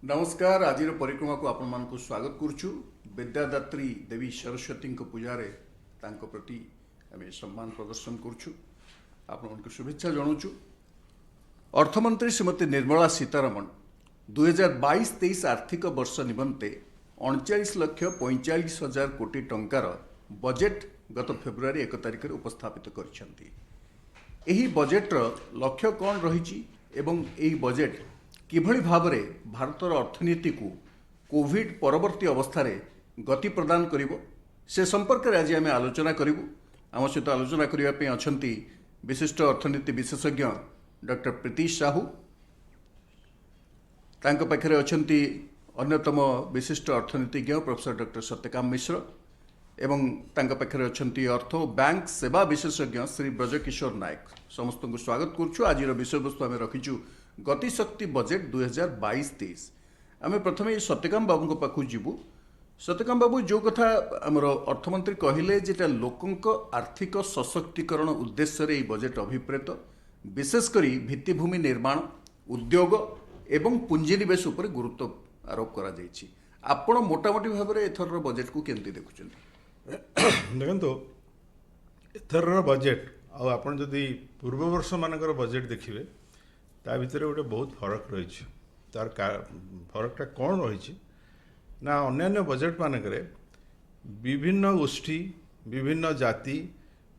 नमस्कार आज परिक्रमा को आपण मानक स्वागत करुचु विद्यादात्री देवी सरस्वती पूजा रे तांको प्रति आम सम्मान प्रदर्शन करुचु आपण मानक शुभेच्छा जनाऊँ। अर्थमंत्री श्रीमती निर्मला सीतारमण 2022-23 आर्थिक वर्ष निमंते 39,45,000 कोटी टंकार बजेट गत फेब्रुआरी 1 तारिख में उपस्थापित करछंती। एही बजेट्र लक्ष्य कौन रही एवं एही बजेट किभली भावरे भारतर अर्थनीति को कोविड परवर्ती अवस्था गति प्रदान करिवो से संपर्क में आज आम आलोचना करूँ। आम सहित आलोचना करने अच्छा विशिष्ट अर्थनीति विशेषज्ञ डॉक्टर प्रीति साहू, तांको पाखरे अछंती अन्यतम विशिष्ट अर्थनीतिज्ञ प्रोफेसर डॉक्टर सत्यकाम मिश्र एवं तांको पाखरे अछंती अर्थ और बैंक सेवा विशेषज्ञ श्री ब्रजकिशोर नायक। समस्त को स्वागत करुछु। आज विषय वस्तु आम रखीचु गतिशक्ति बजेट 2022-23। आम प्रथम ये सत्यकाम बाबू पाखु जीवु। सत्यकाम बाबू जो कथा आमर अर्थमंत्री कहले जेटा लोकंक आर्थिक सशक्तिकरण उद्देश्य रे बजेट अभिप्रेत, विशेषकर भित्तिभूमि निर्माण, उद्योग एवं पुंजीनिवेश उपर गुरुत्व आरोप करा जायछि। आपण मोटामोटी भाव में एथर बजेट को केमती देखुछन्ति? देखो एथर बजेट आपन जदि पूर्व वर्ष मानकर बजेट देखिए ता भितर गोटे बहुत फरक रही। तार फरकटा कौन रही ना अन्य बजेट मानकरे विभिन्न गोष्ठी, विभिन्न जाति,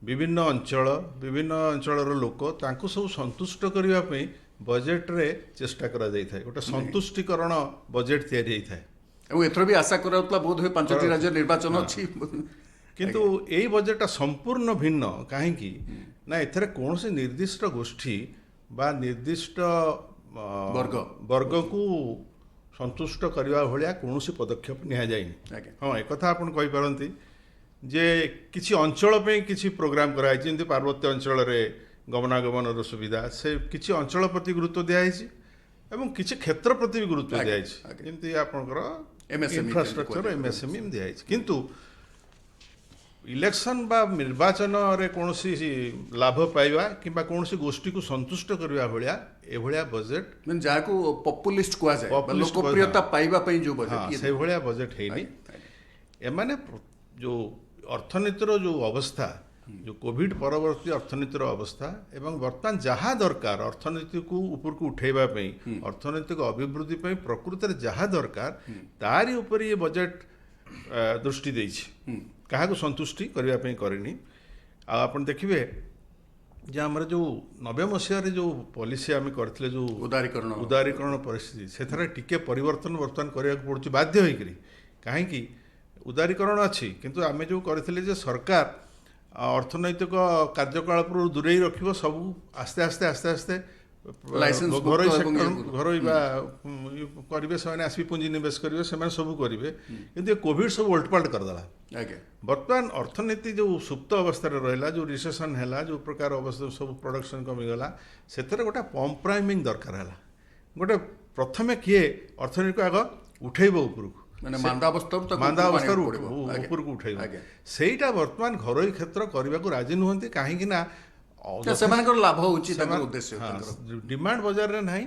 विभिन्न अंचल लोक तांको सब संतुष्ट करने बजेट रे चेष्टा करा जाय थाए। गोटे संतुष्टिकरण बजेट तैयारी थाए। एथर भी आशा करा बोध हुए 5टी राज्य निर्वाचन अच्छी किंतु यही बजेटा संपूर्ण भिन्न कहीं ना एथरे कौन से निर्दिष्ट गोष्ठी बा निर्दिष्ट वर्ग को संतुष्ट करने भाया कौन पदक्षेप नि जाए। हाँ एक कथा आपन कहि पारंती जे किछि अंचल पे किछि प्रोग्राम कराई जेंति पार्वत्य अंचल रे गमनागमन सुविधा से किछि अंचल प्रति गुरुत्व दियाइछि एवं किछि क्षेत्र प्रति भी गुरुत्व दियाइछि जेंति आपनकर इंफ्रास्ट्रक्चर एमएसएमई दियाइछि। किंतु इलेक्शन बा निर्वाचन रे कौन लाभ पाइबा किंबा कौन गोष्ठी को संतुष्ट करने भाया एभलिया बजेट जहाँ को पॉपुलिस्ट कहा जाए लोकप्रियता पाइबा पई जो बजेट से भलिया बजेट है एमाने जो अर्थनीतिर जो अवस्था जो कोविड परवर्ती अर्थनीतिर अवस्था एवं वर्तमान जहाँ दरकार अर्थनीति को ऊपर को उठेबा पई अर्थनैतिक अभिवृद्धि पई प्रकृति रे जहाँ दरकार तारी ऊपर ये बजेट दृष्टि देछि। क्या संतुष्टि करने करनी आपन देखिए जे आमर जो 90 मसीह जो पॉलिसी आम करथिले जो उदारीकरण परिस्थिति से टिके परिवर्तन वर्तमान करिया पड़ुछि बाध्य होइकरी। कहीं उदारीकरण अच्छी किंतु आमे जो करथिले जे सरकार अर्थनैतिक कार्यकलाप दूरे रखिबो सब आस्ते आस्ते आस्ते आस्ते घरोई सेक्टर घरोई करेंगे से आसपी पुंजी निवेश करेंगे से सब करेंगे किंतु कोविड सब उल्टपाल्ट करदेला। बर्तमान अर्थनीति जो सुप्त अवस्था रहा जो रिसेसन है जो प्रकार अवस्था सब प्रोडक्शन कमिगला से गोटे पंप प्राइमिंग दरकार है। गोटे प्रथमे किए अर्थनीति को आग उठेब उपरको मांदा अवस्था उपरको उठेब सेटा बर्तमान घरोई क्षेत्र करने को राजी नुहति कहीं लाभ उद्देश्य डिमांड बाजार रे नहीं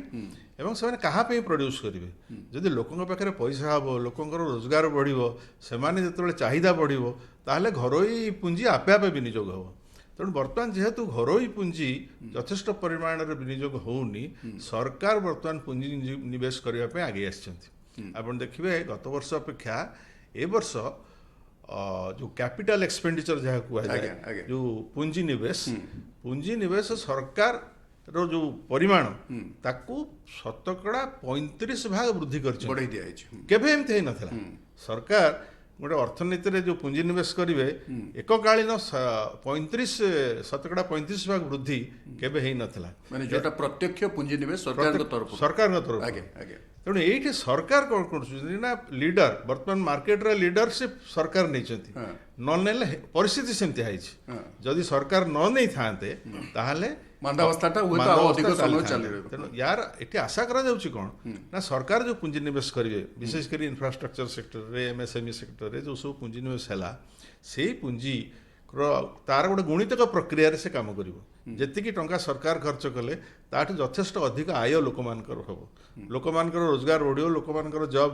एवं से कहा प्रोड्यूस करेंगे जदि लोकों पाखे पैसा हम लोकंर रोजगार बढ़ो से जो चाहिदा बढ़ो ताहले घरोई पुंजी आपे आपे विनियोग हम। तेणु बर्तमान जेहेतु घरोई पुंजी यथेष्ट परिमाण विनियोग होनी सरकार बर्तमान पुंजी निवेश करने आगे आप देखिए गत वर्ष अपेक्षा ए वर्ष जो कैपिटल एक्सपेंडिचर जहाँ कहुए जो पुंजी निवेश सरकार रो जो परिमाण ताकू 35% वृद्धि कर नथिला। सरकार गोटे अर्थनीति रे जो पुंजी निवेश करेंगे एककालीन 35% वृद्धि केबे हेई नथिला माने जोटा प्रत्यक्ष पुंजी निवेश सरकार तरफ तेणु ये सरकार कौन करना लीडर बर्तमान मार्केट रे लीडरशिप सरकार नहीं न परिस्थिति सेमती है जदि सरकार न नहीं थाते ताहले तेणु यार ये आशा करा कौन ना सरकार जो पुंजी निवेश करेंगे विशेषकर इंफ्रास्ट्रक्चर सेक्टर रे एमएसएमई सेक्टर रे जो सब पुंजी निवेश है से पुंजी ତାର ଗୋଟେ ଗୁଣିତକ ପ୍ରକ୍ରିୟାରେ ସେ କାମ କରିବ। ଯେତିକି ଟଙ୍କା ସରକାର ଖର୍ଚ୍ଚ କଲେ ତାଠୁ ଯଥେଷ୍ଟ ଅଧିକ ଆୟ ଲୋକମାନଙ୍କର ହେବ, ଲୋକମାନଙ୍କର ରୋଜଗାର ବଢ଼ିବ, ଲୋକମାନଙ୍କର ଜବ୍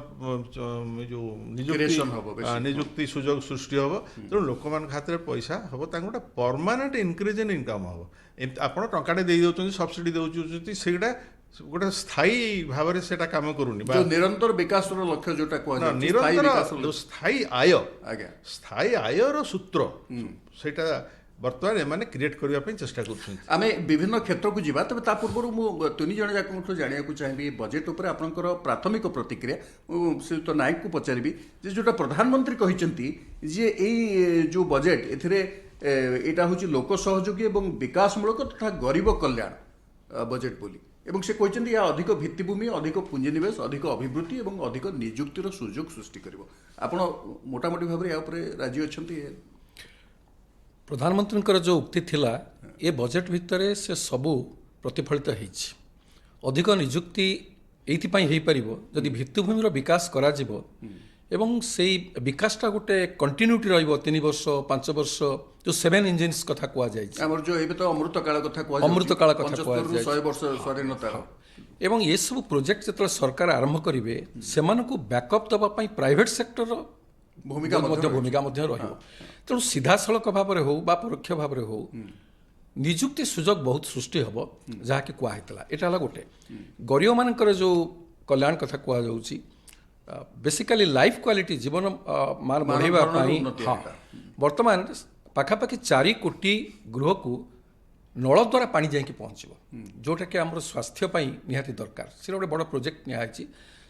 ଯେଉଁ Creation ହବ ବେଶୀ। ନିଯୁକ୍ତି ସୁଯୋଗ ସୃଷ୍ଟି ହେବ। ତେଣୁ ଲୋକମାନଙ୍କ ହାତରେ ପଇସା ହେବ, ତାଙ୍କୁ ଗୋଟେ ପରମାନେଣ୍ଟ ଇନକ୍ରିଜ୍ ଇନ୍ ଇନକମ୍ ହେବ। ଏମିତି ଆପଣ ଟଙ୍କାଟେ ଦେଇ ଦେଉଛନ୍ତି, ସବସିଡ଼ି ଦେଉଛନ୍ତି, ସେଇଟା ଗୋଟେ ସ୍ଥାୟୀ ଭାବରେ ସେଟା କାମ କରୁନି। ଯୋଉ ନିରନ୍ତର ବିକାଶର ଲକ୍ଷ୍ୟ ଯୋଉଟା କୁହାଯାଉଛି ସ୍ଥାୟୀ ନିରନ୍ତର ବିକାଶର ଯୋଉ ଲକ୍ଷ୍ୟ। ସ୍ଥାୟୀ ଆୟ, ଆଜ୍ଞା ସ୍ଥାୟୀ ଆୟର ସୂତ୍ର ସେଇଟା ବର୍ତ୍ତମାନ ଏମାନେ କ୍ରିଏଟ୍ କରିବା ପାଇଁ ଚେଷ୍ଟା କରୁଛନ୍ତି। ଆମେ ବିଭିନ୍ନ କ୍ଷେତ୍ରକୁ ଯିବା, ତେବେ ତା ପୂର୍ବରୁ ମୁଁ ତିନି ଜଣ ଯାକଙ୍କଠୁ ଜାଣିବାକୁ ଚାହିଁବି ବଜେଟ୍ ଉପରେ ଆପଣଙ୍କର ପ୍ରାଥମିକ ପ୍ରତିକ୍ରିୟା। ମୁଁ ଶ୍ରୀଯୁକ୍ତ ନାୟକଙ୍କୁ ପଚାରିବି ଯେ ଯୋଉଟା ପ୍ରଧାନମନ୍ତ୍ରୀ କହିଛନ୍ତି ଯେ ଏଇ ଯୋଉ ବଜେଟ୍ ଏଥିରେ ଏଇଟା ହେଉଛି ଲୋକ ସହଯୋଗୀ ଏବଂ ବିକାଶମୂଳକ ତଥା ଗରିବ କଲ୍ୟାଣ ବଜେଟ୍ ବୋଲି, ଏବଂ ସେ କହିଛନ୍ତି ଏହା ଅଧିକ ଭିତ୍ତିଭୂମି, ଅଧିକ ପୁଞ୍ଜିନିବେଶ, ଅଧିକ ଅଭିବୃଦ୍ଧି ଏବଂ ଅଧିକ ନିଯୁକ୍ତିର ସୁଯୋଗ ସୃଷ୍ଟି କରିବ। ଆପଣ ମୋଟାମୋଟି ଭାବରେ ଏହା ଉପରେ ରାଜି ଅଛନ୍ତି? ପ୍ରଧାନମନ୍ତ୍ରୀଙ୍କର ଯେଉଁ ଉକ୍ତି ଥିଲା ଏ ବଜେଟ୍ ଭିତରେ ସେ ସବୁ ପ୍ରତିଫଳିତ ହେଇଛି। ଅଧିକ ନିଯୁକ୍ତି ଏଇଥିପାଇଁ ହେଇପାରିବ ଯଦି ଭିତ୍ତିଭୂମିର ବିକାଶ କରାଯିବ ଏବଂ ସେଇ ବିକାଶଟା ଗୋଟେ କଣ୍ଟିନ୍ୟୁଟି ରହିବ 3 ବର୍ଷ 5 ବର୍ଷ, ଯେଉଁ 7 ଇଞ୍ଜିନ୍ସ କଥା କୁହାଯାଇଛି, ଆମର ଯୋଉ ଏବେ ତ ଅମୃତ କାଳ କଥା କୁହାଯାଉଛି, ଅମୃତ କାଳ କଥା 75 ରୁ କୁହାଯାଇଛି। 100 ବର୍ଷ ସ୍ୱାଧୀନତାର। ଏବଂ ଏସବୁ ପ୍ରୋଜେକ୍ଟ ଯେତେବେଳେ ସରକାର ଆରମ୍ଭ କରିବେ ସେମାନଙ୍କୁ ବ୍ୟାକଅପ୍ ଦେବା ପାଇଁ ପ୍ରାଇଭେଟ୍ ସେକ୍ଟରର ଭୂମିକା ମଧ୍ୟ ଭୂମିକା ମଧ୍ୟ ରହିବ। ତେଣୁ ସିଧାସଳଖ ଭାବରେ ହଉ ବା ପରୋକ୍ଷ ଭାବରେ ହଉ ନିଯୁକ୍ତି ସୁଯୋଗ ବହୁତ ସୃଷ୍ଟି ହେବ, ଯାହାକି କୁହାହେଇଥିଲା। ଏଇଟା ହେଲା ଗୋଟେ। ଗରିବମାନଙ୍କର ଯେଉଁ କଲ୍ୟାଣ କଥା କୁହାଯାଉଛି, ବେସିକାଲି ଲାଇଫ୍ କ୍ୱାଲିଟି, ଜୀବନ ମାନ ବଢ଼ାଇବା ଧରଣର ପାଇଁ ଉନ୍ନତି ହଁ, ଏଇଟା। ବର୍ତ୍ତମାନ ପାଖାପାଖି 4 କୋଟି ଗୃହକୁ ନଳ ଦ୍ୱାରା ପାଣି ଯାଇକି ପହଞ୍ଚିବ, ଯେଉଁଟାକି ଆମର ସ୍ୱାସ୍ଥ୍ୟ ପାଇଁ ନିହାତି ଦରକାର। ସେଟା ଗୋଟେ ବଡ଼ ପ୍ରୋଜେକ୍ଟ ନିଆହେଇଛି,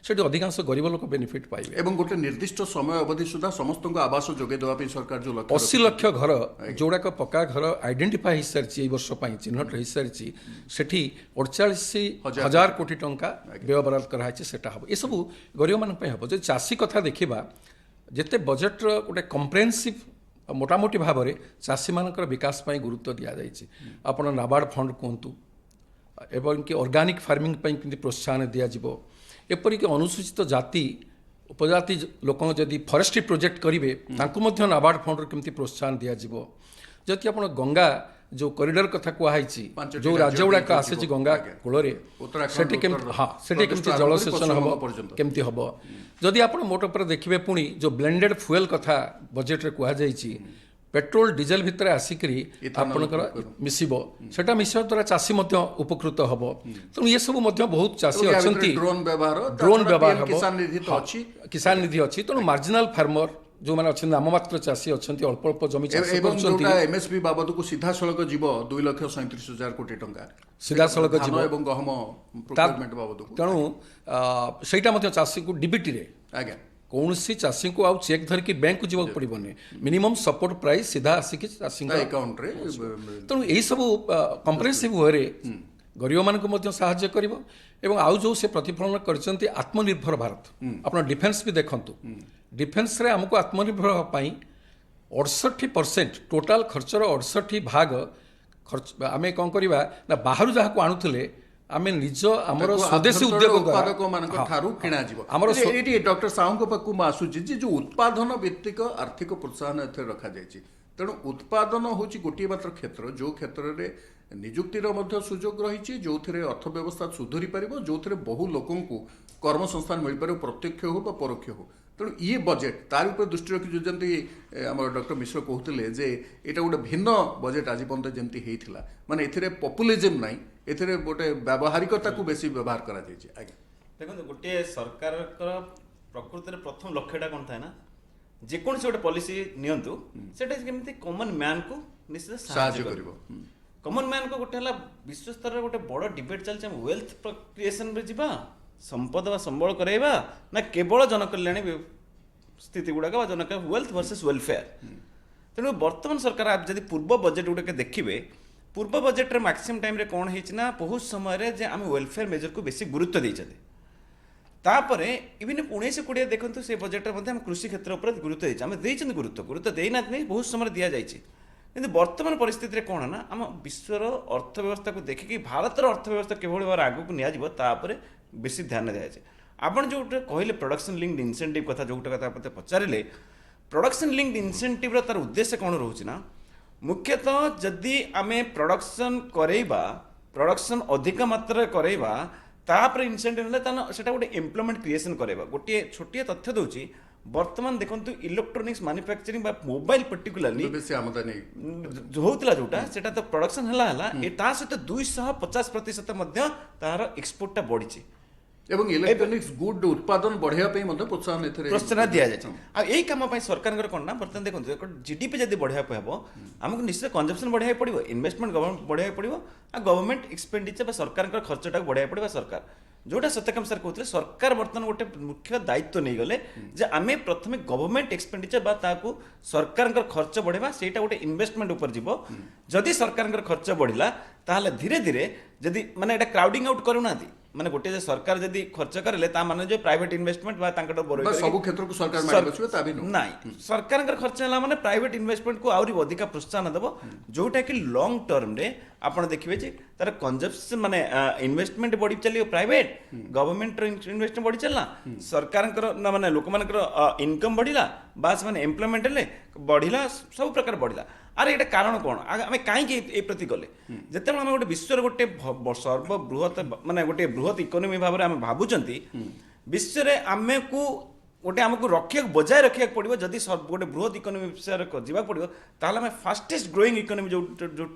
ସେଠି ଅଧିକାଂଶ ଗରିବ ଲୋକ ବେନିଫିଟ୍ ପାଇବେ। ଏବଂ ଗୋଟେ ନିର୍ଦ୍ଦିଷ୍ଟ ସମୟ ଅବଧି ସୁଦ୍ଧା ସମସ୍ତଙ୍କୁ ଆବାସ ଯୋଗାଇ ଦେବା ପାଇଁ ସରକାର ଯୋଉ ଲକ୍ଷ୍ୟ 80 ଲକ୍ଷ ଘର ଯେଉଁଗୁଡ଼ାକ ପକ୍କା ଘର ଆଇଡେଣ୍ଟିଫାଇ ହେଇସାରିଛି, ଏଇ ବର୍ଷ ପାଇଁ ଚିହ୍ନଟ ହେଇସାରିଛି, ସେଠି 48,000 କୋଟି ଟଙ୍କା ବ୍ୟୟ ବରାଦ କରାହେଇଛି, ସେଟା ହେବ। ଏସବୁ ଗରିବମାନଙ୍କ ପାଇଁ ହେବ। ଯଦି ଚାଷୀ କଥା ଦେଖିବା, ଯେତେ ବଜେଟ୍ର ଗୋଟେ କମ୍ପ୍ରେହେନ୍ସିଭ୍ ମୋଟାମୋଟି ଭାବରେ ଚାଷୀମାନଙ୍କର ବିକାଶ ପାଇଁ ଗୁରୁତ୍ୱ ଦିଆଯାଇଛି। ଆପଣ ନାବାର୍ଡ଼ ଫଣ୍ଡ କୁହନ୍ତୁ, ଏବଂ କି ଅର୍ଗାନିକ୍ ଫାର୍ମିଂ ପାଇଁ କେମିତି ପ୍ରୋତ୍ସାହନ ଦିଆଯିବ, ଏପରିକି ଅନୁସୂଚିତ ଜାତି ଉପଜାତି ଲୋକଙ୍କ ଯଦି ଫରେଷ୍ଟ୍ରି ପ୍ରୋଜେକ୍ଟ କରିବେ ତାଙ୍କୁ ମଧ୍ୟ ନାବାର୍ଡ଼ ଫଣ୍ଡରୁ କେମିତି ପ୍ରୋତ୍ସାହନ ଦିଆଯିବ। ଯଦି ଆପଣ ଗଙ୍ଗା ଯେଉଁ କରିଡର କଥା କୁହାହେଇଛି, ପାଞ୍ଚଟି ଯେଉଁ ରାଜ୍ୟ ରାଜ୍ୟ ଗୁଡ଼ାକ ଦେଇଯିବ। ଆସିଛି ଗଙ୍ଗା ଆଜ୍ଞା। କୂଳରେ, ଉତ୍ତରାଖଣ୍ଡ, ସେଠି କେମିତି ଉତ୍ତର ହଁ ସେଠି କେମିତି ପ୍ରଦେଶ ଜଳସେଚନ ପଶ୍ଚିମବଙ୍ଗ ହେବ, ପର୍ଯ୍ୟନ୍ତ। କେମିତି ହେବ। ଯଦି ଆପଣ ମୋଟ ଉପରେ ଦେଖିବେ, ପୁଣି ଯେଉଁ ବ୍ଲେଣ୍ଡେଡ୍ ଫୁଏଲ୍ କଥା ବଜେଟ୍ରେ କୁହାଯାଇଛି, ପେଟ୍ରୋଲ ଡିଜେଲ ଭିତରେ ଆସିକରି ଇଥାନଲ ଆପଣଙ୍କର ମିଶିବ, ସେଟା ମିଶିବା ଦ୍ୱାରା ଚାଷୀ ମଧ୍ୟ ଉପକୃତ ହେବ। ତେଣୁ ଏସବୁ ମଧ୍ୟ ବହୁତ ଚାଷୀ ଅଛନ୍ତି। ଡ୍ରୋନ୍ ବ୍ୟବହାର, ଡ୍ରୋନ୍ ବ୍ୟବହାର ହେବ, କିଷାନ ନିଧି ତ ହଁ, ଅଛି। କିଷାନ ନିଧି ଅଛି। ତେଣୁ ମାର୍ଜିନାଲ ଫାର୍ମର ଯେଉଁମାନେ ଅଛନ୍ତି, ନାମମାତ୍ର ଚାଷୀ ଅଛନ୍ତି, ଅଳ୍ପ ଅଳ୍ପ ଜମି ଚାଷ ଏବଂ କରୁଛନ୍ତି, ଯୋଉଟା MSP ବାବଦକୁ ସିଧାସଳଖ ଯିବ 2,37,000 କୋଟି ଟଙ୍କା ସିଧାସଳଖ ଧାନ ଯିବ ଏବଂ ଗହମ ପ୍ରୋକ୍ୟୁରମେଣ୍ଟ ବାବଦକୁ। ତେଣୁ ସେଇଟା ମଧ୍ୟ ଚାଷୀକୁ ଡିବିଟିରେ ଆଜ୍ଞା କୌଣସି ଚାଷୀଙ୍କୁ ଆଉ ଚେକ୍ ଧରିକି ବ୍ୟାଙ୍କକୁ ଯିବାକୁ ପଡ଼ିବନି। ମିନିମମ୍ ସପୋର୍ଟ ପ୍ରାଇସ୍ ସିଧା ଆସିକି ଚାଷୀଙ୍କ ଆକାଉଣ୍ଟରେ ତେଣୁ ଏହିସବୁ କମ୍ପ୍ରେହେନ୍ସିଭ୍ ୱେରେ ଗରିବମାନଙ୍କୁ ମଧ୍ୟ ସାହାଯ୍ୟ କରିବ। ଏବଂ ଆଉ ଯେଉଁ ସେ ପ୍ରତିଫଳନ କରିଛନ୍ତି ଆତ୍ମନିର୍ଭର ଭାରତ, ଆପଣ ଡିଫେନ୍ସ ବି ଦେଖନ୍ତୁ, ଡିଫେନ୍ସରେ ଆମକୁ ଆତ୍ମନିର୍ଭର ହେବା ପାଇଁ 68% ଟୋଟାଲ ଖର୍ଚ୍ଚର 68 ଭାଗ ଖର୍ଚ୍ଚ ଆମେ କ'ଣ କରିବା ନା, ବାହାରୁ ଯାହାକୁ ଆଣୁଥିଲେ ଆମେ ନିଜ ଆମର ସ୍ୱଦେଶୀ ଉଦ୍ୟୋଗ ଉତ୍ପାଦକମାନଙ୍କ ଠାରୁ କିଣାଯିବ। ଆମର ଏଇଠି ଡକ୍ଟର ସାହୁଙ୍କ ପାଖକୁ ମୁଁ ଆସୁଛି ଯେ ଯୋଉ ଉତ୍ପାଦନ ଭିତ୍ତିକ ଆର୍ଥିକ ପ୍ରୋତ୍ସାହନ ଏଥିରେ ରଖାଯାଇଛି। ତେଣୁ ଉତ୍ପାଦନ ହେଉଛି ଗୋଟିଏ ମାତ୍ର କ୍ଷେତ୍ର ଯେଉଁ କ୍ଷେତ୍ରରେ ନିଯୁକ୍ତିର ମଧ୍ୟ ସୁଯୋଗ ରହିଛି, ଯେଉଁଥିରେ ଅର୍ଥବ୍ୟବସ୍ଥା ସୁଧୁରି ପାରିବ, ଯେଉଁଥିରେ ବହୁ ଲୋକଙ୍କୁ କର୍ମସଂସ୍ଥାନ ମିଳିପାରିବ, ପ୍ରତ୍ୟକ୍ଷ ହେଉ ବା ପରୋକ୍ଷ ହେଉ। ତେଣୁ ଇଏ ବଜେଟ୍ ତାରି ଉପରେ ଦୃଷ୍ଟି ରଖି ଯେମିତି ଆମର ଡକ୍ଟର ମିଶ୍ର କହୁଥିଲେ ଯେ ଏଇଟା ଗୋଟେ ଭିନ୍ନ ବଜେଟ୍ ଆଜି ପର୍ଯ୍ୟନ୍ତ ଯେମିତି ହେଇଥିଲା, ମାନେ ଏଥିରେ ପପୁଲିଜିମ୍ ନାହିଁ, ଏଥିରେ ଗୋଟେ ବ୍ୟବହାରିକତାକୁ ବେଶୀ ବ୍ୟବହାର କରାଯାଇଛି। ଆଜ୍ଞା ଦେଖନ୍ତୁ, ଗୋଟିଏ ସରକାରଙ୍କର ପ୍ରକୃତରେ ପ୍ରଥମ ଲକ୍ଷ୍ୟଟା କ'ଣ ଥାଏ ନା, ଯେକୌଣସି ଗୋଟେ ପଲିସି ନିଅନ୍ତୁ ସେଟା କେମିତି କମନ୍ ମ୍ୟାନ୍କୁ ନିଶ୍ଚିତ ସାହାଯ୍ୟ କରିବ। କମନ୍ ମ୍ୟାନ୍କୁ ଗୋଟେ ହେଲା ବିଶ୍ୱସ୍ତରରେ ଗୋଟେ ବଡ଼ ଡିବେଟ୍ ଚାଲିଛି, ଆମେ ୱେଲ୍ଥ କ୍ରିଏସନ୍ରେ ଯିବା, ସମ୍ପଦ ବା ସମ୍ବଳ କରାଇବା, ନା କେବଳ ଜନକଲ୍ୟାଣୀ ସ୍ଥିତି ଗୁଡ଼ାକ ବା ୱେଲ୍ଥ ଭର୍ସେସ୍ ୱେଲଫେୟାର। ତେଣୁ ବର୍ତ୍ତମାନ ସରକାର ଯଦି ପୂର୍ବ ବଜେଟ୍ ଗୁଡ଼ାକ ଦେଖିବେ, ପୂର୍ବ ବଜେଟ୍ରେ ମ୍ୟାକ୍ସିମମ୍ ଟାଇମ୍ରେ କ'ଣ ହେଇଛି ନା, ବହୁତ ସମୟରେ ଯେ ଆମେ ୱେଲଫେୟାର ମେଜରକୁ ବେଶୀ ଗୁରୁତ୍ୱ ଦେଇଛନ୍ତି। ତାପରେ ଇଭିନ୍ 19-20 ଦେଖନ୍ତୁ, ସେ ବଜେଟ୍ରେ ମଧ୍ୟ ଆମେ କୃଷି କ୍ଷେତ୍ର ଉପରେ ଗୁରୁତ୍ୱ ଦେଇଛୁ, ଆମେ ଦେଇଛନ୍ତି ଗୁରୁତ୍ୱ ଦେଇନାହାନ୍ତି ନାହିଁ, ବହୁତ ସମୟରେ ଦିଆଯାଇଛି। କିନ୍ତୁ ବର୍ତ୍ତମାନ ପରିସ୍ଥିତିରେ କ'ଣ ନା, ଆମ ବିଶ୍ୱର ଅର୍ଥବ୍ୟବସ୍ଥାକୁ ଦେଖିକି ଭାରତର ଅର୍ଥବ୍ୟବସ୍ଥା କିଭଳି ଭାବରେ ଆଗକୁ ନିଆଯିବ ତା ଉପରେ ବେଶୀ ଧ୍ୟାନ ଦିଆଯାଇଛି। ଆପଣ ଯେଉଁଟା କହିଲେ ପ୍ରଡକ୍ସନ୍ ଲିଙ୍କ୍ଡ ଇନସେଣ୍ଟିଭ୍ କଥା, ଯେଉଁଟା କଥା ମୋତେ ପଚାରିଲେ, ପ୍ରଡକ୍ସନ୍ ଲିଙ୍କ୍ଡ ଇନସେଣ୍ଟିଭ୍ର ତାର ଉଦ୍ଦେଶ୍ୟ କ'ଣ ରହୁଛି ନା, मुख्यतः जदि आमे प्रोडक्शन करेबा प्रोडक्शन अधिक मात्रा करेबा तापर इनसेंटिव ले तान सेटा गोटे एम्प्लॉयमेंट क्रिएशन करेबा गोटे छोटिया तथ्य दउची वर्तमान देखंतु इलेक्ट्रोनिक्स मैन्युफैक्चरिंग बा मोबाइल पर्टिकुलरली बेसी आमदानी होउतला जोटा सेटा तो प्रोडक्शन हला ए ता सहित 250% मध्य तार एक्सपोर्ट टा बढ़िछि ଏବଂ ଇଲେକ୍ଟ୍ରୋନିକ୍ସ ଗୁଡ୍ ଉତ୍ପାଦନ ବଢାଇବା ପାଇଁ ମଧ୍ୟ ପ୍ରୋତ୍ସାହନ ଏଥିରେ ପ୍ରୋତ୍ସାହନ ଦିଆଯାଇଛି ଆଉ ଏଇ କାମ ପାଇଁ ସରକାରଙ୍କର କ'ଣ ନା ବର୍ତ୍ତମାନ ଦେଖନ୍ତୁ ଜିଡିପି ଯଦି ବଢ଼ାଇବାକୁ ହେବ ଆମକୁ ନିଶ୍ଚିତ କନଜମ୍ପସନ୍ ବଢ଼ାଇବାକୁ ପଡ଼ିବ ଇନଭେଷ୍ଟମେଣ୍ଟ ଗଭର୍ଣ୍ଣମେଣ୍ଟ ବଢ଼ାଇବାକୁ ପଡ଼ିବ ଆଉ ଗଭର୍ଣ୍ଣମେଣ୍ଟ ଏକ୍ସପେଣ୍ଡିଚର ବା ସରକାରଙ୍କର ଖର୍ଚ୍ଚଟାକୁ ବଢ଼ାଇବାକୁ ପଡ଼ିବ ସରକାର ଯୋଉଟା ସତ୍ୟକାମ ସାର୍ କହୁଥିଲେ ସରକାର ବର୍ତ୍ତମାନ ଗୋଟେ ମୁଖ୍ୟ ଦାୟିତ୍ୱ ନେଇଗଲେ ଯେ ଆମେ ପ୍ରଥମେ ଗଭର୍ଣ୍ଣମେଣ୍ଟ ଏକ୍ସପେଣ୍ଡିଚର ବା ତାକୁ ସରକାରଙ୍କର ଖର୍ଚ୍ଚ ବଢ଼ାଇବା ସେଇଟା ଗୋଟେ ଇନଭେଷ୍ଟମେଣ୍ଟ ଉପରେ ଯିବ ଯଦି ସରକାରଙ୍କର ଖର୍ଚ୍ଚ ବଢ଼ିଲା ତାହେଲେ ଧୀରେ ଧୀରେ ଯଦି ମାନେ ଏଇଟା କ୍ରାଉଡିଂ ଆଉଟ୍ କରୁନାହାନ୍ତି ମାନେ ଗୋଟେ ଯେ ସରକାର ଯଦି ଖର୍ଚ୍ଚ କରିଲେ ତା ମାନେ ଯେ ପ୍ରାଇଭେଟ ଇନଭେଷ୍ଟମେଣ୍ଟ ବା ତାଙ୍କର ସବୁ କ୍ଷେତ୍ରକୁ ସରକାର ମାଡ଼ି ବସିବେ ତା ବି ନୁହଁ ନାଇଁ ସରକାରଙ୍କର ଖର୍ଚ୍ଚ ହେଲା ମାନେ ପ୍ରାଇଭେଟ ଇନଭେଷ୍ଟମେଣ୍ଟକୁ ଆହୁରି ଅଧିକା ପ୍ରୋତ୍ସାହନ ଦେବ ଯୋଉଟା କି ଲଙ୍ଗ ଟର୍ମରେ ଆପଣ ଦେଖିବେ ଯେ ତାର କନଜମ୍ପସନ୍ ମାନେ ଇନଭେଷ୍ଟମେଣ୍ଟ ବଢି ଚାଲିବ ପ୍ରାଇଭେଟ ଗଭର୍ଣ୍ଣମେଣ୍ଟର ଇନଭେଷ୍ଟମେଣ୍ଟ ବଢି ଚାଲିଲା ସରକାରଙ୍କର ନା ମାନେ ଲୋକମାନଙ୍କର ଇନକମ୍ ବଢିଲା ବା ସେମାନେ ଏମ୍ପ୍ଲୟମେଣ୍ଟ ହେଲେ ବଢିଲା ସବୁ ପ୍ରକାର ବଢିଲା ଆରେ ଏଇଟା କାରଣ କ'ଣ ଆମେ କାହିଁକି ଏ ପ୍ରତି ଗଲେ ଯେତେବେଳେ ଆମେ ଗୋଟେ ବିଶ୍ୱର ଗୋଟେ ସର୍ବବୃହତ ମାନେ ଗୋଟେ ବୃହତ ଇକୋନୋମି ଭାବରେ ଆମେ ଭାବୁଛନ୍ତି ବିଶ୍ୱରେ ଆମକୁ ଗୋଟେ ଆମକୁ ରଖିବାକୁ ବଜାୟ ରଖିବାକୁ ପଡ଼ିବ ଯଦି ଗୋଟେ ବୃହତ ଇକୋନୋମି ବିଷୟରେ ଯିବାକୁ ପଡ଼ିବ ତାହେଲେ ଆମେ ଫାଷ୍ଟେଷ୍ଟ ଗ୍ରୋଇଂ ଇକୋନୋମି ଯେଉଁ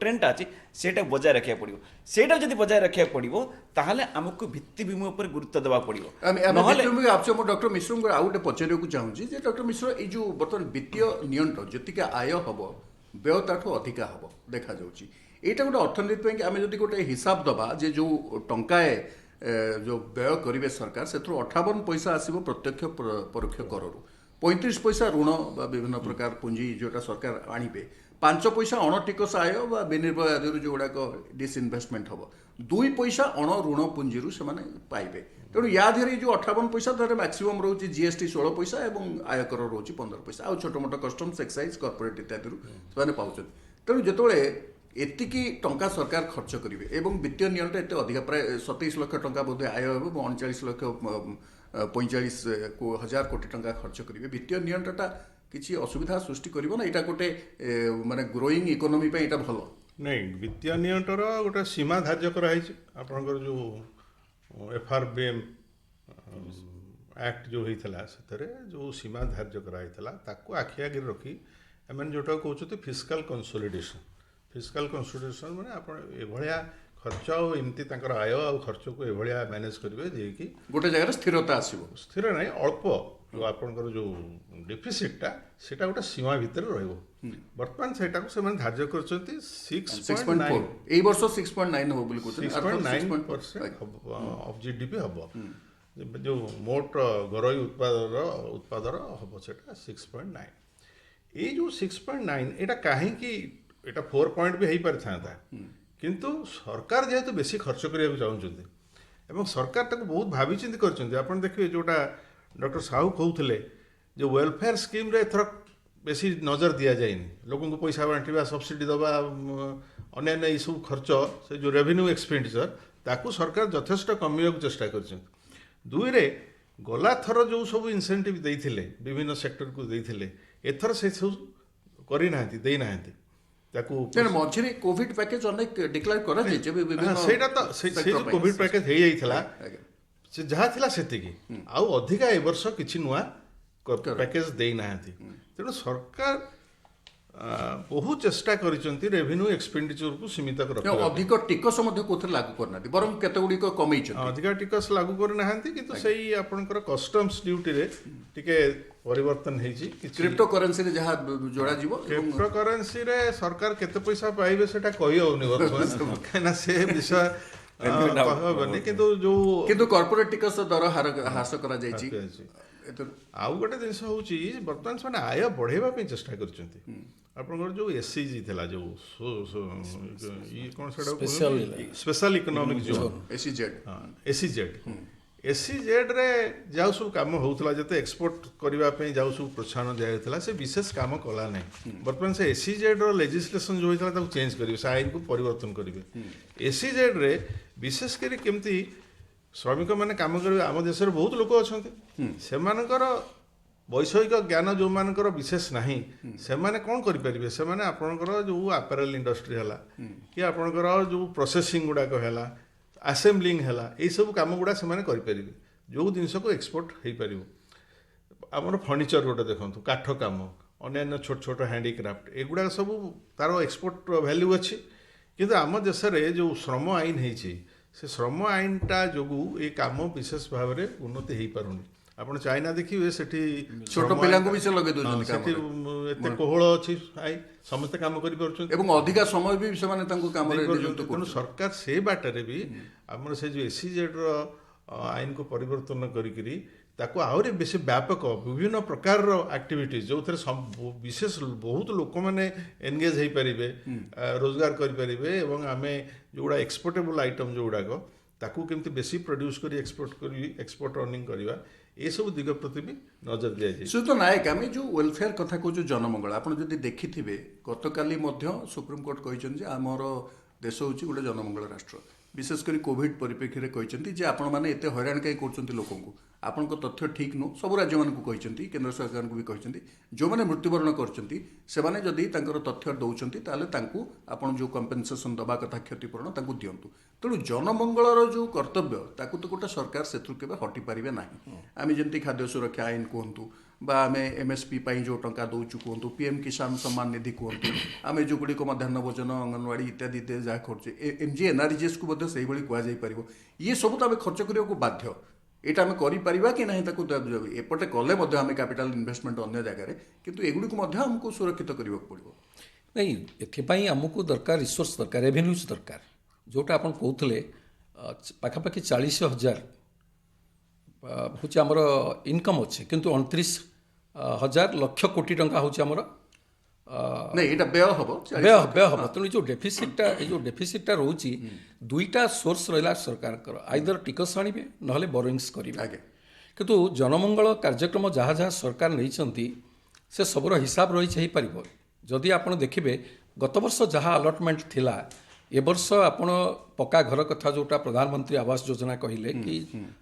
ଟ୍ରେଣ୍ଡଟା ଅଛି ସେଇଟାକୁ ବଜାୟ ରଖିବାକୁ ପଡ଼ିବ ସେଇଟା ଯଦି ବଜାୟ ରଖିବାକୁ ପଡ଼ିବ ତାହେଲେ ଆମକୁ ଭିତ୍ତିଭୂମି ଉପରେ ଗୁରୁତ୍ୱ ଦେବାକୁ ପଡ଼ିବ ନହେଲେ ମୁଁ ଡକ୍ଟର ମିଶ୍ରଙ୍କୁ ଆଉ ଗୋଟେ ପଚାରିବାକୁ ଚାହୁଁଛି ଯେ ଡକ୍ଟର ମିଶ୍ର ଏଇ ଯେଉଁ ବର୍ତ୍ତମାନ ବିତ୍ତୀୟ ନିଅଣ୍ଟ ଯେତିକି ଆୟ ହେବ ବ୍ୟୟ ତାଠୁ ଅଧିକା ହେବ ଦେଖାଯାଉଛି ଏଇଟା ଗୋଟେ ଅର୍ଥନୀତି ପାଇଁ ଆମେ ଯଦି ଗୋଟେ ହିସାବ ଦେବା ଯେ ଯେଉଁ ଟଙ୍କାଏ ଯେଉଁ ବ୍ୟୟ କରିବେ ସରକାର ସେଥିରୁ 58 ପଇସା ଆସିବ ପ୍ରତ୍ୟକ୍ଷ ପରୋକ୍ଷ କରରୁ 35 ପଇସା ଋଣ ବା ବିଭିନ୍ନ ପ୍ରକାର ପୁଞ୍ଜି ଯେଉଁଟା ସରକାର ଆଣିବେ 5 ପଇସା ଅଣଟିକସ ଆୟ ବା ବିନିର୍ଭୟ ଆଦିରୁ ଯେଉଁଗୁଡ଼ାକ ଡିସ୍ଇନଭେଷ୍ଟମେଣ୍ଟ ହେବ 2 ପଇସା ଅଣ ଋଣ ପୁଞ୍ଜିରୁ ସେମାନେ ପାଇବେ ତେଣୁ ୟା ଦେହରେ ଯେଉଁ 58 ପଇସା ତାର ମ୍ୟାକ୍ସିମମ୍ ରହୁଛି ଜିଏସଟି 16 ପଇସା ଏବଂ ଆୟକର ରହୁଛି 15 ପଇସା ଆଉ ଛୋଟ ମୋଟ କଷ୍ଟମ୍ସ ଏକ୍ସାଇଜ କର୍ପୋରେଟ୍ ଇତ୍ୟାଦିରୁ ସେମାନେ ପାଉଛନ୍ତି ତେଣୁ ଯେତେବେଳେ ଏତିକି ଟଙ୍କା ସରକାର ଖର୍ଚ୍ଚ କରିବେ ଏବଂ ବିତ୍ତୀୟ ନିଅଣ୍ଟ ଏତେ ଅଧିକା ପ୍ରାୟ 27 ଲକ୍ଷ ଟଙ୍କା ବୋଧେ ଆୟ ହେବ ଏବଂ 39 ଲକ୍ଷ 45 ହଜାର କୋଟି ଟଙ୍କା ଖର୍ଚ୍ଚ କରିବେ ବିତ୍ତୀୟ ନିଅଣ୍ଟଟା କିଛି ଅସୁବିଧା ସୃଷ୍ଟି କରିବ ନା ଏଇଟା ଗୋଟେ ମାନେ ଗ୍ରୋଇଂ ଇକୋନୋମି ପାଇଁ ଏଇଟା ଭଲ ନାଇଁ ବିତ୍ତୀୟ ନିଅଣ୍ଟର ଗୋଟେ ସୀମା ଧାର୍ଯ୍ୟ କରାହେଇଛି ଆପଣଙ୍କର ଯେଉଁ FRBM ଆକ୍ଟ ଯେଉଁ ହେଇଥିଲା ସେଥିରେ ଯେଉଁ ସୀମା ଧାର୍ଯ୍ୟ କରାହେଇଥିଲା ତାକୁ ଆଖି ଆଗରେ ରଖି ଏମାନେ ଯେଉଁଟା କହୁଛନ୍ତି ଫିସ୍କାଲ କନସୋଲିଡେସନ୍ ମାନେ ଆପଣ ଏଭଳିଆ ଖର୍ଚ୍ଚ ଆଉ ଏମିତି ତାଙ୍କର ଆୟ ଆଉ ଖର୍ଚ୍ଚକୁ ଏଭଳିଆ ମ୍ୟାନେଜ୍ କରିବେ ଯିଏକି ଗୋଟେ ଜାଗାରେ ସ୍ଥିରତା ଆସିବ ସ୍ଥିର ନାହିଁ ଅଳ୍ପ ଯେଉଁ ଆପଣଙ୍କର ଯେଉଁ ଡେଫିସିଟ୍ଟା ସେଇଟା ଗୋଟେ ସୀମା ଭିତରେ ରହିବ ବର୍ତ୍ତମାନ ସେଇଟାକୁ ସେମାନେ ଧାର୍ଯ୍ୟ କରିଛନ୍ତି 6.9 ଏଇ ବର୍ଷ 6.9 ହେବ ବୋଲି କହୁଛନ୍ତି 6.9% ଅଫ୍ ଜିଡିପି ହେବ ଯେଉଁ ମୋଟ ଘରୋଇ ଉତ୍ପାଦର ହେବ ସେଇଟା 6.9 ଏଇ ଯେଉଁ 6.9 ଏଇଟା କାହିଁକି ଏଇଟା 4 ପଏଣ୍ଟ ବି ହେଇପାରିଥାନ୍ତା କିନ୍ତୁ ସରକାର ଯେହେତୁ ବେଶୀ ଖର୍ଚ୍ଚ କରିବାକୁ ଚାହୁଁଛନ୍ତି ଏବଂ ସରକାର ତାକୁ ବହୁତ ଭାବିଚିନ୍ତି କରିଛନ୍ତି ଆପଣ ଦେଖିବେ ଯେଉଁଟା ଡକ୍ଟର ସାହୁ କହୁଥିଲେ ଯେ ୱେଲଫେୟାର ସ୍କିମ୍ରେ ଏଥର ବେଶୀ ନଜର ଦିଆଯାଇନି ଲୋକଙ୍କୁ ପଇସା ବାଣ୍ଟିବା ସବସିଡି ଦେବା ଅନ୍ୟାନ୍ୟ ଏଇସବୁ ଖର୍ଚ୍ଚ ସେ ଯେଉଁ ରେଭିନ୍ୟୁ ଏକ୍ସପେଣ୍ଡିଚର ତାକୁ ସରକାର ଯଥେଷ୍ଟ କମିବାକୁ ଚେଷ୍ଟା କରିଛନ୍ତି ଦୁଇରେ ଗଲାଥର ଯେଉଁ ସବୁ ଇନସେଣ୍ଟିଭ୍ ଦେଇଥିଲେ ବିଭିନ୍ନ ସେକ୍ଟରକୁ ଦେଇଥିଲେ ଏଥର ସେ ସବୁ କରିନାହାନ୍ତି ଦେଇନାହାନ୍ତି ତାକୁ ମଝିରେ କୋଭିଡ ପ୍ୟାକେଜ ଅନେକ ଡିକ୍ଲେୟାର କରାଯାଇଛି ସେଇଟା ତ ସେ ଯେଉଁ କୋଭିଡ ପ୍ୟାକେଜ ହେଇଯାଇଥିଲା ସେ ଯାହା ଥିଲା ସେତିକି ଆଉ ଅଧିକା ଏ ବର୍ଷ କିଛି ନୂଆ ପ୍ୟାକେଜ ଦେଇନାହାନ୍ତି ତେଣୁ ସରକାର ବହୁ ଚେଷ୍ଟା କରିଛନ୍ତି ରେଭିନ୍ୟୁ ଏକ୍ସପେଣ୍ଡିଚରକୁ ସୀମିତ ରଖିବା ଅଧିକ ଟିକସ ମଧ୍ୟ କୋଉଥିରେ ଲାଗୁ କରିନାହାନ୍ତି ବରଂ କେତେ ଗୁଡ଼ିକ କମେଇଛନ୍ତି ଅଧିକା ଟିକସ ଲାଗୁ କରିନାହାନ୍ତି କିନ୍ତୁ ସେଇ ଆପଣଙ୍କର କଷ୍ଟମ୍ସ ଡ୍ୟୁଟିରେ ଟିକେ ପରିବର୍ତ୍ତନ ହେଇଛି କ୍ରିପ୍ଟୋ କରେନ୍ସିରେ ଯାହା ଯୋଡ଼ାଯିବ କ୍ରିପ୍ଟୋ କରେନ୍ସିରେ ସରକାର କେତେ ପଇସା ପାଇବେ ସେଟା କହି ହଉନି ବର୍ତ୍ତମାନ କାହିଁକିନା ସେ ବିଷୟ କହିବନି କିନ୍ତୁ କର୍ପୋରେଟ ଟିକସ ଦର ହ୍ରାସ କରାଯାଇଛି ଆଉ ଗୋଟେ ଜିନିଷ ହେଉଛି ବର୍ତ୍ତମାନ ସେମାନେ ଆୟ ବଢ଼େଇବା ପାଇଁ ଚେଷ୍ଟା କରିଛନ୍ତି ଆପଣଙ୍କର ଯେଉଁ SEZ ଥିଲା ଯେଉଁ କ'ଣ ସେଟା ସ୍ପେଶାଲ ଇକୋନୋମିକ ଜୋନ୍ SEZରେ ଯାଉ ସବୁ କାମ ହେଉଥିଲା ଯେତେ ଏକ୍ସପୋର୍ଟ କରିବା ପାଇଁ ଯାଉ ସବୁ ପ୍ରୋତ୍ସାହନ ଦିଆଯାଇଥିଲା ସେ ବିଶେଷ କାମ କଲା ନାହିଁ ବର୍ତ୍ତମାନ ସେ SEZର ଲେଜିସ୍ଲେସନ୍ ଯେଉଁ ହେଇଥିଲା ତାକୁ ଚେଞ୍ଜ କରିବେ ସେ ଆଇନକୁ ପରିବର୍ତ୍ତନ କରିବେ SEZରେ ବିଶେଷ କରି କେମିତି ଶ୍ରମିକମାନେ କାମ କରିବେ ଆମ ଦେଶରେ ବହୁତ ଲୋକ ଅଛନ୍ତି ସେମାନଙ୍କର ବୈଷୟିକ ଜ୍ଞାନ ଯେଉଁମାନଙ୍କର ବିଶେଷ ନାହିଁ ସେମାନେ କ'ଣ କରିପାରିବେ? ସେମାନେ ଆପଣଙ୍କର ଯେଉଁ ଆପାରେଲ ଇଣ୍ଡଷ୍ଟ୍ରି ହେଲା କି ଆପଣଙ୍କର ଯେଉଁ ପ୍ରୋସେସିଂ ଗୁଡ଼ାକ ହେଲା, ଆସେମ୍ବଲିଂ ହେଲା, ଏଇସବୁ କାମ ଗୁଡ଼ା ସେମାନେ କରିପାରିବେ ଯେଉଁ ଜିନିଷକୁ ଏକ୍ସପୋର୍ଟ ହେଇପାରିବ। ଆମର ଫର୍ଣ୍ଣିଚର ଗୋଟେ ଦେଖନ୍ତୁ, କାଠ କାମ, ଅନ୍ୟାନ୍ୟ ଛୋଟ ଛୋଟ ହ୍ୟାଣ୍ଡିକ୍ରାଫ୍ଟ, ଏଗୁଡ଼ାକ ସବୁ ତାର ଏକ୍ସପୋର୍ଟ ଭ୍ୟାଲ୍ୟୁ ଅଛି। କିନ୍ତୁ ଆମ ଦେଶରେ ଯେଉଁ ଶ୍ରମ ଆଇନ ହେଇଛି, ସେ ଶ୍ରମ ଆଇନଟା ଯୋଗୁଁ ଏ କାମ ବିଶେଷ ଭାବରେ ଉନ୍ନତି ହେଇପାରୁନି। ଆପଣ ଚାଇନା ଦେଖିବେ ସେଠି ଛୋଟ ପିଲାଙ୍କୁ ବି ସେ ଲଗେଇ ଦଉଛନ୍ତି ସେଠି ଏତେ କୋହଳ ଅଛି, ସମସ୍ତେ କାମ କରିପାରୁଛନ୍ତି ଏବଂ ଅଧିକା ସମୟ ବି ସେମାନେ ତାଙ୍କୁ କାମରେ ନିଯୁକ୍ତ ତେଣୁ ସରକାର ସେ ବାଟରେ ବି ଆମର ସେ ଯେଉଁ SEZର ଆଇନକୁ ପରିବର୍ତ୍ତନ କରିକିରି ତାକୁ ଆହୁରି ବେଶୀ ବ୍ୟାପକ ବିଭିନ୍ନ ପ୍ରକାରର ଆକ୍ଟିଭିଟିଜ୍ ଯେଉଁଥିରେ ବିଶେଷ ବହୁତ ଲୋକମାନେ ଏନଗେଜ୍ ହେଇପାରିବେ, ରୋଜଗାର କରିପାରିବେ ଏବଂ ଆମେ ଯେଉଁଗୁଡ଼ା ଏକ୍ସପୋର୍ଟେବଲ୍ ଆଇଟମ୍ ଯେଉଁଗୁଡ଼ାକ ତାକୁ କେମିତି ବେଶୀ ପ୍ରଡ୍ୟୁସ୍ କରି ଏକ୍ସପୋର୍ଟ ଅର୍ଣ୍ଣିଂ କରିବା, ଏସବୁ ଦିଗ ପ୍ରତି ବି ନଜର ଦିଆଯାଇଛି। ସୁବ୍ରତ ନାୟକ, ଆମେ ଯେଉଁ ୱେଲଫେୟାର କଥା କହୁଛୁ ଜନମଙ୍ଗଳ, ଆପଣ ଯଦି ଦେଖିଥିବେ ଗତକାଲି ମଧ୍ୟ ସୁପ୍ରିମକୋର୍ଟ କହିଛନ୍ତି ଯେ ଆମର ଦେଶ ହେଉଛି ଗୋଟେ ଜନମଙ୍ଗଳ ରାଷ୍ଟ୍ର। ବିଶେଷ କରି କୋଭିଡ ପରିପ୍ରେକ୍ଷୀରେ କହିଛନ୍ତି ଯେ ଆପଣମାନେ ଏତେ ହଇରାଣ କାହିଁ କରୁଛନ୍ତି ଲୋକଙ୍କୁ, ଆପଣଙ୍କ ତଥ୍ୟ ଠିକ୍ ନୁହଁ। ସବୁ ରାଜ୍ୟମାନଙ୍କୁ କହିଛନ୍ତି, କେନ୍ଦ୍ର ସରକାରଙ୍କୁ ବି କହିଛନ୍ତି ଯେଉଁମାନେ ମୃତ୍ୟୁବରଣ କରିଛନ୍ତି ସେମାନେ ଯଦି ତାଙ୍କର ତଥ୍ୟ ଦେଉଛନ୍ତି ତାହେଲେ ତାଙ୍କୁ ଆପଣ ଯେଉଁ କମ୍ପେନସେସନ୍ ଦେବା କଥା କ୍ଷତିପୂରଣ ତାଙ୍କୁ ଦିଅନ୍ତୁ। ତେଣୁ ଜନମଙ୍ଗଳର ଯେଉଁ କର୍ତ୍ତବ୍ୟ ତାକୁ ତ ଗୋଟେ ସରକାର ସେଥିରୁ କେବେ ହଟି ପାରିବେ ନାହିଁ। ଆମେ ଯେମିତି ଖାଦ୍ୟ ସୁରକ୍ଷା ଆଇନ କୁହନ୍ତୁ ବା ଆମେ MSP ପାଇଁ ଯେଉଁ ଟଙ୍କା ଦେଉଛୁ କୁହନ୍ତୁ, PM କିଷାନ ସମ୍ମାନ ନିଧି କୁହନ୍ତୁ, ଆମେ ଯେଉଁଗୁଡ଼ିକ ମଧ୍ୟାହ୍ନ ଭୋଜନ, ଅଙ୍ଗନବାଡ଼ି ଇତ୍ୟାଦି ଇତ୍ୟାଦି ଯାହା କରୁଛେ, MG NRGSକୁ ମଧ୍ୟ ସେଇଭଳି କୁହାଯାଇପାରିବ। ଇଏ ସବୁ ତ ଆମେ ଖର୍ଚ୍ଚ କରିବାକୁ ବାଧ୍ୟ। ଏଇଟା ଆମେ କରିପାରିବା କି ନାହିଁ ତାକୁ ଏପଟେ କଲେ ମଧ୍ୟ ଆମେ କ୍ୟାପିଟାଲ ଇନଭେଷ୍ଟମେଣ୍ଟ ଅନ୍ୟ ଜାଗାରେ, କିନ୍ତୁ ଏଗୁଡ଼ିକୁ ମଧ୍ୟ ଆମକୁ ସୁରକ୍ଷିତ କରିବାକୁ ପଡ଼ିବ। ନାଇଁ, ଏଥିପାଇଁ ଆମକୁ ଦରକାର ରିସୋର୍ସ ଦରକାର, ରେଭିନ୍ୟୁଜ୍ ଦରକାର। ଯେଉଁଟା ଆପଣ କହୁଥିଲେ ପାଖାପାଖି 40,000 ହେଉଛି ଆମର ଇନକମ୍ ଅଛି, କିନ୍ତୁ 29,000 ଲକ୍ଷ କୋଟି ଟଙ୍କା ହେଉଛି ଆମର ନାଇଁ, ଏଇଟା ବ୍ୟୟ ହେବ ବ୍ୟୟ ହେବ। ତେଣୁ ଏ ଯେଉଁ ଡେଫିସିଟ୍ଟା ରହୁଛି, ଦୁଇଟା ସୋର୍ସ ରହିଲା ସରକାରଙ୍କର, ଆଇଦର ଟିକସ ଆଣିବେ ନହେଲେ ବରୋଇଂସ୍ କରିବେ। ଆଜ୍ଞା। କିନ୍ତୁ ଜନମଙ୍ଗଳ କାର୍ଯ୍ୟକ୍ରମ ଯାହା ଯାହା ସରକାର ନେଇଛନ୍ତି ସେ ସବୁର ହିସାବ ରହିଛି ହେଇପାରିବ। ଯଦି ଆପଣ ଦେଖିବେ ଗତ ବର୍ଷ ଯାହା ଆଲଟମେଣ୍ଟ ଥିଲା, ଏ ବର୍ଷ ଆପଣ ପକ୍କା ଘର କଥା ଯେଉଁଟା ପ୍ରଧାନମନ୍ତ୍ରୀ ଆବାସ ଯୋଜନା କହିଲେ କି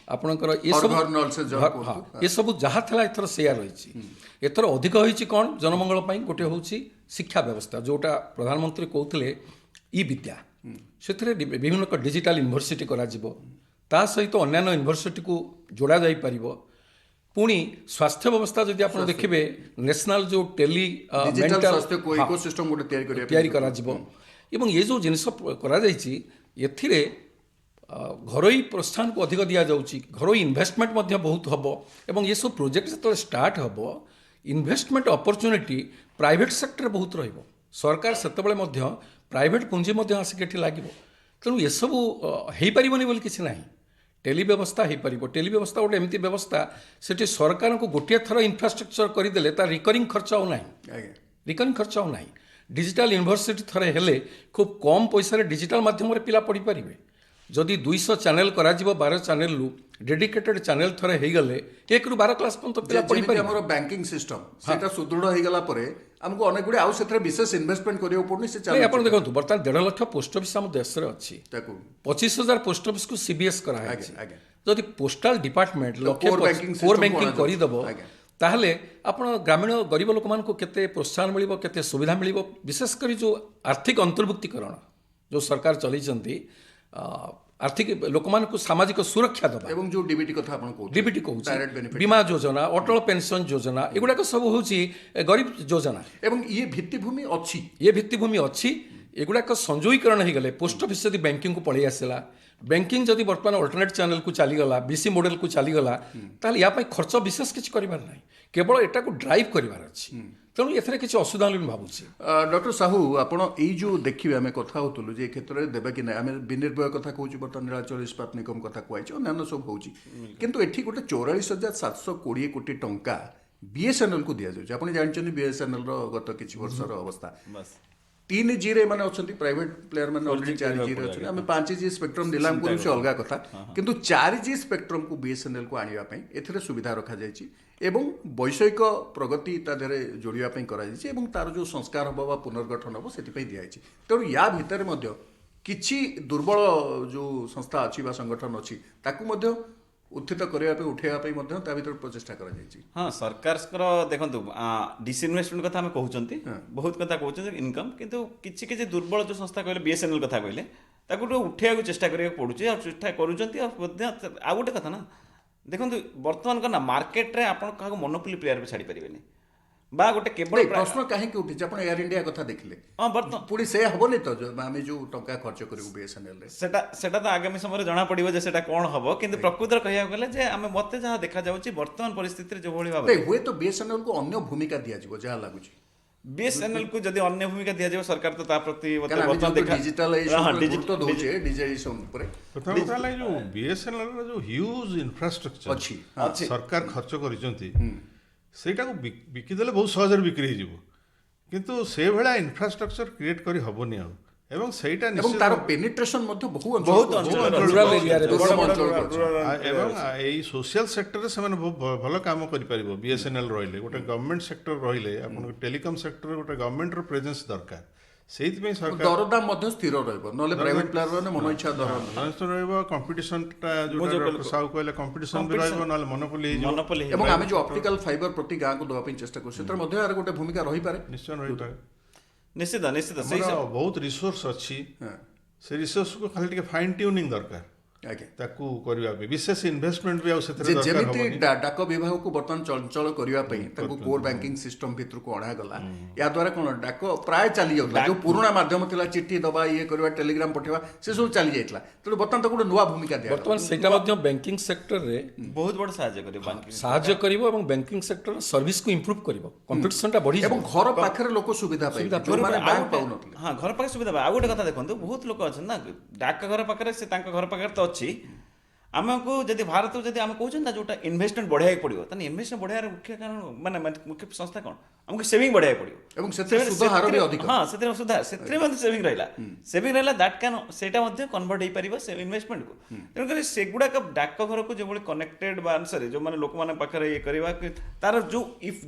ଆପଣଙ୍କର ଏସବୁ ଯାହା ଥିଲା ଏଥର ସେଇଆ ରହିଛି। ଏଥର ଅଧିକ ହୋଇଛି କ'ଣ ଜନମଙ୍ଗଳ ପାଇଁ? ଗୋଟେ ହେଉଛି ଶିକ୍ଷା ବ୍ୟବସ୍ଥା, ଯେଉଁଟା ପ୍ରଧାନମନ୍ତ୍ରୀ କହୁଥିଲେ ଇ ବିଦ୍ୟା, ସେଥିରେ ବିଭିନ୍ନ ଡିଜିଟାଲ ୟୁନିଭର୍ସିଟି କରାଯିବ, ତା ସହିତ ଅନ୍ୟାନ୍ୟ ୟୁନିଭର୍ସିଟିକୁ ଯୋଡ଼ା ଯାଇପାରିବ। ପୁଣି ସ୍ୱାସ୍ଥ୍ୟ ବ୍ୟବସ୍ଥା ଯଦି ଆପଣ ଦେଖିବେ ନ୍ୟାସନାଲ ଯେଉଁ ତିଆରି କରାଯିବ ଏବଂ ଏ ଯେଉଁ ଜିନିଷ କରାଯାଇଛି ଏଥିରେ ଘରୋଇ ପ୍ରୋତ୍ସାହନକୁ ଅଧିକ ଦିଆଯାଉଛି, ଘରୋଇ ଇନଭେଷ୍ଟମେଣ୍ଟ ମଧ୍ୟ ବହୁତ ହେବ ଏବଂ ଏସବୁ ପ୍ରୋଜେକ୍ଟ ଯେତେବେଳେ ଷ୍ଟାର୍ଟ ହେବ ଇନଭେଷ୍ଟମେଣ୍ଟ ଅପରଚ୍ୟୁନିଟି ପ୍ରାଇଭେଟ୍ ସେକ୍ଟରରେ ବହୁତ ରହିବ। ସରକାର ସେତେବେଳେ ମଧ୍ୟ ପ୍ରାଇଭେଟ୍ ପୁଞ୍ଜି ମଧ୍ୟ ଆସିକି ଏଠି ଲାଗିବ। ତେଣୁ ଏସବୁ ହେଇପାରିବନି ବୋଲି କିଛି ନାହିଁ। ଟେଲି ବ୍ୟବସ୍ଥା ହେଇପାରିବ। ଟେଲି ବ୍ୟବସ୍ଥା ଗୋଟେ ଏମିତି ବ୍ୟବସ୍ଥା ସେଠି ସରକାରଙ୍କୁ ଗୋଟିଏ ଥର ଇନଫ୍ରାଷ୍ଟ୍ରକ୍ଚର କରିଦେଲେ ତାର ରିକରିଂ ଖର୍ଚ୍ଚ ଆଉ ନାହିଁ। ରିକରିଂ ଖର୍ଚ୍ଚ ଆଉ ନାହିଁ। डिजिटल यूनिवर्सिटी थरे हेले खूब कम पैसा डिजिटल माध्यम पिला पढ़ी पारे। जदि 200 चैनल करा 12 चैनल रु डेडिकेटेड चैनल थरे हे गले 1 रु 12 क्लास पर्यंत पिला पढ़ी पारे। हमर बैंकिंग सिस्टम सेटा सुदृढ़ हे गला परे हमको अनेक गुडी आउ सेथरे विशेष इन्वेस्टमेंट करियो पड़नी से चैनल। आपण देखंतु बर्तमान 1.5 लाख पोस्ट ऑफिस हम देश रे अछि, ताकू 25,000 पोस्ट ऑफिस को सीबीएस करा है। जदि पोस्टल डिपार्टमेंट कोर बैंकिंग करि दबो ताहले आपण ग्रामीण गरीब लोक मान को केते प्रोत्साहन मिलिबो, केते सुविधा मिलिबो। विशेष करी जो आर्थिक अंतर्भुक्तिकरण जो सरकार चली चंती आर्थिक लोक मान को सामाजिक सुरक्षा दबा एवं जो डीबीटी कथा आपण को डीबीटी को बीमा योजना, अटल पेंशन योजना एगुडा को सब होची गरीब योजना एवं ये भित्तिभूमि अच्छी, ये भित्तिभूमि अच्छी। एगुडा को संयोगीकरण हो गले पोस्ट ऑफिस जदि बैंकिंग को पळै आसला, बैंकिंग जदि वर्तमान अल्टरनेट चैनल को चली गला, बीसी मॉडल को चली गला, ताले या खर्च विशेष किसी करिवार नाही, केवल एटा को ड्राइव करिवार अछि। तेणु एथरे किसी असुविधा नहीं भावुछि। डॉक्टर साहू आपण एई जो देखिबे आमे कथा होतलु जे क्षेत्र रे देबे कि नाही, आमे विनिर्भय कथा कहूची, बर्तमान नीलाचल इस्पात निगम कथा कहैछ, अन्य सब होउची, किंतु एठी गोटे 44,720 कोटी टंका बीएसएनएल को दिया जाउछ। आपण जानछन बीएसएनएल रो गत किछि वर्षर अवस्था 3G रे माने अछंती प्राइवेट प्लेयर माने ऑलरेडी 4G रे अछंती, आमे 5G स्पेक्ट्रम दिलाम करू से अलगा कथा, किंतु 4G स्पेक्ट्रम को बीएसएनएल को आनिया पई एथिरे सुविधा रखा जायछि एवं वैषयिक प्रगति ता देरे जोड़िया पई करा जायछि एवं तार जो संस्कार हबो बा पुनर्गठन हबो सेति पई दिया जायछि। तेणु या भितर मध्य किछि दुर्बल जो संस्था अछि बा संगठन अछि ताकू मध्य ଉତ୍ଥିତ କରିବା ପାଇଁ ଉଠେଇବା ପାଇଁ ମଧ୍ୟ ତା ଭିତରେ ପ୍ରଚେଷ୍ଟା କରାଯାଇଛି। ହଁ ସରକାରଙ୍କର ଦେଖନ୍ତୁ ଡିସଇନଭେଷ୍ଟମେଣ୍ଟ କଥା ଆମେ କହୁଛନ୍ତି ବହୁତ କଥା କହୁଛନ୍ତି ଇନକମ୍, କିନ୍ତୁ କିଛି କିଛି ଦୁର୍ବଳ ଯେଉଁ ସଂସ୍ଥା କହିଲେ BSNL କଥା କହିଲେ ତାକୁ ଟିକେ ଉଠେଇବାକୁ ଚେଷ୍ଟା କରିବାକୁ ପଡୁଛି ଆଉ ଚେଷ୍ଟା କରୁଛନ୍ତି। ଆଉ ମଧ୍ୟ ଆଉ ଗୋଟେ କଥା ନା ଦେଖନ୍ତୁ ବର୍ତ୍ତମାନ କ'ଣ ନା ମାର୍କେଟରେ ଆପଣ କାହାକୁ ମୋନୋପୋଲି ପ୍ଲେୟାର ଛାଡ଼ି ପାରିବେନି ବା ଗୋଟେ କେବଳ ନାଇଁ, ପ୍ରଶ୍ନ କାହିଁକି ଉଠିଛି ଆପଣ ଏୟାର ଇଣ୍ଡିଆ କଥା ଦେଖିଲେ ହଁ ବର୍ତ୍ତମାନ ପୁଣି ସେ ହବନି ତ ଆମେ ଯୋଉ ଟଙ୍କା ଖର୍ଚ୍ଚ କରିବୁ BSNL ରେ। ସେଟା ତ ଆଗାମୀ ସମୟରେ ଜଣା ପଡିବ ଯେ ସେଟା କ'ଣ ହବ, କିନ୍ତୁ ପ୍ରକୃତରେ କହିବାକୁ ଗଲେ ଯେ ଆମେ ମତେ ଯାହା ଦେଖାଯାଉଛି ବର୍ତ୍ତମାନ ପରିସ୍ଥିତିରେ ଯୋଉଭଳି ଭାବରେ ନାଇଁ, ହୁଏତ BSNL କୁ ଅନ୍ୟ ଭୂମିକା ଦିଆଯିବ ଯାହା ଲାଗୁଛି। BSNL କୁ ଯଦି ଅନ୍ୟ ଭୂମିକା ଦିଆଯିବ ସରକାର ତ ତା ପ୍ରତି ମତେ କାରଣ ଆମେ ବର୍ତ୍ତମାନ ଯେହେତୁ ଦେଖା ଡିଜିଟାଲାଇଜେସନ ହଁ, ଗୁରୁତ୍ୱ ଦଉଛେ ଡିଜିଟାଲାଇଜେସନ ଉପରେ ପ୍ରଥମ କଥା ହେଲା ଏଇ ଯୋଉ BSNL ର ଯୋଉ ହ୍ୟୁଜ ଇନଫ୍ରାଷ୍ଟ୍ରକ୍ଚର ଅଛି। ଅଛି। ସରକାର ଖର୍ଚ୍ଚ କରିଛନ୍ତି ସେଇଟାକୁ ବିକିଦେଲେ ବହୁତ ସହଜରେ ବିକ୍ରି ହେଇଯିବ, କିନ୍ତୁ ସେଇଭଳିଆ ଇନଫ୍ରାଷ୍ଟ୍ରକ୍ଚର କ୍ରିଏଟ୍ କରି ହବନି ଆଉ, ଏବଂ ସେଇଟା ଏବଂ ନିଶ୍ଚିତ ତାର ପେନିଟ୍ରେସନ ମଧ୍ୟ ବହୁ ବହୁତ ଅଞ୍ଚଳରେ ଅଞ୍ଚଳରେ ଅଛି। rural areaରେ ଦୁର୍ଗମ ବଡ଼ ବଡ଼ ଅଞ୍ଚଳରେ ଅଛି। ଏବଂ ଏଇ ସୋସିଆଲ ସେକ୍ଟରରେ ସେମାନେ ବହୁତ ଭଲ କାମ କରିପାରିବ। BSNL ରହିଲେ ଗୋଟେ ଗଭର୍ଣ୍ଣମେଣ୍ଟ ସେକ୍ଟର ରହିଲେ ଆପଣଙ୍କ ଟେଲିକମ୍ ସେକ୍ଟରରେ ଗୋଟେ ଗଭର୍ଣ୍ଣମେଣ୍ଟର ପ୍ରେଜେନ୍ସ ଦରକାର। ସେଇଥିପାଇଁ ସରକାର ଦରଦାମ ମଧ୍ୟ ସ୍ଥିର ରହିବ, ନହେଲେ ପ୍ରାଇଭେଟ ପ୍ଲେୟାର ମାନେ ମନ ଇଚ୍ଛା ଦର ରହିବ, କମ୍ପିଟିସନଟା ମୁଁ ଯୋଉଟା ଯୋଉ ଡକ୍ଟର କହିଲି- ସାହୁ କହିଲେ କମ୍ପିଟିସନ ବି ରହିବ, ନହେଲେ ମନୋପୋଲି ହେଇଯିବ। ମନୋପୋଲି ଏବଂ ଆମେ ଯୋଉ ଅପ୍ଟିକାଲ ଫାଇବର ପ୍ରତି ଗାଁକୁ ଦେବା ପାଇଁ ଚେଷ୍ଟା କରୁଛୁ ସେଥିରେ ମଧ୍ୟ ଏହାର ଗୋଟେ ଭୂମିକା ରହିପାରେ। ନିଶ୍ଚୟ ରହିପାରେ। ନିଶ୍ଚିତ ସେଇ ଆମର ବହୁତ ରିସୋର୍ସ ଅଛି, ହଁ, ସେ ରିସୋର୍ସକୁ ଖାଲି ଟିକେ ଫାଇନ୍ ଟ୍ୟୁନିଂ ଦରକାର ଆଜ୍ଞା। ତାକୁ କରିବା ପାଇଁ। ବିଶେଷ ଇନଭେଷ୍ଟମେଣ୍ଟ ବି ଆଉ ସେଥିରେ ଯେ ଦରକାର ଯେମିତି ହବନି। ଡାକ ବିଭାଗକୁ ବର୍ତ୍ତମାନ ଚଞ୍ଚଳ କରିବା ପାଇଁ ତାକୁ କୋର ବ୍ୟାଙ୍କିଂ ସିଷ୍ଟମ ଭିତରକୁ ଅଣାଗଲା, ଏହା ଦ୍ୱାରା କ'ଣ ଡାକ ପ୍ରାୟ ଚାଲି ଯାଉଥିଲା। ଯୋଉ ପୁରୁଣା ମାଧ୍ୟମ ଥିଲା ଚିଠି ଦବା, ଇଏ କରିବା, ଟେଲିଗ୍ରାମ ପଠେଇବା, ସେ ସବୁ ଚାଲି ଯାଇଥିଲା। ତେଣୁ ବର୍ତ୍ତମାନ ତାକୁ ଗୋଟେ ନୂଆ ଭୂମିକା ଦିଆଗଲା। ବର୍ତ୍ତମାନ ସେଇଟା ମଧ୍ୟ ବ୍ୟାଙ୍କିଂ ସେକ୍ଟରରେ ବହୁତ ବଡ଼ ସାହାଯ୍ୟ କରିବ banking। ସାହାଯ୍ୟ କରିବ ଏବଂ ବ୍ୟାଙ୍କିଂ ସେକ୍ଟର ସର୍ଭିସକୁ ଇମ୍ପ୍ରୁଭ କରିବ, କମ୍ପିଟିସନଟା ବଢ଼ିଯିବ। ଏବଂ ଘର ପାଖରେ ଲୋକ ସୁବିଧା ପାଇବେ ଯୋଉମାନେ ଆଉ ବ୍ୟାଙ୍କ ଗୋଟେ- ପାଉନଥିଲେ। ହଁ ଘର ପାଖରେ ସୁବିଧା ଆଉ ଗୋଟେ କଥା ଦେଖନ୍ତୁ, ବହୁତ ଲୋକ ଅଛନ୍ତି ନା ଡାକ ଘର ପାଖରେ, ସେ ତାଙ୍କ ଘର ପାଖରେ ତ ଅଛି। ଆମକୁ ଯଦି ଭାରତକୁ ଯଦି ଆମେ କହୁଛନ୍ତି ନା ଯୋଉଟା ଇନଭେଷ୍ଟମେଣ୍ଟ ବଢ଼ାଇବାକୁ ପଡ଼ିବ, ତାହେଲେ ଇନଭେଷ୍ଟମେଣ୍ଟ ବଢ଼ାଇବାର ମୁଖ୍ୟ କାରଣ ମାନେ ମୁଖ୍ୟ ସଂସ୍ଥା କ'ଣ, ଆମକୁ ସେଭିଂ ବଢ଼ାଇବାକୁ ପଡ଼ିବ। ଏବଂ ସେଥିରେ ସୁଧ ହାର ବି ଅଧିକ। ହଁ ସେଥିରେ ମଧ୍ୟ ସେଭିଂ ରହିଲା, ଦ୍ୟାଟ୍ କ୍ୟାନ୍ ସେଇଟା ମଧ୍ୟ କନଭର୍ଟ ହେଇପାରିବ ସେ ଇନଭେଷ୍ଟମେଣ୍ଟକୁ। ତେଣୁକରି ସେଗୁଡ଼ାକ ଡାକଘରକୁ ଯେଭଳି କନେକ୍ଟେଡ୍ ବା ଅନୁସାରେ ଯେଉଁମାନେ ଲୋକମାନଙ୍କ ପାଖରେ ଇଏ କରିବା, ତାର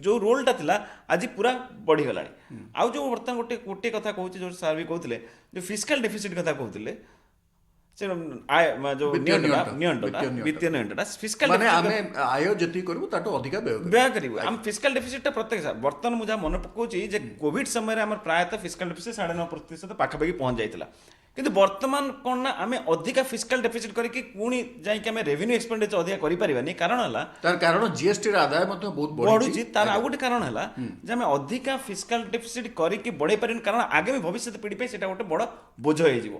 ଯୋଉ ରୋଲଟା ଥିଲା ଆଜି ପୁରା ବଢ଼ିଗଲାଣି। ଆଉ ଯୋଉ ବର୍ତ୍ତମାନ ଗୋଟିଏ କଥା କହୁଛି, ଯୋଉ ସାର୍ ବି କହୁଥିଲେ, ଯୋଉ ଫିସ୍କାଲ ଡେଫିସିଟ୍ କଥା କହୁଥିଲେ, ସେ ଯୋଉ ବିତ୍ତୀୟ ନିଅଣ୍ଟଟା ଫିସ୍କାଲ ମାନେ ଆମେ ଆୟ ଯେତିକି କରିବୁ ତାଠୁ ଅଧିକା ବ୍ୟୟ କରିବୁ। ବ୍ୟୟ କରିବୁ। ଆମେ ଫିସ୍କାଲ ଡେଫିସିଟଟା ପ୍ରତ୍ୟେକ ବର୍ତ୍ତମାନ ମୁଁ ଯାହା ମନେ ପକାଉଛି ଯେ କୋଭିଡ ସମୟରେ ଆମର ପ୍ରାୟତଃ ଫିସ୍କାଲ ଡେଫିସିଟ୍ 9.5% ପାଖାପାଖି ପହଞ୍ଚି ଯାଇଥିଲା। କିନ୍ତୁ ବର୍ତ୍ତମାନ କ'ଣ ନା ଆମେ ଅଧିକା ଫିସ୍କାଲ ଡେଫିସିଟ୍ କରିକି ପୁଣି ଯାଇକି ଆମେ ରେଭିନ୍ୟୁ ଏକ୍ସପେଣ୍ଡିଚର ଅଧିକା କରିପାରିବାନି। କାରଣ ହେଲା ତାର କାରଣ GST ର ଆଦାୟ ମଧ୍ୟ ବହୁତ ବଢୁଛି। ତାର ଆଉ ଗୋଟେ କାରଣ ହେଲା ଯେ ଆମେ ଅଧିକା ଫିସ୍କାଲ ଡେଫିସିଟ୍ କରିକି ବଢେଇ ପାରିବାନି, କାରଣ ଆଗାମୀ ଭବିଷ୍ୟତ ପିଢ଼ି ପାଇଁ ସେଟା ଗୋଟେ ବଡ଼ ବୋଝ ହେଇଯିବ।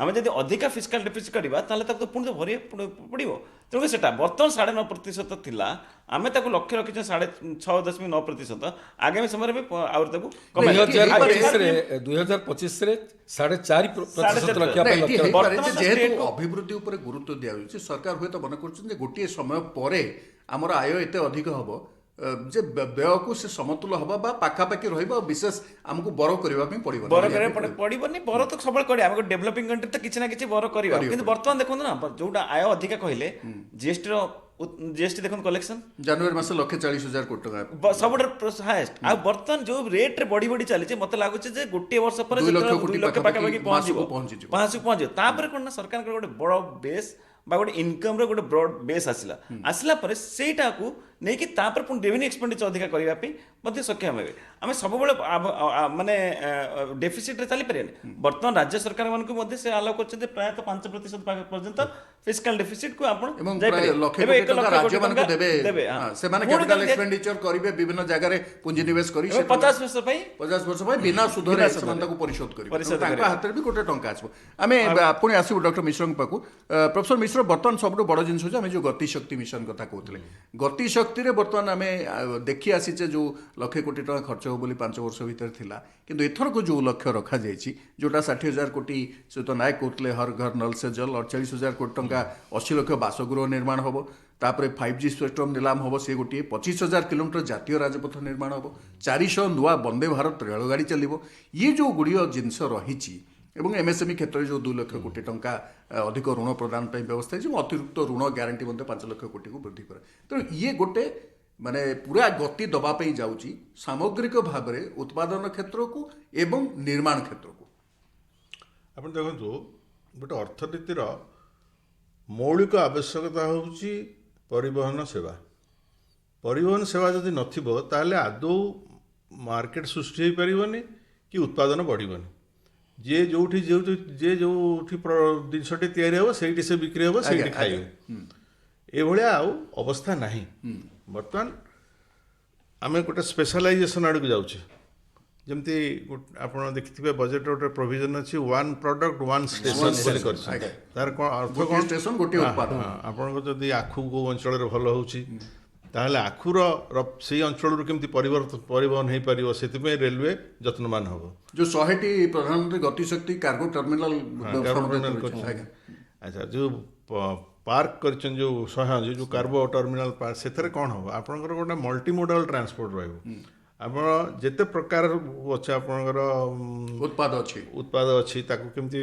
ଆମେ ଯଦି ଅଧିକା ଫିସ୍କାଲ ଡେଫିସିଟ୍ କରିବା ତାହେଲେ ତାକୁ ପୁଣି ତ ଭରିବାକୁ ପଡ଼ିବ। ତେଣୁ ସେଟା ବର୍ତ୍ତମାନ 9.5% ଥିଲା, ଆମେ ତାକୁ ଲକ୍ଷ୍ୟ ରଖିଛୁ 6.9%। ଆଗାମୀ ସମୟରେ ବି ଆହୁରି ତାକୁ କମାଇ 2025ରେ 4.5% ରଖିବା ପାଇଁ ଏଠି ଲକ୍ଷ୍ୟ ହେଇପାରେ ଯେ ବର୍ତ୍ତମାନ ଯେହେତୁ state- ଅଭିବୃଦ୍ଧି ଉପରେ ଗୁରୁତ୍ୱ ଦିଆଯାଉଛି, ସରକାର ହୁଏତ ମନେ କରୁଛନ୍ତି ଯେ ଗୋଟିଏ ସମୟ ପରେ ଆମର ଆୟ ଏତେ ଅଧିକ ହବ ଯେ ବ୍ୟୟକୁ ସେ ସମତୁଲ ହବ ବା ପାଖାପାଖି ରହିବ, ଆଉ ବିଶେଷ ଆମକୁ ବର କରିବା ପାଇଁ ପଡ଼ିବ। ବର କରିବାକୁ ପଡ଼ିବନି। ବର ତ ସବୁବେଳେ କରିବା, ଆମେ ଡେଭଲପିଂ କଣ୍ଟ୍ରି ତ କିଛି ନା କିଛି ବର କରିବା। କିନ୍ତୁ ବର୍ତ୍ତମାନ ଦେଖନ୍ତୁ ନା ଯୋଉଟା ଆୟ ଅଧିକା କହିଲେ, ଜିଏସଟି ଦେଖନ୍ତୁ କଲେକ୍ସନ ଜାନୁଆରୀ ମାସ 1,40,000 କୋଟି ଟଙ୍କା ସବୁଠାରୁ ହାଏଷ୍ଟ। ଆଉ ବର୍ତ୍ତମାନ ଯୋଉ ରେଟ୍ରେ ବଢି ବଢି ଚାଲିଛି, ମତେ ଲାଗୁଛି ଯେ ଗୋଟିଏ ବର୍ଷ ପରେ 2 ଲକ୍ଷ କୋଟି 2 ଲକ୍ଷ ପାଖାପାଖି ମାସକୁ ପହଞ୍ଚିବ। ପହଞ୍ଚିଯିବ। ତାପରେ କ'ଣ ନା ସରକାରଙ୍କର ଗୋଟେ ବଡ଼ ବେସ୍ ବା ଗୋଟେ ଇନକମ୍ର ଗୋଟେ ବ୍ରଡ୍ ବେସ୍ ଆସିଲା ପରେ ସେଇଟାକୁ ନେଇକି ତାପରେ ପୁଣି ରେଭିନ୍ୟୁ ଏକ୍ସପେଣ୍ଡିଚର ଅଧିକା କରିବା ପାଇଁ ମଧ୍ୟ ସକ୍ଷମ ହେବେ। ଆମେ ସବୁବେଳେ ମାନେ ଡେଫିସିଟ୍ରେ ଚାଲିପାରିବାନି। ବର୍ତ୍ତମାନ ରାଜ୍ୟ ସରକାରମାନଙ୍କୁ ମଧ୍ୟ ସେ ଆଲାଉ କରୁଛନ୍ତି ପ୍ରାୟତଃ 5% ପର୍ଯ୍ୟନ୍ତ ଫିସ୍କାଲ ଡେଫିସିଟ୍କୁ ଆପଣ ଏବଂ ଯାଇପାରିବେ। ଲକ୍ଷ ଏବେ କୋଟି 1 ଟଙ୍କା ଲକ୍ଷ କୋଟି ରାଜ୍ୟମାନଙ୍କୁ ଟଙ୍କା ଦେବେ। ହଁ। ସେମାନେ ପୁଣି କ୍ୟାପିଟାଲ ତାକୁ ଏକ୍ସପେଣ୍ଡିଚର କରିବେ ବିଭିନ୍ନ ଜାଗାରେ ପୁଞ୍ଜିନିବେଶ କରି ଏବେ 50 ବର୍ଷ ପାଇଁ 50 ବର୍ଷ ପାଇଁ ବିନା ସୁଧରେ ସେମାନେ ତାକୁ ପରିଶୋଧ କରିବେ। ତାଙ୍କ ହାତରେ ବି ଗୋଟେ ଟଙ୍କା ଆସିବ। ଆମେ ପୁଣି ଆସିବୁ ଡକ୍ଟର ମିଶ୍ରଙ୍କ ପାଖକୁ। ପ୍ରଫେସର ମିଶ୍ର, ବର୍ତ୍ତମାନ ସବୁଠୁ ବଡ଼ ଜିନିଷ ହେଉଛି ଆମେ ଯେଉଁ ଗତିଶକ୍ତି ମିଶନ କଥା କହୁଥିଲେ, ଗତିଶକ୍ତିରେ ବର୍ତ୍ତମାନ ଆମେ ଦେଖି ଆସିଛେ ଯେଉଁ 1,00,000 କୋଟି ଟଙ୍କା ଖର୍ଚ୍ଚ ହେବ ବୋଲି 5 ବର୍ଷ ଭିତରେ ଥିଲା, କିନ୍ତୁ ଏଥରକୁ ଯେଉଁ ଲକ୍ଷ୍ୟ ରଖାଯାଇଛି ଯେଉଁଟା 60,000 କୋଟି ସହିତ ନାୟକ କହୁଥିଲେ ହର ଘର ନଲ ସେ ଜଲ, 48,000 କୋଟି ଟଙ୍କା 80 ଲକ୍ଷ ବାସଗୃହ ନିର୍ମାଣ ହେବ, ତାପରେ 5G ସ୍ପେକ୍ଟ୍ରମ୍ ନିଲାମ ହେବ, ସେ ଗୋଟିଏ 25,000 କିଲୋମିଟର ଜାତୀୟ ରାଜପଥ ନିର୍ମାଣ ହେବ, 400 ନୂଆ ବନ୍ଦେ ଭାରତ ରେଳଗାଡ଼ି ଚାଲିବ। ଇଏ ଯେଉଁ ଗୁଡ଼ିଏ ଜିନିଷ ରହିଛି ଏବଂ MSME କ୍ଷେତ୍ରରେ ଯେଉଁ 2 ଲକ୍ଷ କୋଟି ଟଙ୍କା ଅଧିକ ଋଣ ପ୍ରଦାନ ପାଇଁ ବ୍ୟବସ୍ଥା ହେଇଛି ଏବଂ ଅତିରିକ୍ତ ଋଣ ଗ୍ୟାରେଣ୍ଟି ମଧ୍ୟ 5 ଲକ୍ଷ କୋଟିକୁ ବୃଦ୍ଧି କରେ। ତେଣୁ ଇଏ ଗୋଟେ ମାନେ ପୁରା ଗତି ଦେବା ପାଇଁ ଯାଉଛି ସାମଗ୍ରିକ ଭାବରେ ଉତ୍ପାଦନ କ୍ଷେତ୍ରକୁ ଏବଂ ନିର୍ମାଣ କ୍ଷେତ୍ରକୁ। ଆପଣ ଦେଖନ୍ତୁ, ଗୋଟେ ଅର୍ଥନୀତିର ମୌଳିକ ଆବଶ୍ୟକତା ହେଉଛି ପରିବହନ ସେବା। ପରିବହନ ସେବା ଯଦି ନଥିବ ତାହେଲେ ଆଦୌ ମାର୍କେଟ ସୃଷ୍ଟି ହେଇପାରିବନି କି ଉତ୍ପାଦନ ବଢ଼ିବନି। ଯିଏ ଯେଉଁଠି ଜିନିଷଟି ତିଆରି ହେବ ସେଇଠି ସେ ବିକ୍ରି ହେବ, ସେଇଠି ଖାଇବେ। ଏଭଳିଆ ଆଉ ଅବସ୍ଥା ନାହିଁ। ବର୍ତ୍ତମାନ ଆମେ ଗୋଟେ ସ୍ପେଶାଲାଇଜେସନ୍ ଆଡ଼କୁ ଯାଉଛେ। ଯେମିତି ଆପଣ ଦେଖିଥିବେ ବଜେଟ୍ର ଗୋଟେ ପ୍ରୋଭିଜନ୍ ଅଛି, ୱାନ୍ ପ୍ରଡକ୍ଟ ୱାନ୍ ଷ୍ଟେସନ୍ ବୋଲି କରିଛନ୍ତି। ତାର କ'ଣ ଅର୍ଥ ଗୋଟିଏ କ'ଣ? ଷ୍ଟେସନ ଗୋଟିଏ ଉତ୍ପାଦ। ଆପଣଙ୍କ ଯଦି ଆଖୁ କେଉଁ ଅଞ୍ଚଳରେ ଭଲ ହେଉଛି ତାହେଲେ ଆଖୁର ସେଇ ଅଞ୍ଚଳରୁ କେମିତି ପରିବହନ ହେଇପାରିବ, ସେଥିପାଇଁ ରେଲୱେ ଯତ୍ନବାନ ହେବ। ଯୋଉ 100ଟି ପ୍ରଧାନମନ୍ତ୍ରୀ ଗତିଶକ୍ତି କାର୍ଗୋ ଟର୍ମିନାଲ ଆଚ୍ଛା, ଯେଉଁ ପାର୍କ କରିଛନ୍ତି ଯେଉଁ କାର୍ଗୋ ଟର୍ମିନାଲ ପାର୍କ, ସେଥିରେ କ'ଣ ହେବ? ଆପଣଙ୍କର ଗୋଟେ ମଲ୍ଟିମୋଡାଲ ଟ୍ରାନ୍ସପୋର୍ଟ ରହିବ। ଆପଣ ଯେତେ ପ୍ରକାର ଅଛି ଆପଣଙ୍କର ଉତ୍ପାଦ ଅଛି ତାକୁ କେମିତି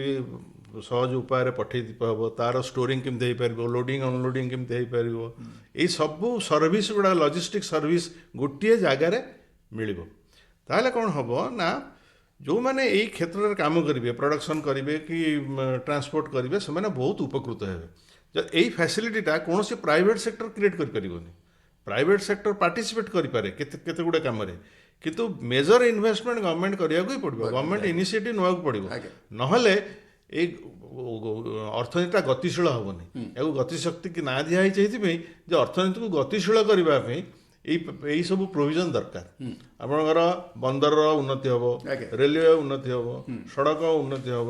ସହଜ ଉପାୟରେ ପଠାଇ ହେବ, ତାର ଷ୍ଟୋରିଂ କେମିତି ହେଇପାରିବ, ଲୋଡ଼ିଂ ଅନଲୋଡ଼ିଂ କେମିତି ହେଇପାରିବ, ଏଇ ସବୁ ସର୍ଭିସ୍ ଗୁଡ଼ା ଲଜିଷ୍ଟିକ୍ ସର୍ଭିସ୍ ଗୋଟିଏ ଜାଗାରେ ମିଳିବ। ତାହେଲେ କ'ଣ ହେବ ନା, ଯେଉଁମାନେ ଏଇ କ୍ଷେତ୍ରରେ କାମ କରିବେ, ପ୍ରଡକ୍ସନ୍ କରିବେ କି ଟ୍ରାନ୍ସପୋର୍ଟ କରିବେ, ସେମାନେ ବହୁତ ଉପକୃତ ହେବେ। ଏଇ ଫ୍ୟାସିଲିଟିଟା କୌଣସି ପ୍ରାଇଭେଟ୍ ସେକ୍ଟର କ୍ରିଏଟ୍ କରିପାରିବନି। ପ୍ରାଇଭେଟ୍ ସେକ୍ଟର ପାର୍ଟିସିପେଟ୍ କରିପାରେ କେତେ ଗୁଡ଼େ କାମରେ, କିନ୍ତୁ ମେଜର ଇନଭେଷ୍ଟମେଣ୍ଟ ଗଭର୍ଣ୍ଣମେଣ୍ଟ କରିବାକୁ ହିଁ ପଡ଼ିବ, ଗଭର୍ଣ୍ଣମେଣ୍ଟ ଇନିସିଏଟିଭ୍ ନେବାକୁ ପଡ଼ିବ। ନହେଲେ ଏଇ ଅର୍ଥନୀତିଟା ଗତିଶୀଳ ହେବନି। ଏହାକୁ ଗତିଶକ୍ତି କି ନାଁ ଦିଆହେଇଛି ଏଇଥିପାଇଁ ଯେ ଅର୍ଥନୀତିକୁ ଗତିଶୀଳ କରିବା ପାଇଁ ଏଇ ସବୁ ପ୍ରୋଭିଜନ୍ ଦରକାର। ଆପଣଙ୍କର ବନ୍ଦରର ଉନ୍ନତି ହେବ, ରେଲୱେ ଉନ୍ନତି ହେବ, ସଡ଼କ ଉନ୍ନତି ହେବ,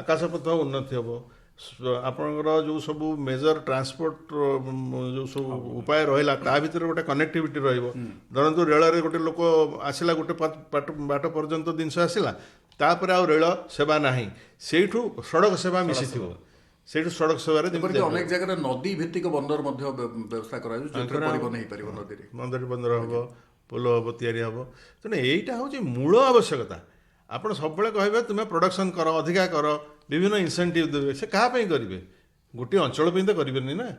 ଆକାଶପଥ ଉନ୍ନତି ହେବ, ଆପଣଙ୍କର ଯେଉଁ ସବୁ ମେଜର ଟ୍ରାନ୍ସପୋର୍ଟ ଯେଉଁ ସବୁ ଉପାୟ ରହିଲା ତା ଭିତରେ ଗୋଟେ କନେକ୍ଟିଭିଟି ରହିବ। ଧରନ୍ତୁ ରେଳରେ ଗୋଟେ ଲୋକ ଆସିଲା, ଗୋଟେ ବାଟ ପର୍ଯ୍ୟନ୍ତ ଜିନିଷ ଆସିଲା, ତାପରେ ଆଉ ରେଳ ସେବା ନାହିଁ, ସେଇଠୁ ସଡ଼କ ସେବା ମିଶିଥିବ, ସେଇଠୁ ସଡ଼କ ସେବାରେ ଅନେକ ଜାଗାରେ ନଦୀ ଭିତ୍ତିକ ବନ୍ଦର ମଧ୍ୟ ବ୍ୟବସ୍ଥା କରାଯାଉଛି, ପରିବହନ ହେଇପାରିବ ନଦୀରେ। ବନ୍ଦର ହେବ, ପୋଲ ହେବ, ତିଆରି ହେବ। ତେଣୁ ଏଇଟା ହେଉଛି ମୂଳ ଆବଶ୍ୟକତା। ଆପଣ ସବୁବେଳେ କହିବେ ତୁମେ ପ୍ରଡକ୍ସନ୍ କର, ଅଧିକା କର, ବିଭିନ୍ନ ଇନସେଣ୍ଟିଭ୍ ଦେବେ, ସେ କାହା ପାଇଁ କରିବେ? ଗୋଟିଏ ଅଞ୍ଚଳ ପାଇଁ ତ କରିବେନି ନା।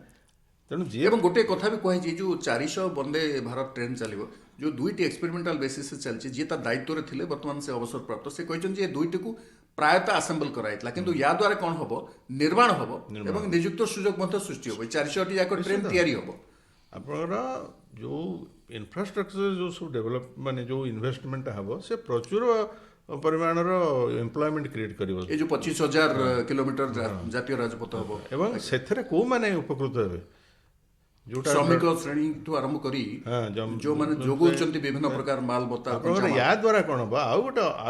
ତେଣୁ ଯିଏ ଏବଂ ଗୋଟିଏ କଥା ବି କୁହାଯାଇଛି, ଯେଉଁ 400 ବନ୍ଦେ ଭାରତ ଟ୍ରେନ୍ ଚାଲିବ, ଯେଉଁ 2ଟି ଏକ୍ସପେରିମେଣ୍ଟାଲ ବେସିସ୍ରେ ଚାଲିଛି, ଯିଏ ତା ଦାୟିତ୍ୱରେ ଥିଲେ ବର୍ତ୍ତମାନ ସେ ଅବସରପ୍ରାପ୍ତ, ସେ କହିଛନ୍ତି ଯେ 2ଟିକୁ ପ୍ରାୟତଃ ଆସେମ୍ବଲ କରାଯାଇଥିଲା, କିନ୍ତୁ ୟା ଦ୍ୱାରା କ'ଣ ହେବ, ନିର୍ମାଣ ହେବ ଏବଂ ନିଯୁକ୍ତ ସୁଯୋଗ ମଧ୍ୟ ସୃଷ୍ଟି ହେବ। 400ଟି ଯାକ ଟ୍ରେନ୍ ତିଆରି ହେବ। ଆପଣଙ୍କର ଯେଉଁ ଇନଫ୍ରାଷ୍ଟ୍ରକ୍ଚର ଯେଉଁ ସବୁ ଡେଭଲପ ମାନେ ଯେଉଁ ଇନଭେଷ୍ଟମେଣ୍ଟଟା ହେବ, ସେ ପ୍ରଚୁର ପରିମାଣର ଏମ୍ପ୍ଲୟମେଣ୍ଟ କ୍ରିଏଟ୍ କରିବ। ଏ ଯେଉଁ 25,000 କିଲୋମିଟର ଜାତୀୟ ରାଜପଥ ହେବ, ଏବଂ ସେଥିରେ କେଉଁମାନେ ଉପକୃତ ହେବେ? ଯୋଉଟା ଶ୍ରମିକ ଶ୍ରେଣୀଠୁ ଆରମ୍ଭ କରି ଯେଉଁମାନେ ଯୋଗାଉଛନ୍ତି ବିଭିନ୍ନ ପ୍ରକାର ମାଲ ମତା। ଆପଣଙ୍କର ୟା ଦ୍ୱାରା କ'ଣ ହେବ? ଆଉ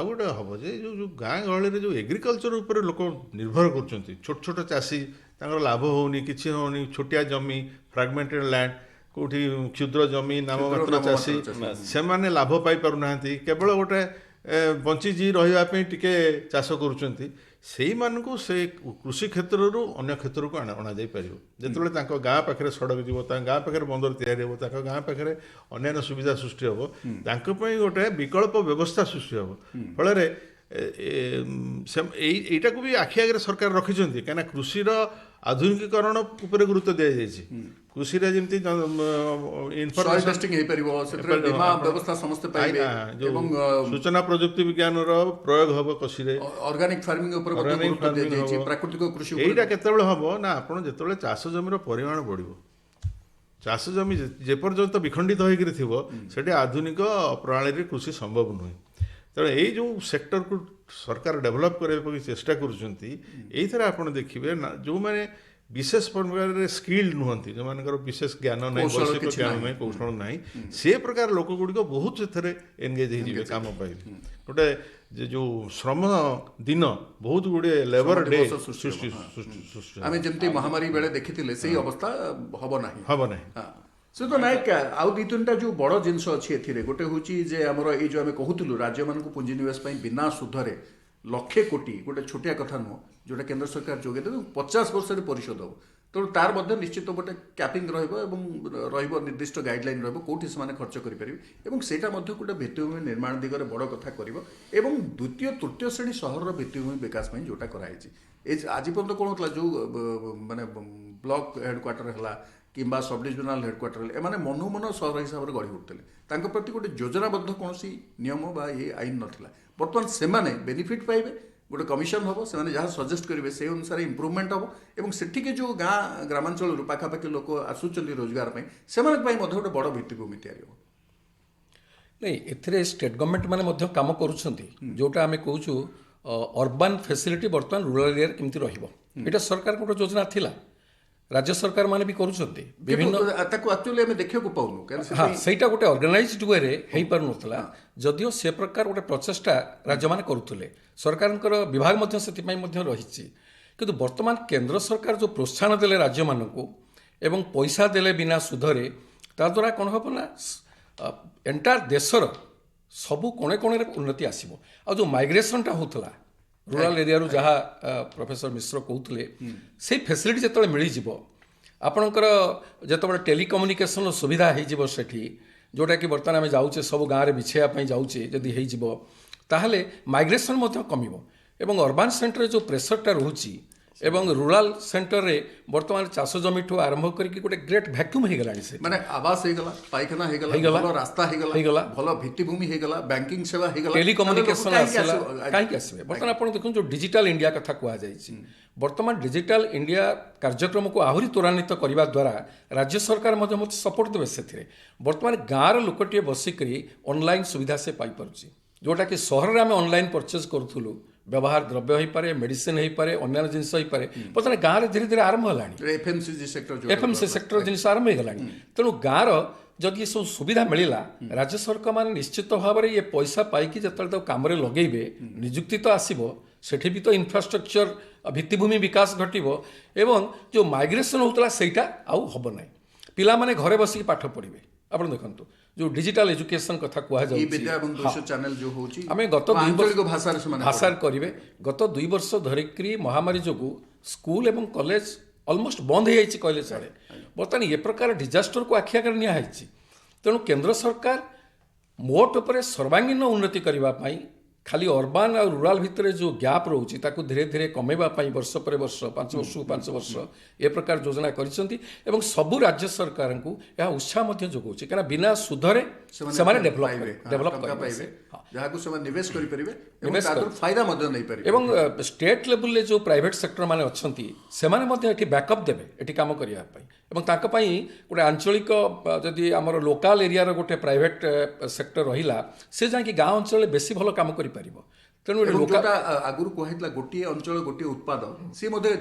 ଗୋଟେ ହେବ ଯେ ଯେଉଁ ଗାଁ ଗହଳିରେ ଯେଉଁ ଏଗ୍ରିକଲଚର ଉପରେ ଲୋକ ନିର୍ଭର କରୁଛନ୍ତି, ଛୋଟ ଚାଷୀ, ତାଙ୍କର ଲାଭ ହେଉନି, କିଛି ହେଉନି, ଛୋଟିଆ ଜମି, ଫ୍ରାଗମେଣ୍ଟେଡ୍ ଲ୍ୟାଣ୍ଡ, କେଉଁଠି କ୍ଷୁଦ୍ର ଜମି, ନାମମାତ୍ର ଚାଷୀ, ସେମାନେ ଲାଭ ପାଇପାରୁନାହାନ୍ତି, କେବଳ ଗୋଟେ ବଞ୍ଚିଜି ରହିବା ପାଇଁ ଟିକେ ଚାଷ କରୁଛନ୍ତି। ସେଇମାନଙ୍କୁ ସେ କୃଷି କ୍ଷେତ୍ରରୁ ଅନ୍ୟ କ୍ଷେତ୍ରକୁ ଅଣାଯାଇପାରିବ। ଯେତେବେଳେ ତାଙ୍କ ଗାଁ ପାଖରେ ସଡ଼କ ଯିବ, ତାଙ୍କ ଗାଁ ପାଖରେ ବନ୍ଦର ତିଆରି ହେବ, ତାଙ୍କ ଗାଁ ପାଖରେ ଅନ୍ୟାନ୍ୟ ସୁବିଧା ସୃଷ୍ଟି ହେବ, ତାଙ୍କ ପାଇଁ ଗୋଟେ ବିକଳ୍ପ ବ୍ୟବସ୍ଥା ସୃଷ୍ଟି ହେବ। ଫଳରେ ଏଇଟାକୁ ବି ଆଖି ଆଗରେ ସରକାର ରଖିଛନ୍ତି, କାହିଁକିନା କୃଷିର ଆଧୁନିକୀକରଣ ଉପରେ ଗୁରୁତ୍ୱ ଦିଆଯାଇଛି। କୃଷିରେ ଯେମିତି ସୂଚନା ପ୍ରଯୁକ୍ତି ବିଜ୍ଞାନର ପ୍ରୟୋଗ ହେବ କୃଷିରେ, ଅର୍ଗାନିକ ଫାର୍ମିଂ ଉପରେ ପ୍ରାକୃତିକ କୃଷି। ଏଇଟା କେତେବେଳେ ହେବ ନା, ଆପଣ ଯେତେବେଳେ ଚାଷ ଜମିର ପରିମାଣ ବଢ଼ିବ, ଚାଷ ଜମି ଯେପର୍ଯ୍ୟନ୍ତ ବିଖଣ୍ଡିତ ହୋଇକରି ଥିବ, ସେଠି ଆଧୁନିକ ପ୍ରଣାଳୀରେ କୃଷି ସମ୍ଭବ ନୁହେଁ। ତେଣୁ ଏଇ ଯେଉଁ ସେକ୍ଟରକୁ ସରକାର ଡେଭଲପ୍ କରିବା ପାଇଁ ଚେଷ୍ଟା କରୁଛନ୍ତି, ଏଇଥିରେ ଆପଣ ଦେଖିବେ ନା, ଯେଉଁମାନେ ବିଶେଷ ପରିମାଣରେ ସ୍କିଲ୍ଡ ନୁହନ୍ତି, ଯେଉଁମାନଙ୍କର ବିଶେଷ ଜ୍ଞାନ ନାହିଁ, ବୈଷୟିକ ଜ୍ଞାନ ନାହିଁ, କୌଶଳ ନାହିଁ, ସେ ପ୍ରକାର ଲୋକ ଗୁଡ଼ିକ ବହୁତ ସେଥିରେ ଏନଗେଜ୍ ହେଇଯିବେ, କାମ ପାଇବେ। ଗୋଟେ ଯେଉଁ ଶ୍ରମ ଦିନ, ବହୁତ ଗୁଡ଼ିଏ ଲେବର ଡେ ସୃଷ୍ଟି। ଆମେ ଯେମିତି ମହାମାରୀ ବେଳେ ଦେଖିଥିଲେ ସେଇ ଅବସ୍ଥା ହେବ ନାହିଁ। ସୁଧ ନାୟକ, ଆଉ 2-3ଟା ଯେଉଁ ବଡ଼ ଜିନିଷ ଅଛି ଏଥିରେ, ଗୋଟେ ହେଉଛି ଯେ ଆମର ଏଇ ଯେଉଁ ଆମେ କହୁଥିଲୁ ରାଜ୍ୟମାନଙ୍କୁ ପୁଞ୍ଜିନିବେଶ ପାଇଁ ବିନା ସୁଧରେ 1,00,000 କୋଟି, ଗୋଟେ ଛୋଟିଆ କଥା ନୁହଁ, ଯେଉଁଟା କେନ୍ଦ୍ର ସରକାର ଯୋଗାଇ ଦେବେ, 50 ବର୍ଷରେ ପରିଶୋଧ ହେବ। ତେଣୁ ତାର ମଧ୍ୟ ନିଶ୍ଚିତ ଗୋଟେ କ୍ୟାପିଂ ରହିବ ଏବଂ ରହିବ ନିର୍ଦ୍ଦିଷ୍ଟ ଗାଇଡ଼ଲାଇନ୍ ରହିବ, କେଉଁଠି ସେମାନେ ଖର୍ଚ୍ଚ କରିପାରିବେ, ଏବଂ ସେଇଟା ମଧ୍ୟ ଗୋଟେ ଭିତ୍ତିଭୂମି ନିର୍ମାଣ ଦିଗରେ ବଡ଼ କଥା କରିବ। ଏବଂ 2ୟ, 3ୟ ଶ୍ରେଣୀ ସହରର ଭିତ୍ତିଭୂମି ବିକାଶ ପାଇଁ ଯେଉଁଟା କରାଯାଇଛି, ଆଜି ପର୍ଯ୍ୟନ୍ତ କ'ଣ ହେଉଥିଲା, ଯେଉଁ ମାନେ ବ୍ଲକ ହେଡ଼କ୍ୱାର୍ଟର ହେଲା କିମ୍ବା ସବ୍ ଡିଭିଜନାଲ ହେଡ଼କ୍ୱାର୍ଟର ହେଲେ, ଏମାନେ ମନୁମନ ସହର ହିସାବରେ ଗଢ଼ି ଉଠୁଥିଲେ, ତାଙ୍କ ପ୍ରତି ଗୋଟେ ଯୋଜନାବଦ୍ଧ କୌଣସି ନିୟମ ବା ଏ ଆଇନ ନଥିଲା। ବର୍ତ୍ତମାନ ସେମାନେ ବେନିଫିଟ୍ ପାଇବେ गोटे कमिशन हम से जहाँ सजेस्ट करेंगे से अनुसार इम्प्रूवमेंट हम और सेठिके जो गाँ ग्रामांचल पाखापाखि लोक आसुच्च रोजगार से गोटे बड़ भित्तिभूमि तैयारी हो नहीं एथिरे स्टेट गवर्नमेंट माने मध्य काम करूछंती जोटा आमे कहूछु अर्बन फैसिलिटी वर्तमान रूरल एरिया केमती रहिबो एटा सरकार को योजना थिला राज्य सरकार माने भी करूछंती विभिन्न एक्चुअली आम देखा पाऊनु हाँ सहीटा गोटे अर्गानाइज्ड वे रे पार नथला जदियो से प्रकार गोटे प्रचेष्टा राज्य माने करूथले सरकारଙ୍କର विभाग ମଧ୍ୟ ସେଥିପାଇଁ ମଧ୍ୟ ରହିଛି କିନ୍ତୁ ବର୍ତ୍ତମାନ କେନ୍ଦ୍ର ସରକାର जो प्रोत्साहन देले राज्य मानକୁ ଏବଂ ପଇସା ଦେଲେ ବିନା ସୁଧରେ ତା ଦ୍ୱାରା କ'ଣ ହେବ ନା एंटायर देशर सबू कोणे कोणे उन्नति आसीबो आ जो माइग्रेशनटा होतला रूरल एरिया रु जहाँ प्रोफेसर मिश्र कहते से फैसिलिटी जो मिल आपणकर जो टेलीकम्युनिकेशन सुविधा हो जोटा कि बर्तमान आम जाऊे सब गाँव में बिछाइवाई जाऊे जदि हो ताहले माइग्रेशन कमिबो एवं अर्बान सेंटर जो प्रेसरटा रोची एवं रूरल सेंटर रे वर्तमान चाष जमी ठू आरंभ करके गोटे ग्रेट वैक्यूम हो गला माने आवास हो गला पायखाना हो गला भलो रास्ता हो गला भलो भित्तिभूमि हो गला बैंकिंग सेवा हो गला टेलीकम्युनिकेशन आसला काहे आसीबे वर्तमान आपण देखुन जो डिजिटल इंडिया कथा कुआ जाईछि वर्तमान डिजिटल इंडिया कार्यक्रम को आहुरी त्वरान्वित करबा द्वारा राज्य सरकार मते सपोर्ट देबे सेथिरे वर्तमान गाँर लोकटिए बसिकरी ऑनलाइन सुविधा से पाई परछि जोटा कि शहर में आम ऑनलाइन परचेज करूँ व्यवहार द्रव्य हो पारे मेडिसिन हो पारे अन्य जिनस हो पारे बर्तमान गाँव धीरे धीरे आरंभ है एफएमसी सेक्टर जिन आरंभ हो गला तेणु गाँव जदि सब सुविधा मिलला राज्य सरकार मैंने निश्चित भाव में ये पैसा पाई जो कम लगे निजुक्ति तो आसब सेठी भी तो इंफ्रास्ट्रक्चर भित्तिभूमि विकास घटव एवं जो माइग्रेशन होता सेटा आउ हम ना पिला माने घरे बसिक पाठ पढ़े आप देखो जो डिजिटल एजुकेशन कथा कहुए गत भाषा करेंगे गत 2 वर्ष धरिक महामारी जो स्कूल एवं कॉलेज ऑलमोस्ट बंद हो जाए कहले चले बर्तमान ये प्रकार डिजास्टर को आखि आगे निया तेणु केंद्र सरकार मोट उपर सर्वांगीन उन्नति करने खाली अर्बान और रूरल भितर जो गैप रोचे ताकू धीरे धीरे कमेवाई वर्ष पर वर्ष 5 वर्ष 5 वर्ष ए प्रकार योजना कर सबू राज्य सरकार को यह उत्साह जोगाऊँ कहीं बिना सुधरे डेभलप एवं स्टेट लेवल रे जो प्राइवेट सेक्टर माने अच्छी से बैकअप देवे ये कम करने गोटे आंचलिक जदि आम लोकाल एरिया गोटे प्राइवेट सेक्टर रहा से जाकि गाँव अंचल बेसी भल कम कर तेणु आगुरी कहला गोटे अंचल गोटे उत्पाद सी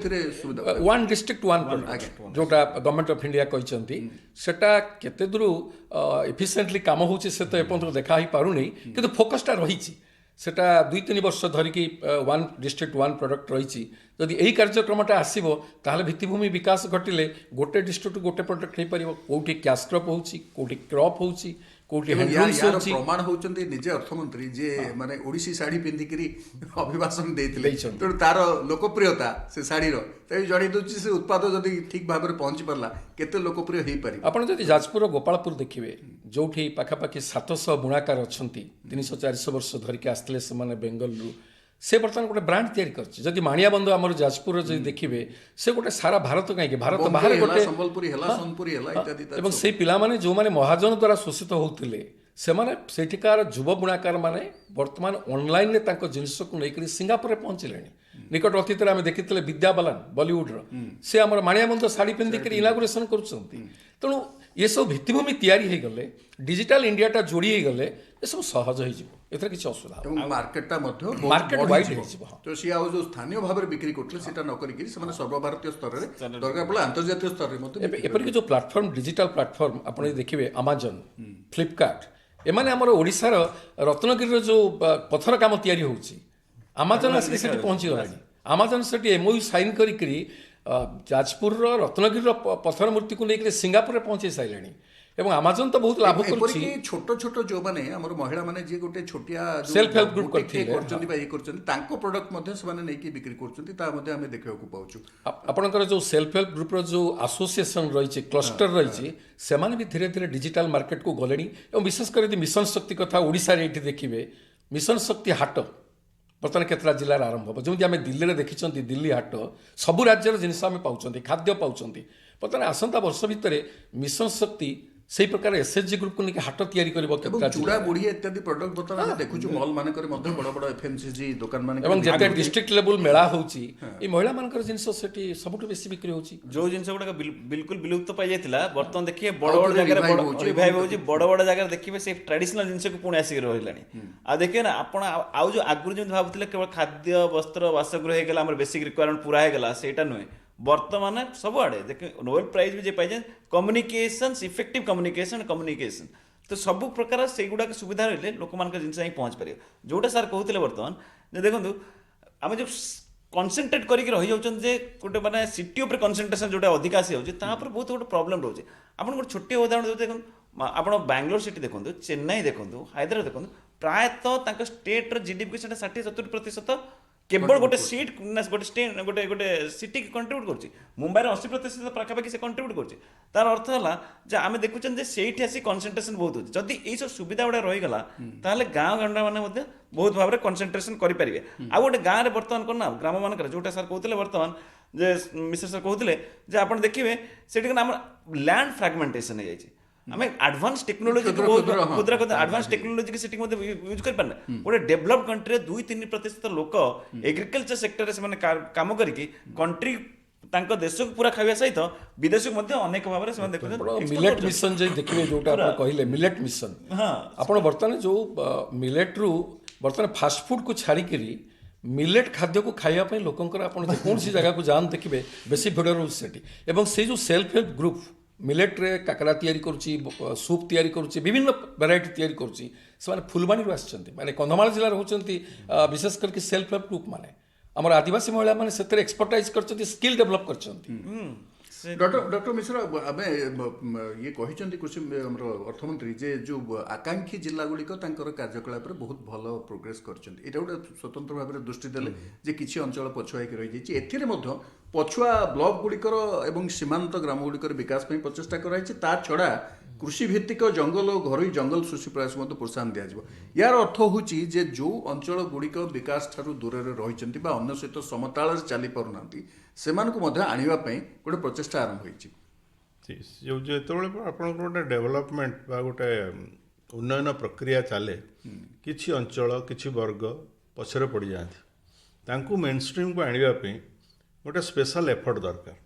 सुविधा वन डिस्ट्रिक्ट वन प्रोडक्ट जोटा गवर्नमेंट ऑफ इंडिया कहते सेटा केते दूर एफिशिएंटली काम होची से तो एपंत देखा ही पारुनी किंतु फोकसटा रही सेटा 2-3 वर्ष धरिकी वन डिस्ट्रिक्ट वन प्रोडक्ट रही जदि यही कार्यक्रमटा आसो ताहले भित्तिभूमि विकास घटिले गोटे डिस्ट्रिक्ट गोटे प्रोडक्ट हो पार कौटी कैश क्रॉप होची कौटी क्रॉप होची कौटी हैंडलूम्स होची प्रमाण होचंती निजे अर्थमंत्री जे माने ओडिसी साड़ी पिंधिकरी अभिभाषण देथिले तो तार लोकप्रियता से साड़ी रो तै जणी दोची से उत्पाद जदि ठीक भाव में पहुंची परला केते लोकप्रिय हेई पारि आपण जदि जाजपुर गोपालपुर देखिबे जोठी पाखापाखि 700 बुणाकार अछंती 300-400 वर्ष धरिके आस्तले से माने बेंगलुरु से बर्तमान गोटे ब्रांड तैयारी करछि जदि माणिया बंधु आमर जाजपुर जदि देखिबे से गोटे सारा भारत कहीं भारत बाहर गोटे संबलपुरी हला सोनपुरी हला इत्यादि एवं से पिला माने जो माने महाजन द्वारा शोषित होउतिले से माने सेठिकार युव बुणाकार माने वर्तमान ऑनलाइन ने तांको जिनिस को लेकर सिंगापुर पहुंचलेनी निकट अतीत आम देखी विद्या बालन बॉलीवुड से आम माणिया बंधु साड़ी पिंधिक इनागुरेसन करुँच तेणु ये सब भित्तिभूमि तैयारी हो गले डिजिटल इंडियाटा जोड़ी हो गले ये सब सहज हो किसी असुविधा मार्केटा मार्केट वाइड तो सी आउ जो स्थानीय भाव में बिक्री करते सेटा न करिक से सर्वभारतीय स्तर में दरकार पड़े अंतर्जातीय स्तर में एपरिक जो प्लाटफर्म डिजिटल प्लाटफर्म आप देखिए अमेजन फ्लिपकार्ट एमाने आमर ओडिशार रत्नगिरी जो पथर काम तैयारी होची अमेजन आसिक से पहुंची गलानी अमेजन से एमओयू साइन करी जाजपुर रत्नगिरी पथर मूर्ति को लेकर सिंगापुर पहुंचे सारे एवं अमेजन तो बहुत लाभ करछि छोट छोट जो माने हमर महिला माने जे गोटे छोटिया सेल्फ हेल्प ग्रुप करथिले तांको प्रोडक्ट मध्ये से माने नेकी बिक्री करछन्ती ता मध्ये हमें देखियो को पाउछु आपनकर जो सेल्फ हेल्प ग्रुप रो जो एसोसिएशन रही क्लस्टर रही से माने भी धीरे धीरे डिजिटल मार्केट को गलेनी एवं विशेष कर मिशन शक्ति कथा ओडिसा रे एठी देखिबे मिशन शक्ति हाट बर्तमान केतरा जिलार आरंभ हम जमी आम दिल्ली में देखी दिल्ली हाट सबू राज्यर जिनस आम पाँच खाद्य पाँच बर्तमान आसंता वर्ष भितर मिशन शक्ति ସେଇ ପ୍ରକାର ଏସ୍ଏଚଜି ଗ୍ରୁପକୁ ନେଇକି ହାଟ ତିଆରି କରିବ ଏବଂ କେତେଟା ଚୁଡ଼ା ଜିଲ୍ଲାରେ। ବୁଢୀ ଇତ୍ୟାଦି ପ୍ରଡକ୍ଟ ବର୍ତ୍ତମାନ ଆମେ ଦେଖୁଛୁ ମଲ୍ ମାନଙ୍କରେ ମଧ୍ୟ ବଡ ବଡ ଏଫଏମସିଜି ଦୋକାନ ଏବଂ ମାନଙ୍କରେ ଯେତେ ଡିଷ୍ଟ୍ରିକ୍ଟ ଲେବୁଲ ମେଳା ହଉଛି ଏଇ ମହିଳାମାନଙ୍କର ଜିନିଷ ସେଠି ସବୁଠୁ ବେଶୀ ବିକ୍ରି ହଉଛି। ଯୋଉ ଜିନିଷ ଗୁଡାକ ବିଲକୁଲ ବିଲୁପ୍ତ ପାଇଯାଇଥିଲା ବର୍ତ୍ତମାନ ଦେଖିବେ ବଡ ଆଉ ବଡ ଥରେ ଜାଗାରେ revive ହଉଛି ରିଭାଇଭ ଏବଂ ହଉଛି, ବଡ ବଡ ଜାଗାରେ ଦେଖିବେ ସେଇ ଟ୍ରାଡିସନାଲ ଜିନିଷକୁ ପୁଣି ଆସିକି ରହିଲାଣି। ଆଉ ଦେଖିବେ ନା ଆପଣ ଆଉ ଯୋଉ ଆଗରୁ ଯେମିତି ଭାବୁଥିଲେ କେବଳ ଖାଦ୍ୟ ବସ୍ତ୍ର ବାସଗୃହ ହେଇଗଲା ଆମର ବେସିକ ରିକ୍ୱାରମେଣ୍ଟ ପୁରା ହେଇଗଲା, ସେଇଟା ନୁହେଁ। ବର୍ତ୍ତମାନ ସବୁଆଡେ ଦେଖିବେ ନୋବେଲ ପ୍ରାଇଜ ବି ଯେ ପାଇছে କମ୍ୟୁନିକେସନ, ଇଫେକ୍ଟିଭ କମ୍ୟୁନିକେସନ ତ ସବୁ ପ୍ରକାର ସେଇଗୁଡାକ ସୁବିଧା ରହିଲେ ଲୋକମାନଙ୍କ ଜିନିଷ ହିଁ ପହଞ୍ଚି ପାରିବ। ଯୋଉଟା ସାର୍ କହୁଥିଲେ ବର୍ତ୍ତମାନ ଯେ ଦେଖନ୍ତୁ ଆମେ ଯୋଉ କନସେନ୍ଟ୍ରେଟ୍ କରିକି ରହିଯାଉଛନ୍ତି ଯେ ଗୋଟେ ମାନେ ସିଟି ଉପରେ କନସେନ୍ଟ୍ରେସନ୍ ଯୋଉଟା ଅଧିକା ଆସିଯାଉଛି ତାପରେ ବହୁତ ଗୋଟେ ପ୍ରୋବ୍ଲେମ୍ ରହୁଛି। ଆପଣ ଗୋଟେ ଛୋଟିଆ ଉଦାହରଣ ଦେଉଛି, ଦେଖନ୍ତୁ ଆପଣ ବାଙ୍ଗାଲୋର ସିଟି ଦେଖନ୍ତୁ, ଚେନ୍ନାଇ ଦେଖନ୍ତୁ, ହାଇଦ୍ରାବାଦ ଦେଖନ୍ତୁ, ପ୍ରାୟତଃ ତାଙ୍କ ଷ୍ଟେଟ୍ର ଜିଡିପି ସେଟା 60-70% କେବଳ ଗୋଟେ ସିଟ୍ ଗୋଟେ ଷ୍ଟେଟ୍ ଗୋଟେ ସିଟିକି କଣ୍ଟ୍ରିବ୍ୟୁଟ୍ କରୁଛି। ମୁମ୍ବାଇରେ 80% ପାଖାପାଖି ସେ କଣ୍ଟ୍ରିବ୍ୟୁଟ୍ କରୁଛି। ତାର ଅର୍ଥ ହେଲା ଯେ ଆମେ ଦେଖୁଛନ୍ତି ଯେ ସେଇଠି ଆସି କନସେନ୍ଟ୍ରେସନ୍ ବହୁତ ହେଉଛି। ଯଦି ଏଇସବୁ ସୁବିଧା ଗୁଡ଼ା ରହିଗଲା ତାହେଲେ ଗାଁ ଗଣ୍ଡା ମାନେ ମଧ୍ୟ ବହୁତ ଭାବରେ କନସେନ୍ଟ୍ରେସନ୍ କରିପାରିବେ। ଆଉ ଗୋଟେ ଗାଁରେ ବର୍ତ୍ତମାନ କ'ଣ ନା ଗ୍ରାମମାନଙ୍କରେ ଯୋଉଟା ସାର୍ କହୁଥିଲେ ବର୍ତ୍ତମାନ ଯେ ମିଶ୍ର ସାର୍ କହୁଥିଲେ ଯେ ଆପଣ ଦେଖିବେ ସେଠି ଆମର ଲ୍ୟାଣ୍ଡ ଫ୍ରାଗମେଣ୍ଟେସନ୍ ହେଇଯାଇଛି। ଆମେ ଆଡଭାନ୍ସ ଟେକ୍ନୋଲୋଜି କ୍ଷୁଦ୍ର ଆଡଭାନ୍ସ ଟେକ୍ନୋଲୋଜି ସେଠି ମଧ୍ୟ ୟୁଜ୍ କରିପାରିଲେ। ଗୋଟେ ଡେଭଲପ କଣ୍ଟ୍ରିରେ 2-3% ଲୋକ ଏଗ୍ରିକଲଚର ସେକ୍ଟରରେ ସେମାନେ କାମ କରିକି କଣ୍ଟ୍ରି ତାଙ୍କ ଦେଶକୁ ପୁରା ଖାଇବା ସହିତ ବିଦେଶକୁ ମଧ୍ୟ ଅନେକ ଭାବରେ ସେମାନେ ଦେଖୁଛନ୍ତି। ମିଲେଟ୍ ମିଶନ ଯେ ଦେଖିବେ ଯୋଉଟା ଆପଣ କହିଲେ ମିଲେଟ୍ ମିଶନ, ଆପଣ ବର୍ତ୍ତମାନ ଯୋଉ ମିଲେଟ୍ରୁ ବର୍ତ୍ତମାନ ଫାଷ୍ଟଫୁଡକୁ ଛାଡ଼ିକିରି ମିଲେଟ୍ ଖାଦ୍ୟକୁ ଖାଇବା ପାଇଁ ଲୋକଙ୍କର ଆପଣ ଯେକୌଣସି ଜାଗାକୁ ଯାଆନ୍ତୁ ଦେଖିବେ ବେଶୀ ଭିଡ଼ ରହୁଛି ସେଠି। ଏବଂ ସେଇ ଯୋଉ ସେଲ୍ଫ ହେଲ୍ପ ଗ୍ରୁପ୍ ମିଲେଟ୍ରେ କାକରା ତିଆରି କରୁଛି, ସୁପ୍ ତିଆରି କରୁଛି, ବିଭିନ୍ନ ଭେରାଇଟି ତିଆରି କରୁଛି, ସେମାନେ ଫୁଲବାଣୀରୁ ଆସିଛନ୍ତି। ମାନେ କନ୍ଧମାଳ ଜିଲ୍ଲାରେ ହେଉଛନ୍ତି ବିଶେଷ କରିକି ସେଲ୍ଫ ହେଲ୍ପ ଗ୍ରୁପ୍ ମାନେ ଆମର ଆଦିବାସୀ ମହିଳାମାନେ ସେଥିରେ ଏକ୍ସପର୍ଟାଇଜ କରିଛନ୍ତି, ସ୍କିଲ୍ ଡେଭଲପ କରିଛନ୍ତି। ଡକ୍ଟର ମିଶ୍ର ଆମେ ଇଏ କହିଛନ୍ତି କୃଷି ଆମର ଅର୍ଥମନ୍ତ୍ରୀ ଯେ ଯୋଉ ଆକାଂକ୍ଷୀ ଜିଲ୍ଲା ଗୁଡ଼ିକ ତାଙ୍କର କାର୍ଯ୍ୟକଳାପରେ ବହୁତ ଭଲ ପ୍ରୋଗ୍ରେସ କରିଛନ୍ତି। ଏଇଟା ଗୋଟେ ସ୍ୱତନ୍ତ୍ର ଭାବରେ ଦୃଷ୍ଟି ଦେଲେ ଯେ କିଛି ଅଞ୍ଚଳ ପଛୁଆ ହେଇକି ରହିଯାଇଛି। ଏଥିରେ ମଧ୍ୟ ପଛୁଆ ବ୍ଲକ ଗୁଡ଼ିକର ଏବଂ ସୀମାନ୍ତ ଗ୍ରାମ ଗୁଡ଼ିକର ବିକାଶ ପାଇଁ ପ୍ରଚେଷ୍ଟା କରାଯାଇଛି। ତା ଛଡ଼ା କୃଷି ଭିତ୍ତିକ ଜଙ୍ଗଲ ଓ ଘରୋଇ ଜଙ୍ଗଲ ସୃଷ୍ଟି ପ୍ରୟାସ ମଧ୍ୟ ପ୍ରୋତ୍ସାହନ ଦିଆଯିବ। ୟାର ଅର୍ଥ ହେଉଛି ଯେ ଯେଉଁ ଅଞ୍ଚଳ ଗୁଡ଼ିକ ବିକାଶ ଠାରୁ ଦୂରରେ ରହିଛନ୍ତି ବା ଅନ୍ୟ ସହିତ ସମତାଳରେ ଚାଲି ପାରୁନାହାନ୍ତି ସେମାନଙ୍କୁ ମଧ୍ୟ ଆଣିବା ପାଇଁ ଗୋଟେ ପ୍ରଚେଷ୍ଟା ଆରମ୍ଭ ହୋଇଛି। ଯେତେବେଳେ ଆପଣଙ୍କର ଗୋଟେ ଡେଭଲପମେଣ୍ଟ ବା ଗୋଟେ ଉନ୍ନୟନ ପ୍ରକ୍ରିୟା ଚାଲେ, କିଛି ଅଞ୍ଚଳ କିଛି ବର୍ଗ ପଛରେ ପଡ଼ିଯାଆନ୍ତି, ତାଙ୍କୁ ମେନ୍ ଷ୍ଟ୍ରିମ୍କୁ ଆଣିବା ପାଇଁ ଗୋଟେ ସ୍ପେଶାଲ ଏଫର୍ଟ ଦରକାର।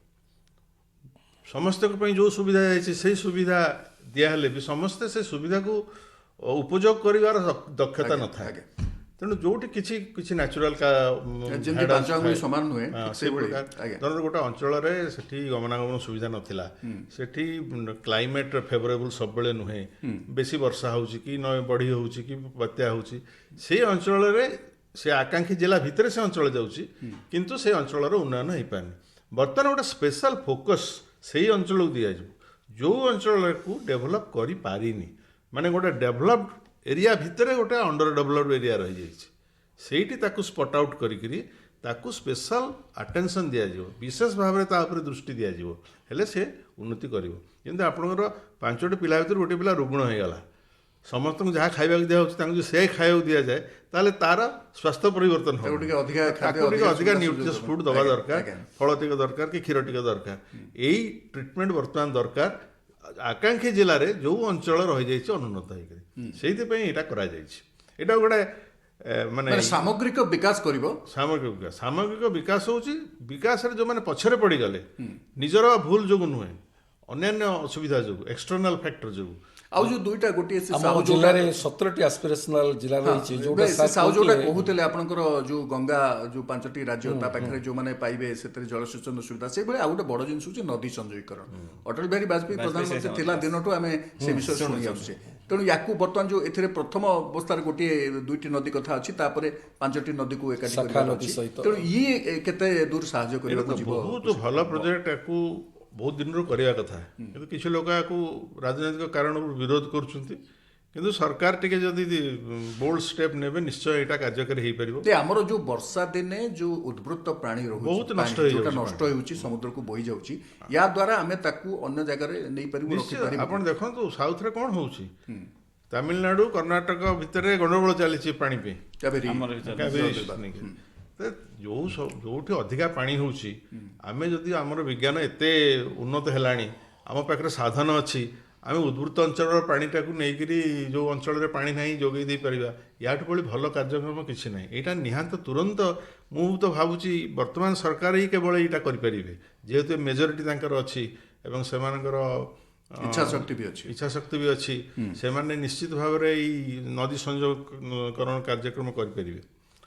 ସମସ୍ତଙ୍କ ପାଇଁ ଯେଉଁ ସୁବିଧା ଯାଇଛି ସେଇ ସୁବିଧା ଦିଆହେଲେ ବି ସମସ୍ତେ ସେ ସୁବିଧାକୁ ଉପଯୋଗ କରିବାର ଦକ୍ଷତା ନଥାଏ। ତେଣୁ ଯୋଉଠି କିଛି କିଛି ନ୍ୟାଚୁରାଲ ସମାନ ନୁହେଁ ଧର ଗୋଟେ ଅଞ୍ଚଳରେ ସେଠି ଗମନାଗମନ ସୁବିଧା ନଥିଲା, ସେଠି କ୍ଲାଇମେଟ ଫେଭରେବୁଲ ସବୁବେଳେ ନୁହେଁ, ବେଶୀ ବର୍ଷା ହେଉଛି କି ବଢ଼ି ହେଉଛି କି ବାତ୍ୟା ହେଉଛି, ସେଇ ଅଞ୍ଚଳରେ ସେ ଆକାଂକ୍ଷୀ ଜିଲ୍ଲା ଭିତରେ ସେ ଅଞ୍ଚଳ ଯାଉଛି କିନ୍ତୁ ସେ ଅଞ୍ଚଳର ଉନ୍ନୟନ ହେଇପାରୁନି। ବର୍ତ୍ତମାନ ଗୋଟେ ସ୍ପେଶାଲ ଫୋକସ୍ ସେଇ ଅଞ୍ଚଳକୁ ଦିଆଯିବ ଯେଉଁ ଅଞ୍ଚଳକୁ ଡେଭଲପ୍ କରିପାରିନି, ମାନେ ଗୋଟେ ଡେଭଲପ୍ଡ ଏରିଆ ଭିତରେ ଗୋଟେ ଅଣ୍ଡର ଡେଭଲପ୍ଡ ଏରିଆ ରହିଯାଇଛି, ସେଇଠି ତାକୁ ସ୍ପଟ୍ ଆଉଟ୍ କରିକିରି ତାକୁ ସ୍ପେଶାଲ ଆଟେନସନ୍ ଦିଆଯିବ, ବିଶେଷ ଭାବରେ ତା ଉପରେ ଦୃଷ୍ଟି ଦିଆଯିବ, ହେଲେ ସେ ଉନ୍ନତି କରିବ। ଯେମିତି ଆପଣଙ୍କର 5ଟି ପିଲା ଭିତରୁ ଗୋଟେ ପିଲା ରୁଗ୍ଣ ହେଇଗଲା, ସମସ୍ତଙ୍କୁ ଯାହା ଖାଇବାକୁ ଦିଆହେଉଛି ତାଙ୍କୁ ଯଦି ସେ ଖାଇବାକୁ ଦିଆଯାଏ ତାହେଲେ ତାର ସ୍ୱାସ୍ଥ୍ୟ ପରିବର୍ତ୍ତନ ହେବ। ତାକୁ ଟିକେ ଅଧିକା ନ୍ୟୁଟ୍ରିୟସ୍ ଫୁଡ୍ ଦେବା ଦରକାର, ଫଳ ଟିକେ ଦରକାର କି କ୍ଷୀର ଟିକେ ଦରକାର। ଏଇ ଟ୍ରିଟମେଣ୍ଟ ବର୍ତ୍ତମାନ ଦରକାର ଆକାଂକ୍ଷୀ ଜିଲ୍ଲାରେ ଯେଉଁ ଅଞ୍ଚଳ ରହିଯାଇଛି ଅନୁନ୍ନତ ହେଇକରି, ସେଇଥିପାଇଁ ଏଇଟା କରାଯାଇଛି। ଏଇଟା ଗୋଟେ ମାନେ ସାମଗ୍ରିକ ବିକାଶ କରିବ। ସାମଗ୍ରିକ ବିକାଶ ହେଉଛି ବିକାଶରେ ଯେଉଁମାନେ ପଛରେ ପଡ଼ିଗଲେ ନିଜର ଭୁଲ ଯୋଗୁଁ ନୁହେଁ, ଅନ୍ୟାନ୍ୟ ଅସୁବିଧା ଯୋଗୁଁ, ଏକ୍ସଟର୍ନାଲ ଫ୍ୟାକ୍ଟର ଯୋଗୁଁ। ଆଉ ଯୋଉ ଦୁଇଟା ଗୋଟିଏ ଜିଲ୍ଲାରେ 17ଟି ଆସ୍ପିରେସନାଲ ଜିଲ୍ଲା ରହିଛି, ଯୋଉଟା କହୁଥିଲେ ଆପଣଙ୍କର ଯୋଉ ଗଙ୍ଗା ଯୋଉ 5ଟି ରାଜ୍ୟ ତା ପାଖରେ ଯୋଉମାନେ ପାଇବେ ସେଥିରେ ଜଳସେଚନ ସୁବିଧା, ସେଇଭଳି ଆଉ ଗୋଟେ ବଡ ଜିନିଷ ହଉଛି ନଦୀ ସଂଯୋଗୀକରଣ। ଅଟଳ ବିହାରୀ ବାଜପେୟୀ ପ୍ରଧାନମନ୍ତ୍ରୀ ଥିଲା ଦିନଠୁ ଆମେ ସେ ବିଷୟ ଶୁଣି ଆସୁଛେ। ତେଣୁ ୟାକୁ ବର୍ତ୍ତମାନ ଯୋଉ ଏଥିରେ ପ୍ରଥମ ଅବସ୍ଥାରେ ଗୋଟିଏ 2ଟି ନଦୀ କଥା ଅଛି, ତାପରେ 5ଟି ନଦୀକୁ ଏକାଠି କରିବାର ଅଛି। ତେଣୁ ଇଏ କେତେ ଦୂର ସାହାଯ୍ୟ କରିବାକୁ ଯିବ? ବହୁତ ଭଲ ପ୍ରୋଜେକ୍ଟ, ୟାକୁ ବହୁତ ଦିନରୁ କରିବା କଥା, କିନ୍ତୁ କିଛି ଲୋକ ୟାକୁ ରାଜନୈତିକ କାରଣରୁ ବିରୋଧ କରୁଛନ୍ତି। କିନ୍ତୁ ସରକାର ଟିକେ ଯଦି ବୋଲ୍ଡ ଷ୍ଟେପ୍ ନେବେ ନିଶ୍ଚୟ ଏଇଟା କାର୍ଯ୍ୟକାରୀ ହେଇପାରିବ। ଆମର ଯୋଉ ବର୍ଷା ଦିନେ ଯୋଉ ଉଦ୍ବୃତ୍ତ ପ୍ରାଣୀ ରହୁଛି, ବହୁତ ନଷ୍ଟ ହେଉଛି, ସମୁଦ୍ରକୁ ବୋହି ଯାଉଛି, ୟା ଦ୍ୱାରା ଆମେ ତାକୁ ଅନ୍ୟ ଜାଗାରେ ନେଇପାରିବୁ। ଆପଣ ଦେଖନ୍ତୁ ସାଉଥରେ କ'ଣ ହଉଛି, ତାମିଲନାଡୁ କର୍ଣ୍ଣାଟକ ଭିତରେ ଗଣ୍ଡଗୋଳ ଚାଲିଛି ପାଣି ପାଇଁ, ଯୋଉଠି ଅଧିକା ପାଣି ହେଉଛି, ଆମେ ଯଦି ଆମର ବିଜ୍ଞାନ ଏତେ ଉନ୍ନତ ହେଲାଣି, ଆମ ପାଖରେ ସାଧନ ଅଛି, ଆମେ ଉଦ୍ବୃତ୍ତ ଅଞ୍ଚଳର ପାଣିଟାକୁ ନେଇକରି ଯେଉଁ ଅଞ୍ଚଳରେ ପାଣି ନାହିଁ ଯୋଗାଇ ଦେଇପାରିବା, ୟାଠୁ ଭଳି ଭଲ କାର୍ଯ୍ୟକ୍ରମ କିଛି ନାହିଁ। ଏଇଟା ନିହାତି ତୁରନ୍ତ, ମୁଁ ତ ଭାବୁଛି ବର୍ତ୍ତମାନ ସରକାର ହିଁ କେବଳ ଏଇଟା କରିପାରିବେ, ଯେହେତୁ ମେଜରିଟି ତାଙ୍କର ଅଛି ଏବଂ ସେମାନଙ୍କର ଇଚ୍ଛା ଶକ୍ତି ବି ଅଛି। ସେମାନେ ନିଶ୍ଚିତ ଭାବରେ ଏଇ ନଦୀ ସଂଯୋଗକରଣ କାର୍ଯ୍ୟକ୍ରମ କରିପାରିବେ।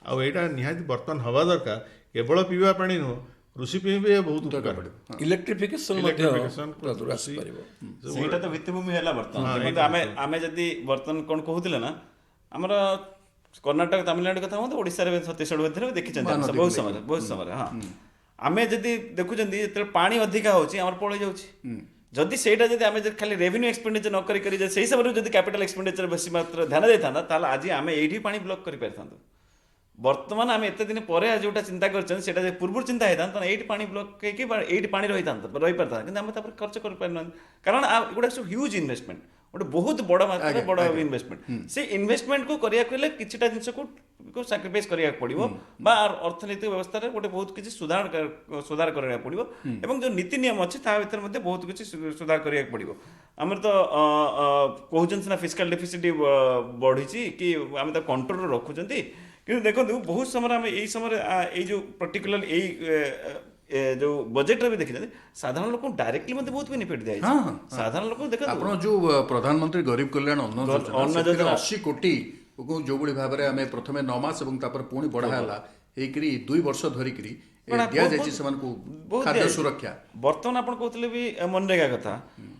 ଆଉ ଏଇଟା ନିହାତି ବର୍ତ୍ତମାନ ହେବା ଦରକାର, କେବଳ ପିଇବା ପାଣି ନୁହଁ, କୃଷି ପାଇଁ ବି ବହୁତ ଉପକାର। ଇଲେକ୍ଟ୍ରିଫିକେସନ ମଧ୍ୟ ତାଦେହରୁ ଆସିପାରିବ। ସେଇଟା ତ ଭିତ୍ତିଭୂମି ହେଲା ବର୍ତ୍ତମାନ। ଦେଖନ୍ତୁ ଆମେ ଯଦି ବର୍ତ୍ତମାନ କ'ଣ କହୁଥିଲେ ନା, ଆମର କର୍ଣ୍ଣାଟକ ତାମିଲନାଡୁ କଥା ହୁଅନ୍ତୁ, ଓଡ଼ିଶାରେ ଛତିଶଗଡ଼ ମଧ୍ୟରେ ଦେଖିଛନ୍ତି ବହୁତ ସମୟରେ ହଁ, ଆମେ ଯଦି ଦେଖୁଛନ୍ତି ଯେତେବେଳେ ପାଣି ଅଧିକା ହେଉଛି ଆମର ପଳେଇ ଯାଉଛି। ଯଦି ସେଇଟା ଯଦି ଆମେ ଖାଲି ରେଭିନ୍ୟୁ ଏକ୍ସପେଣ୍ଡିଚର ନ କରିକି ସେଇ ହିସାବରେ ଯଦି କ୍ୟାପିଟାଲ ଏକ୍ସପେଣ୍ଡିଚର ବେଶୀ ମାତ୍ରାରେ ଧ୍ୟାନ ଦେଇଥାନ୍ତା, ତାହେଲେ ଆଜି ଆମେ ଏଇଠି ପାଣି ବ୍ଲକ୍ କରିପାରିଥାନ୍ତୁ। ବର୍ତ୍ତମାନ ଆମେ ଏତେ ଦିନ ପରେ ଯେଉଁଟା ଚିନ୍ତା କରିଛନ୍ତି ସେଇଟା ଯଦି ପୂର୍ବରୁ ଚିନ୍ତା ହେଇଥାନ୍ତା ତାହେଲେ ଏଇଠି ପାଣି ବ୍ଲକ୍ ହେଇକି ଏଇଠି ପାଣି ରହିପାରିଥାନ୍ତା, କିନ୍ତୁ ଆମେ ତାପରେ ଖର୍ଚ୍ଚ କରିପାରିନାହାନ୍ତି। କାରଣ ଏଗୁଡ଼ା ସବୁ ହ୍ୟୁଜ୍ ଇନଭେଷ୍ଟମେଣ୍ଟ, ଗୋଟେ ବହୁତ ବଡ଼ ମାତ୍ରାରେ ବଡ଼ ଇନଭେଷ୍ଟମେଣ୍ଟ। ସେ ଇନଭେଷ୍ଟମେଣ୍ଟକୁ କରିବାକୁ ହେଲେ କିଛିଟା ଜିନିଷକୁ ସାକ୍ରିଫାଇସ୍ କରିବାକୁ ପଡ଼ିବ, ବା ଅର୍ଥନୈତିକ ବ୍ୟବସ୍ଥାରେ ଗୋଟେ ବହୁତ କିଛି ସୁଧାର କରିବାକୁ ପଡ଼ିବ, ଏବଂ ଯେଉଁ ନୀତି ନିୟମ ଅଛି ତା ଭିତରେ ମଧ୍ୟ ବହୁତ କିଛି ସୁଧାର କରିବାକୁ ପଡ଼ିବ। ଆମର ତ କହୁଛନ୍ତି ସିନା ଫିସ୍କାଲ ଡେଫିସିଟ୍ ବଢ଼ିଛି କି ଆମେ ତାକୁ କଣ୍ଟ୍ରୋଲରେ ରଖୁଛନ୍ତି, କିନ୍ତୁ ଦେଖନ୍ତୁ ବହୁତ ସମୟରେ ଆମେ ଏଇ ସମୟରେ ଏଇ ଯେଉଁ ପର୍ଟିକୁଲାର ଏଇ ଯେଉଁ ବଜେଟରେ ବି ଦେଖିଛନ୍ତି ସାଧାରଣ ଲୋକଙ୍କୁ ଡାଇରେକ୍ଟଲି ମଧ୍ୟ ବହୁତ ବେନିଫିଟ୍ ଦିଆଯାଇଛି। ସାଧାରଣ ଲୋକ ଦେଖନ୍ତୁ, ଆପଣ ଯେଉଁ ପ୍ରଧାନମନ୍ତ୍ରୀ ଗରିବ କଲ୍ୟାଣ ଅନ୍ନ ଯୋଜନା 80 କୋଟି ଯେଉଁଭଳି ଭାବରେ ଆମେ ପ୍ରଥମେ 9 ମାସ ଏବଂ ତାପରେ ପୁଣି ବଢ଼ା ହେଲା ହେଇକରି 2 ବର୍ଷ ଧରିକିରି ଦିଆଯାଇଛି ସେମାନଙ୍କୁ ଖାଦ୍ୟ ସୁରକ୍ଷା। ବର୍ତ୍ତମାନ ଆପଣ କହୁଥିଲେ ବି ମନରେଗା କଥା,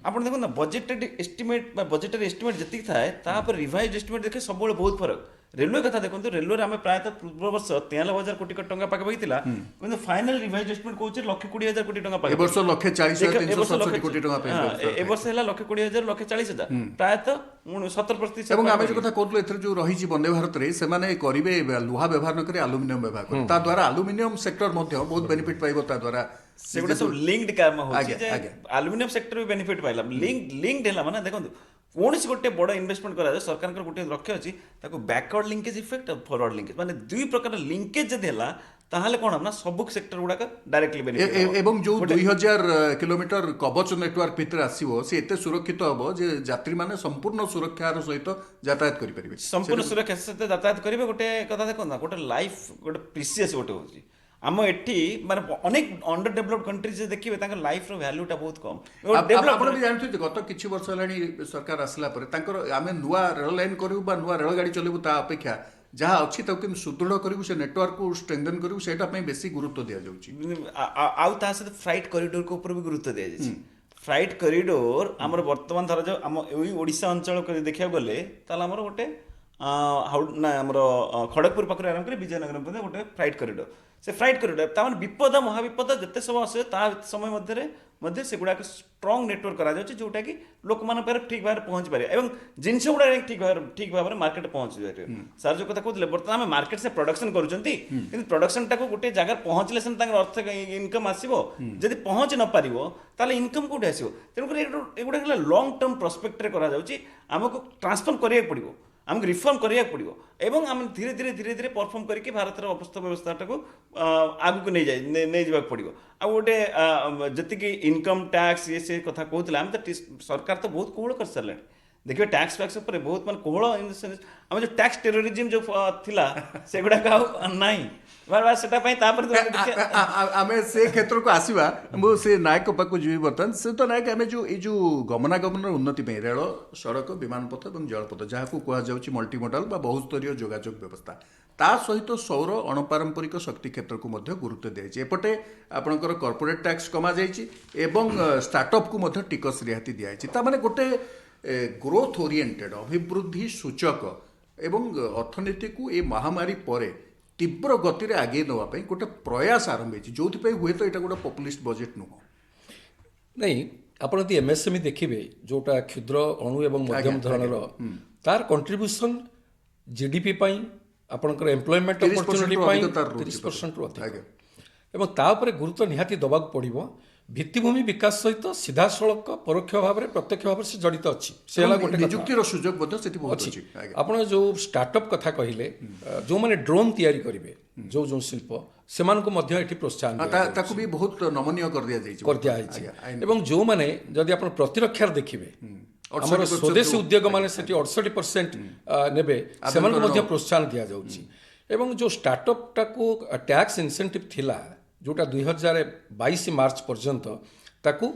ଆପଣ ଦେଖନ୍ତୁ ନା ବଜେଟେଡ୍ ଏଷ୍ଟିମେଟ୍ ବା ବଜେଟେରୀ ଏଷ୍ଟିମେଟ୍ ଯେତିକି ଥାଏ ତାପରେ ରିଭାଇଜ୍ ଏଷ୍ଟିମେଟ୍ ଦେଖେ ସବୁବେଳେ ବହୁତ ଫରକ। ରେଲୱେ କଥା ଦେଖନ୍ତୁ, ରେଲୱେରେ ଆମେ ପ୍ରାୟତଃ ପୂର୍ବ ବର୍ଷ 93,000 କୋଟି ଟଙ୍କା ପାଖାପାଖି ଥିଲା, କିନ୍ତୁ ଫାଇନାଲ ରିଭାଇଜ୍ ଏଷ୍ଟିମେଟ୍ କହୁଛି 1,20,000 କୋଟି ଟଙ୍କା ପାଖାପାଖି। ଏ ବର୍ଷ 1,40,367 କୋଟି ଟଙ୍କା ପାଇଁ ଏ ବର୍ଷ ହେଲା 1,20,000 1,40,000 ପ୍ରାୟତଃ 17%। ଏବଂ ଆମେ ଯେଉଁ କଥା କହୁଥିଲେ ଏଥିରେ ଯେଉଁ ରହିଛି ବନ୍ଦେ ଭାରତରେ ସେମାନେ କରିବେ ଲୁହା ବ୍ୟବହାର ନ କରି ଆଲୁମିନିୟମ ବ୍ୟବହାର କରିବେ, ତା ଦ୍ୱାରା ଆଲୁମିନିୟମ ସେକ୍ଟର ମଧ୍ୟ ବହୁତ ବେନିଫିଟ୍ ପାଇବ। ତା ଦ୍ୱାରା ସେଗୁଡ଼ା ସବୁ ଲିଙ୍କ୍ଡ କାମ ହେଉଛି ଯେ ଆଲୁମିନିୟମ ସେକ୍ଟର ବି ବେନିଫିଟ୍ ପାଇଲା। ଲିଙ୍କ୍ଡ ହେଲା ମାନେ ଦେଖନ୍ତୁ କୌଣସି ଗୋଟେ ବଡ଼ ଇନଭେଷ୍ଟମେଣ୍ଟ କରାଯାଏ ସରକାରଙ୍କର ଗୋଟେ ଲକ୍ଷ୍ୟ ଅଛି ତାକୁ ବ୍ୟାକୱାର୍ଡ ଲିଙ୍କେଜ୍ ଇଫେକ୍ଟ ଆଉ ଫରୱାର୍ଡ ଲିଙ୍କେଜ୍, ମାନେ ଦୁଇ ପ୍ରକାର ଲିଙ୍କେଜ୍ ଯଦି ହେଲା ତାହେଲେ କ'ଣ ହେବ ନା ସବୁ ସେକ୍ଟର ଗୁଡ଼ାକ ଡାଇରେକ୍ଟଲି ବେନିଫିଟ୍। ଏବଂ ଯେଉଁ 2,000 କିଲୋମିଟର କବଚ ନେଟୱାର୍କ ଭିତରେ ଆସିବ ସେ ଏତେ ସୁରକ୍ଷିତ ହେବ ଯେ ଯାତ୍ରୀମାନେ ସମ୍ପୂର୍ଣ୍ଣ ସୁରକ୍ଷାର ସହିତ ଯାତାୟାତ କରିପାରିବେ, ସମ୍ପୂର୍ଣ୍ଣ ସୁରକ୍ଷା ସହିତ ଯାତାୟାତ କରିବେ। ଗୋଟେ କଥା ଦେଖନ୍ତୁ ନା, ଗୋଟେ ଲାଇଫ୍ ଗୋଟେ ପ୍ରିସିୟସ୍ ଗୋଟେ ହେଉଛି। ଆମ ଏଠି ମାନେ ଅନେକ ଅଣ୍ଡର ଡେଭଲପଡ କଣ୍ଟ୍ରିଜ ଦେଖିବେ ତାଙ୍କ ଲାଇଫର ଭ୍ୟାଲୁଟା ବହୁତ କମ୍। ଆପଣ ବି ଜାଣିଛନ୍ତି ଗତ କିଛି ବର୍ଷ ହେଲାଣି ସରକାର ଆସିଲା ପରେ ତାଙ୍କର ଆମେ ନୂଆ ରେଳ ଲାଇନ୍ କରିବୁ ବା ନୂଆ ରେଳଗାଡ଼ି ଚଲେଇବୁ ତା ଅପେକ୍ଷା ଯାହା ଅଛି ତାକୁ କେମିତି ସୁଦୃଢ଼ କରିବୁ, ସେ ନେଟୱାର୍କକୁ ଷ୍ଟ୍ରେଙ୍ଗଥେନ୍ କରିବୁ, ସେଇଟା ପାଇଁ ବେଶୀ ଗୁରୁତ୍ୱ ଦିଆଯାଉଛି। ଆଉ ତା ସହିତ ଫ୍ଲାଇଟ୍ କରିଡୋର ଉପରେ ବି ଗୁରୁତ୍ୱ ଦିଆଯାଇଛି। ଫ୍ଲାଇଟ୍ କରିଡୋର ଆମର ବର୍ତ୍ତମାନ ଧରାଯାଉ ଆମ ଏଇ ଓଡ଼ିଶା ଅଞ୍ଚଳ ଦେଖିବାକୁ ଗଲେ ତାହେଲେ ଆମର ଗୋଟେ ଆମର ଖଡ଼ଗପୁର ପାଖରୁ ଆରମ୍ଭ କରି ବିଜୟନଗର ପର୍ଯ୍ୟନ୍ତ ଗୋଟେ ଫ୍ଲାଇଟ୍ କରିଡୋର। ସେ ଫ୍ଲାଇଟ୍ କରିଡୋର ତାମାନେ ବିପଦ ମହାବିପଦ ଯେତେ ସବୁ ଆସେ ତା ସମୟ ମଧ୍ୟରେ ସେଗୁଡ଼ାକ ଷ୍ଟ୍ରଙ୍ଗ ନେଟୱାର୍କ କରାଯାଉଛି ଯେଉଁଟାକି ଲୋକମାନଙ୍କ ପାଖରେ ଠିକ୍ ଭାବରେ ପହଞ୍ଚି ପାରିବ ଏବଂ ଜିନିଷ ଗୁଡ଼ାକ ଠିକ୍ ଭାବରେ ମାର୍କେଟରେ ପହଞ୍ଚି ପାରିବ। ସାର୍ ଯେଉଁ କଥା କହୁଥିଲେ ବର୍ତ୍ତମାନ ଆମେ ମାର୍କେଟ ସେ ପ୍ରଡକ୍ସନ କରୁଛନ୍ତି, କିନ୍ତୁ ପ୍ରଡକ୍ସନଟାକୁ ଗୋଟେ ଜାଗାରେ ପହଞ୍ଚିଲେ ସେମିତି ତାଙ୍କର ଅର୍ଥ ଇନକମ୍ ଆସିବ। ଯଦି ପହଞ୍ଚି ନପାରିବ ତାହେଲେ ଇନକମ୍ କେଉଁଠି ଆସିବ? ତେଣୁକରି ଏଗୁଡ଼ା ହେଲା ଲଙ୍ଗ ଟର୍ମ ପ୍ରସ୍ପେକ୍ଟରେ କରାଯାଉଛି। ଆମକୁ ଟ୍ରାନ୍ସଫର୍ମ କରିବାକୁ ପଡ଼ିବ, ଆମକୁ ରିଫର୍ମ କରିବାକୁ ପଡ଼ିବ ଏବଂ ଆମେ ଧୀରେ ଧୀରେ ପରଫର୍ମ କରିକି ଭାରତର ଅବସ୍ଥା ବ୍ୟବସ୍ଥାଟାକୁ ଆଗକୁ ନେଇଯିବାକୁ ପଡ଼ିବ। ଆଉ ଗୋଟେ ଯେତିକି ଇନକମ୍ ଟ୍ୟାକ୍ସ ସେ କଥା କହୁଥିଲେ, ଆମେ ତ ସରକାର ତ ବହୁତ କୋହଳ କରିସାରିଲାଣି। ଦେଖିବେ ଟ୍ୟାକ୍ସ ଫ୍ୟାକ୍ସ ଉପରେ ବହୁତ ମାନେ କୋହଳ, ଆମର ଯେଉଁ ଟ୍ୟାକ୍ସ ଟେରୋରିଜିମ୍ ଯେଉଁ ଥିଲା ସେଗୁଡ଼ାକ ଆଉ ନାହିଁ। ସେଟା ପାଇଁ ତାପରେ ଆମେ ସେ କ୍ଷେତ୍ରକୁ ଆସିବା। ମୁଁ ସେ ନାୟକ ପାଖକୁ ଯିବି ବର୍ତ୍ତମାନ। ସେ ତ ନାୟକ ଆମେ ଯେଉଁ ଏଇ ଯେଉଁ ଗମନାଗମନର ଉନ୍ନତି ପାଇଁ ରେଳ, ସଡ଼କ, ବିମାନପଥ ଏବଂ ଜଳପଥ ଯାହାକୁ କୁହାଯାଉଛି ମଲ୍ଟିମୋଡାଲ ବା ବହୁସ୍ତରୀୟ ଯୋଗାଯୋଗ ବ୍ୟବସ୍ଥା, ତା ସହିତ ସୌର ଅଣପାରମ୍ପରିକ ଶକ୍ତି କ୍ଷେତ୍ରକୁ ମଧ୍ୟ ଗୁରୁତ୍ୱ ଦିଆଯାଇଛି। ଏପଟେ ଆପଣଙ୍କର କର୍ପୋରେଟ୍ ଟ୍ୟାକ୍ସ କମାଯାଇଛି ଏବଂ ଷ୍ଟାର୍ଟଅପ୍କୁ ମଧ୍ୟ ଟିକସ ରିହାତି ଦିଆଯାଇଛି। ତାମାନେ ଗୋଟେ ଗ୍ରୋଥ ଓରିଏଣ୍ଟେଡ୍ ଅଭିବୃଦ୍ଧି ସୂଚକ ଏବଂ ଅର୍ଥନୀତିକୁ ଏ ମହାମାରୀ ପରେ ତୀବ୍ର ଗତିରେ ଆଗେଇ ନେବା ପାଇଁ ଗୋଟେ ପ୍ରୟାସ ଆରମ୍ଭ ହେଇଛି, ଯେଉଁଥିପାଇଁ ହୁଏତ ଏଇଟା ଗୋଟେ ପପୁଲିଷ୍ଟ ବଜେଟ୍ ନୁହଁ। ନାଇଁ, ଆପଣ ଯଦି ଏମ୍ଏସ୍ଏମ୍ଇ ଦେଖିବେ ଯେଉଁଟା କ୍ଷୁଦ୍ର ଅଣୁ ଏବଂ ମଧ୍ୟମ ଧରଣର, ତାର କଣ୍ଟ୍ରିବ୍ୟୁସନ୍ ଜିଡିପି ପାଇଁ ଆପଣଙ୍କର ଏମ୍ପ୍ଲୟମେଣ୍ଟ ଅପରଚ୍ୟୁନିଟି ପାଇଁ 30%ରୁ ଅଧିକ ଏବଂ ତା ଉପରେ ଗୁରୁତ୍ୱ ନିହାତି ଦେବାକୁ ପଡ଼ିବ। ଭିତ୍ତିଭୂମି ବିକାଶ ସହିତ ସିଧାସଳଖ ପରୋକ୍ଷ ଭାବରେ ପ୍ରତ୍ୟକ୍ଷ ଭାବରେ ସେ ଜଡ଼ିତ ଅଛି। ସେ ହେଲା ଗୋଟେ ନିଯୁକ୍ତିର ସୁଯୋଗ ମଧ୍ୟ ସେଠି ବହୁତ ଅଛି। ଆପଣ ଯେଉଁ ଷ୍ଟାର୍ଟଅପ୍ କଥା କହିଲେ, ଯେଉଁମାନେ ଡ୍ରୋନ୍ ତିଆରି କରିବେ ଯେଉଁ ଶିଳ୍ପ, ସେମାନଙ୍କୁ ମଧ୍ୟ ଏଠି ପ୍ରୋତ୍ସାହନ ତାକୁ ବି ବହୁତ ନମନୀୟ କରିଦିଆଯାଇଛି ଏବଂ ଯେଉଁମାନେ ଯଦି ଆପଣ ପ୍ରତିରକ୍ଷାରେ ଦେଖିବେ ଆମର 68% ସ୍ୱଦେଶୀ ଉଦ୍ୟୋଗ ମାନେ ସେଠି 68% ନେବେ ସେମାନଙ୍କୁ ମଧ୍ୟ ପ୍ରୋତ୍ସାହନ ଦିଆଯାଉଛି ଏବଂ ଯେଉଁ ଷ୍ଟାର୍ଟଅପ୍ଟାକୁ ଟ୍ୟାକ୍ସ ଇନସେଣ୍ଟିଭ୍ ଥିଲା ଯେଉଁଟା 2022 ମାର୍ଚ୍ଚ ପର୍ଯ୍ୟନ୍ତ ତାକୁ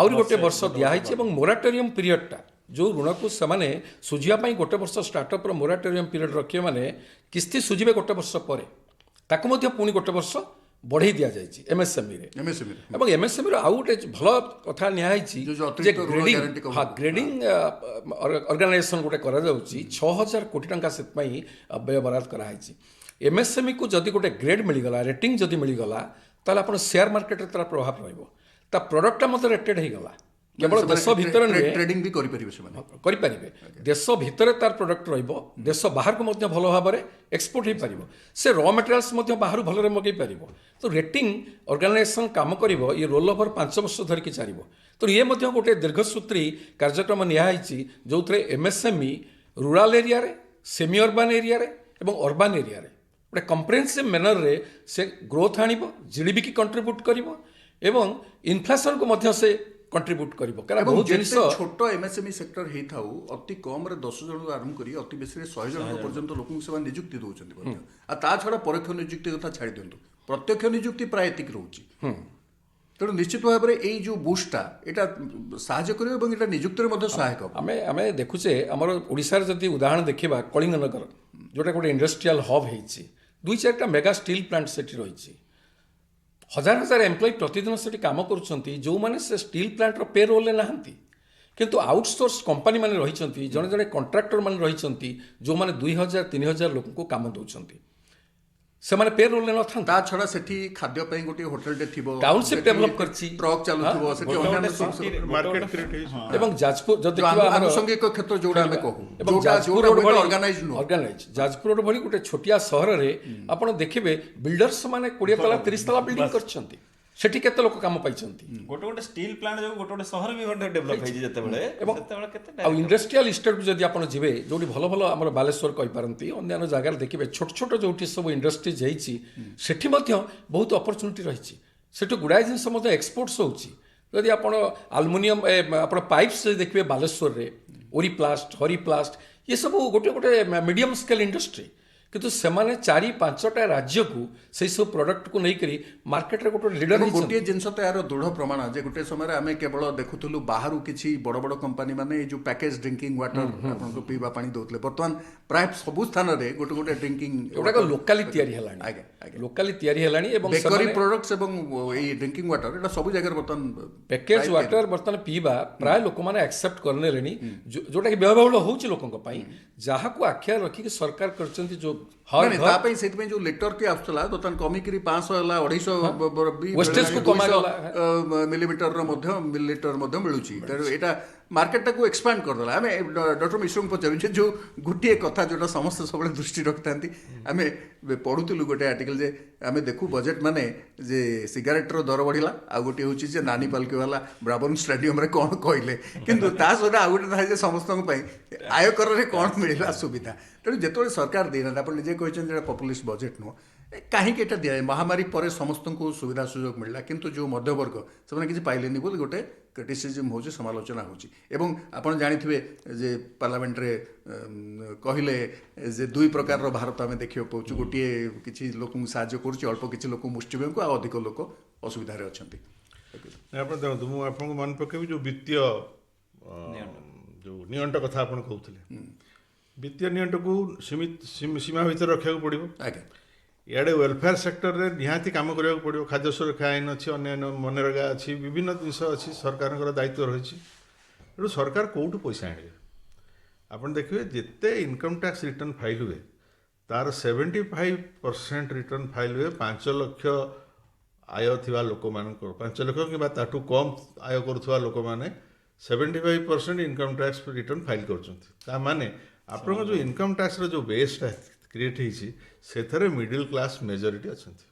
ଆହୁରି ଗୋଟେ ବର୍ଷ ଦିଆହେଇଛି ଏବଂ ମୋରାଟୋରିୟମ୍ ପିରିୟଡ଼ଟା ଯେଉଁ ଋଣକୁ ସେମାନେ ସୁଝିବା ପାଇଁ ଗୋଟେ ବର୍ଷ ଷ୍ଟାର୍ଟଅପ୍ର ମୋରାଟୋରିୟମ୍ ପିରିୟଡ଼ ରଖିବେ ମାନେ କିସ୍ତି ସୁଝିବେ ଗୋଟେ ବର୍ଷ ପରେ ତାକୁ ମଧ୍ୟ ପୁଣି ଗୋଟେ ବର୍ଷ ବଢ଼େଇ ଦିଆଯାଇଛି ଏମ୍ଏସ୍ଏମ୍ଇରେ MSME ରେ। ଏବଂ ଏମ୍ଏସ୍ଏମ୍ଇର ଆଉ ଗୋଟେ ଭଲ କଥା ନିଆହେଇଛି ଯୋଉ ଯେ ଅତିରିକ୍ତ ଋଣ guarantee କହୁଛନ୍ତି। ଗ୍ରେଡିଂ ଅର୍ଗାନାଇଜେସନ୍ ଗୋଟେ କରାଯାଉଛି 6,000 କୋଟି ଟଙ୍କା ସେଥିପାଇଁ ବ୍ୟୟ ବରାଦ କରାହେଇଛି ଏମ୍ଏସ୍ଏମ୍ଇକୁ ଯଦି ଗୋଟେ ଗ୍ରେଡ୍ ମିଳିଗଲା ରେଟିଂ ଯଦି ମିଳିଗଲା ତାହେଲେ ଆପଣ ସେୟାର ମାର୍କେଟରେ ତାର ପ୍ରଭାବ ରହିବ ତା ପ୍ରଡକ୍ଟଟା ମଧ୍ୟ ରେଟେଡ୍ ହେଇଗଲା କେବଳ ଦେଶ ଭିତରେ ନୁହେଁ ଟ୍ରେଡିଂ ବି କରିପାରିବେ ସେମାନେ। କରିପାରିବେ ଦେଶ ଭିତରେ ତାର ପ୍ରଡକ୍ଟ ରହିବ ଦେଶ ବାହାରକୁ ମଧ୍ୟ ଭଲ ଭାବରେ ଏକ୍ସପୋର୍ଟ ହେଇପାରିବ ସେ ର ମେଟେରିଆଲ୍ସ ମଧ୍ୟ ବାହାରୁ ଭଲରେ ମଗାଇ ପାରିବ ତ ରେଟିଂ ଅର୍ଗାନାଇଜେସନ୍ କାମ କରିବ ଇଏ ରୋଲ୍ ଓଭର୍ 5 ବର୍ଷ ଧରିକି ଚାଲିବ ତ ଇଏ ମଧ୍ୟ ଗୋଟେ ଦୀର୍ଘସୂତ୍ରୀ କାର୍ଯ୍ୟକ୍ରମ ନିଆହେଇଛି ଯେଉଁଥିରେ ଏମ୍ଏସ୍ଏମ୍ଇ ରୁରାଲ୍ ଏରିଆରେ ସେମି ଅର୍ବାନ୍ ଏରିଆରେ ଏବଂ ଅର୍ବାନ୍ ଏରିଆରେ ଗୋଟେ କମ୍ପ୍ରେହେନ୍ସିଭ୍ ମ୍ୟାନର୍ରେ ସେ ଗ୍ରୋଥ୍ ଆଣିବ ଜିଡିପିକି କଣ୍ଟ୍ରିବ୍ୟୁଟ୍ କରିବ ଏବଂ ଇନଫ୍ଲେସନ୍କୁ ମଧ୍ୟ ସେ କଣ୍ଟ୍ରିବ୍ୟୁଟ୍ କରିବ କାରଣ ଏବଂ ବହୁତ ଜିନିଷ ଯେତେ ଛୋଟ ଏମ୍ଏସ୍ଏମ୍ଇ ସେକ୍ଟର ହେଇଥାଉ ଅତି କମରେ 10 ଜଣରୁ ଆରମ୍ଭ କରି ଅତି ବେଶୀରେ 100 ଜଣ ପର୍ଯ୍ୟନ୍ତ ଲୋକଙ୍କୁ ସେମାନେ ନିଯୁକ୍ତି ଦେଉଛନ୍ତି ମଧ୍ୟ ଆଉ ତା ଛଡ଼ା ପରୋକ୍ଷ ନିଯୁକ୍ତି କଥା ଛାଡ଼ି ଦିଅନ୍ତୁ ପ୍ରତ୍ୟକ୍ଷ ନିଯୁକ୍ତି ପ୍ରାୟ ଏତିକି ରହୁଛି ତେଣୁ ନିଶ୍ଚିତ ଭାବରେ ଏଇ ଯେଉଁ ବୁଷ୍ଟଟା ଏଇଟା ସାହାଯ୍ୟ କରିବ ଏବଂ ଏଇଟା ନିଯୁକ୍ତିରେ ମଧ୍ୟ ସହାୟକ ହେବ। ଆମେ ଦେଖୁଛେ ଆମର ଓଡ଼ିଶାରେ ଯଦି ଉଦାହରଣ ଦେଖିବା କଳିଙ୍ଗନଗର ଯେଉଁଟା ଗୋଟେ ଇଣ୍ଡଷ୍ଟ୍ରିଆଲ ହବ୍ ହେଇଛି 2-4ଟା ମେଗା ଷ୍ଟିଲ୍ ପ୍ଲାଣ୍ଟ ସେଠି ରହିଛି ହଜାର ହଜାର ଏମ୍ପ୍ଲୟି ପ୍ରତିଦିନ ସେଠି କାମ କରୁଛନ୍ତି ଯେଉଁମାନେ ସେ ଷ୍ଟିଲ୍ ପ୍ଲାଣ୍ଟର ପେ ରୋଲ୍ରେ ନାହାନ୍ତି କିନ୍ତୁ ଆଉଟସୋର୍ସ କମ୍ପାନୀ ମାନେ ରହିଛନ୍ତି ଜଣେ ଜଣେ କଣ୍ଟ୍ରାକ୍ଟର ମାନେ ରହିଛନ୍ତି ଯେଉଁମାନେ 2,000-3,000 ଲୋକଙ୍କୁ କାମ ଦେଉଛନ୍ତି ସେମାନେ ପେ ରୋଲ୍ରେ ନଥାନ୍ତି ତା ଛଡ଼ା ସେଠି ଖାଦ୍ୟ ପାଇଁ ଗୋଟିଏ ହୋଟେଲଟେ ଥିବ ଟାଉନସିପ୍ ଡେଭଲପ୍ କରିଛି ଟ୍ରକ୍ ଚାଲୁଥିବ ସେଠି ଅନ୍ୟାନ୍ୟ ମାର୍କେଟ କ୍ରିଏଟ୍ ହେଇଛି ଏବଂ ଯାଜପୁର ଯଦି ଦେଖିବା ଆମର ଆନୁଷଙ୍ଗିକ କ୍ଷେତ୍ର ଯୋଉଟା ଆମେ କହୁ ଏବଂ ଯୋଉଟା ଯାଜପୁର ଯୋଉଟା ରୋଡ ଭଳି ଅର୍ଗାନାଇଜ ନୁହଁ ଅର୍ଗାନାଇଜ ଯାଜପୁର ରୋଡ ଭଳି ଗୋଟେ ଛୋଟିଆ ସହରରେ ଆପଣ ଦେଖିବେ ବିଲ୍ଡର୍ସ ମାନେ 20 ତାଲା 30 ତାଲା ବିଲ୍ଡିଂ କରିଛନ୍ତି ସେଠି କେତେ ଲୋକ କାମ ପାଇଛନ୍ତି ଗୋଟେ ଷ୍ଟିଲ୍ ପ୍ଲାଣ୍ଟ ଯୋଉ ଗୋଟେ ସହର ବି ଗୋଟେ ଡେଭଲପ୍ ହେଇଛି ଯେତେବେଳେ ଏବଂ ସେତେବେଳେ କେତେ ଆଉ ଇଣ୍ଡଷ୍ଟ୍ରିଆଲ ଇଷ୍ଟେଟକୁ ଯଦି ଆପଣ ଯିବେ ଯୋଉଠି ଭଲ ଭଲ ଆମର ବାଲେଶ୍ୱର କହିପାରନ୍ତି ଅନ୍ୟାନ୍ୟ ଜାଗାରେ ଦେଖିବେ ଛୋଟ ଛୋଟ ଯୋଉଠି ସବୁ ଇଣ୍ଡଷ୍ଟ୍ରିଜ ହେଇଛି ସେଠି ମଧ୍ୟ ବହୁତ ଅପରଚୁନିଟି ରହିଛି ସେଠୁ ଗୁଡ଼ାଏ ଜିନିଷ ମଧ୍ୟ ଏକ୍ସପୋର୍ଟସ ହେଉଛି ଯଦି ଆପଣ ଆଲୁମିନିୟମ ଆପଣ ପାଇପ୍ସ ଯଦି ଦେଖିବେ ବାଲେଶ୍ୱରରେ ଓରିପ୍ଲାଷ୍ଟ ହରିପ୍ଲାଷ୍ଟ ଏସବୁ ଗୋଟେ ଗୋଟେ ମିଡ଼ିୟମ ସ୍କେଲ୍ ଇଣ୍ଡଷ୍ଟ୍ରି କିନ୍ତୁ ସେମାନେ 4-5ଟା ରାଜ୍ୟକୁ ସେଇ ସବୁ ପ୍ରଡକ୍ଟକୁ ନେଇକରି ମାର୍କେଟରେ ଗୋଟେ ଲିଡର ଏବଂ ଗୋଟିଏ ଜିନିଷ ତ ଏହାର ଦୃଢ଼ ପ୍ରମାଣ ଯେ ଗୋଟେ ସମୟରେ ଆମେ କେବଳ ଦେଖୁଥିଲୁ ବାହାରୁ କିଛି ବଡ଼ ବଡ଼ କମ୍ପାନୀ ମାନେ ଏଇ ଯେଉଁ ପ୍ୟାକେଜ ଡ୍ରିଙ୍କିଂ ୱାଟର ଆପଣଙ୍କୁ ପିଇବା ପାଣି ଦେଉଥିଲେ ବର୍ତ୍ତମାନ ପ୍ରାୟ ସବୁ ସ୍ଥାନରେ ଗୋଟେ ଗୋଟେ ଡ୍ରିଙ୍କିଂ ଏଗୁଡ଼ାକ ଲୋକାଲି ତିଆରି ହେଲାଣି ଆଜ୍ଞା ଆଜ୍ଞା ଲୋକାଲି ତିଆରି ହେଲାଣି ଏବଂ ବେକରୀ ପ୍ରଡକ୍ଟସ୍ ଏବଂ ଏଇ ଡ୍ରିଙ୍କିଂ ୱାଟର ଏଇଟା ସବୁ ଜାଗାରେ ବର୍ତ୍ତମାନ ପ୍ୟାକେଜ ୱାଟର ବର୍ତ୍ତମାନ ପିଇବା ପ୍ରାୟ ଲୋକମାନେ ଆକ୍ସେପ୍ଟ କରିନେଲେଣି ଯୋଉଟାକି ବ୍ୟୟବହୁଳ ହେଉଛି ଲୋକଙ୍କ ପାଇଁ ଯାହାକୁ ଆଖିରେ ରଖିକି ସରକାର କରିଛନ୍ତି ଯେଉଁ ନାଇଁ ତା ପାଇଁ ସେଥିପାଇଁ ଯୋଉ ଲେଟର କି ଆସୁଥିଲା ବର୍ତ୍ତମାନ କମିକିରି 500 ହେଲା 250 Wastage କୁ କମାଗଲା। ମିଲିମିଟରର ମଧ୍ୟ ମିଲିଲିଟର ମଧ୍ୟ ମିଳୁଛି ତେଣୁ ଏଇଟା ମାର୍କେଟଟାକୁ ଏକ୍ସପାଣ୍ଡ କରିଦେଲା ଆମେ ଡକ୍ଟର ମିଶ୍ରଙ୍କୁ ପଚାରୁଛେ ଯେଉଁ ଗୋଟିଏ କଥା ଯେଉଁଟା ସମସ୍ତେ ସବୁବେଳେ ଦୃଷ୍ଟି ରଖିଥାନ୍ତି ଆମେ ପଢ଼ୁଥିଲୁ ଗୋଟେ ଆର୍ଟିକଲ ଯେ ଆମେ ଦେଖୁ ବଜେଟ୍ ମାନେ ଯେ ସିଗାରେଟର ଦର ବଢ଼ିଲା ଆଉ ଗୋଟିଏ ହେଉଛି ଯେ ନାନୀ ପାଲକିବାଲା ବ୍ରାବନ ଷ୍ଟାଡିୟମରେ କ'ଣ କହିଲେ କିନ୍ତୁ ତା ସହିତ ଆଉ ଗୋଟେ ଥାଏ ଯେ ସମସ୍ତଙ୍କ ପାଇଁ ଆୟକରରେ କ'ଣ ମିଳିଲା ସୁବିଧା ତେଣୁ ଯେତେବେଳେ ସରକାର ଦେଇନାହାନ୍ତି ଆପଣ ନିଜେ କହିଛନ୍ତି ଏଇଟା ପପୁଲିଷ୍ଟ ବଜେଟ୍ ନୁହଁ କାହିଁକି ଏଇଟା ଦିଆଯାଏ ମହାମାରୀ ପରେ ସମସ୍ତଙ୍କୁ ସୁବିଧା ସୁଯୋଗ ମିଳିଲା କିନ୍ତୁ ଯେଉଁ ମଧ୍ୟବର୍ଗ ସେମାନେ କିଛି ପାଇଲେନି ବୋଲି ଗୋଟେ କ୍ରିଟିସିଜମ୍ ହେଉଛି ସମାଲୋଚନା ହେଉଛି ଏବଂ ଆପଣ ଜାଣିଥିବେ ଯେ ପାର୍ଲାମେଣ୍ଟରେ କହିଲେ ଯେ 2 ପ୍ରକାରର ଭାରତ ଆମେ ଦେଖିବାକୁ ପାଉଛୁ ଗୋଟିଏ କିଛି ଲୋକଙ୍କୁ ସାହାଯ୍ୟ କରୁଛି ଅଳ୍ପ କିଛି ଲୋକ ମୁଷ୍ଟିମେୟଙ୍କୁ ଆଉ ଅଧିକ ଲୋକ ଅସୁବିଧାରେ ଅଛନ୍ତି। ଆପଣ ଦେଖନ୍ତୁ ମୁଁ ଆପଣଙ୍କୁ ମନେ ପକେଇବି ଯେଉଁ ବିତ୍ତୀୟ ଯେଉଁ ନିଅଣ୍ଟ କଥା ଆପଣ କହୁଥିଲେ ବିତ୍ତୀୟ ନିଅଣ୍ଟକୁ ସୀମା ଭିତରେ ରଖିବାକୁ ପଡ଼ିବ ଆଜ୍ଞା ଇଆଡ଼େ ୱେଲଫେୟାର ସେକ୍ଟରରେ ନିହାତି କାମ କରିବାକୁ ପଡ଼ିବ ଖାଦ୍ୟ ସୁରକ୍ଷା ଆଇନ ଅଛି ଅନ୍ୟାନ୍ୟ ମନରେଗା ଅଛି ବିଭିନ୍ନ ଜିନିଷ ଅଛି ସରକାରଙ୍କର ଦାୟିତ୍ୱ ରହିଛି ତେଣୁ ସରକାର କେଉଁଠୁ ପଇସା ଆଣିବେ ଆପଣ ଦେଖିବେ ଯେତେ ଇନକମ୍ ଟ୍ୟାକ୍ସ ରିଟର୍ଣ୍ଣ ଫାଇଲ୍ ହୁଏ ତାର 75% ରିଟର୍ଣ୍ଣ ଫାଇଲ୍ ହୁଏ 5 ଲକ୍ଷ ଆୟ ଥିବା ଲୋକମାନଙ୍କର 5 ଲକ୍ଷ କିମ୍ବା ତାଠୁ କମ୍ ଆୟ କରୁଥିବା ଲୋକମାନେ 75% ଇନକମ୍ ଟ୍ୟାକ୍ସ ରିଟର୍ଣ୍ଣ ଫାଇଲ୍ କରୁଛନ୍ତି ତା ମାନେ ଆପଣଙ୍କ ଯେଉଁ ଇନକମ୍ ଟ୍ୟାକ୍ସର ଯେଉଁ ବେସ୍ଟା କ୍ରିଏଟ୍ ହେଇଛି ସେଥିରେ ମିଡ଼ିଲ୍ କ୍ଲାସ୍ ମେଜରିଟି ଅଛନ୍ତି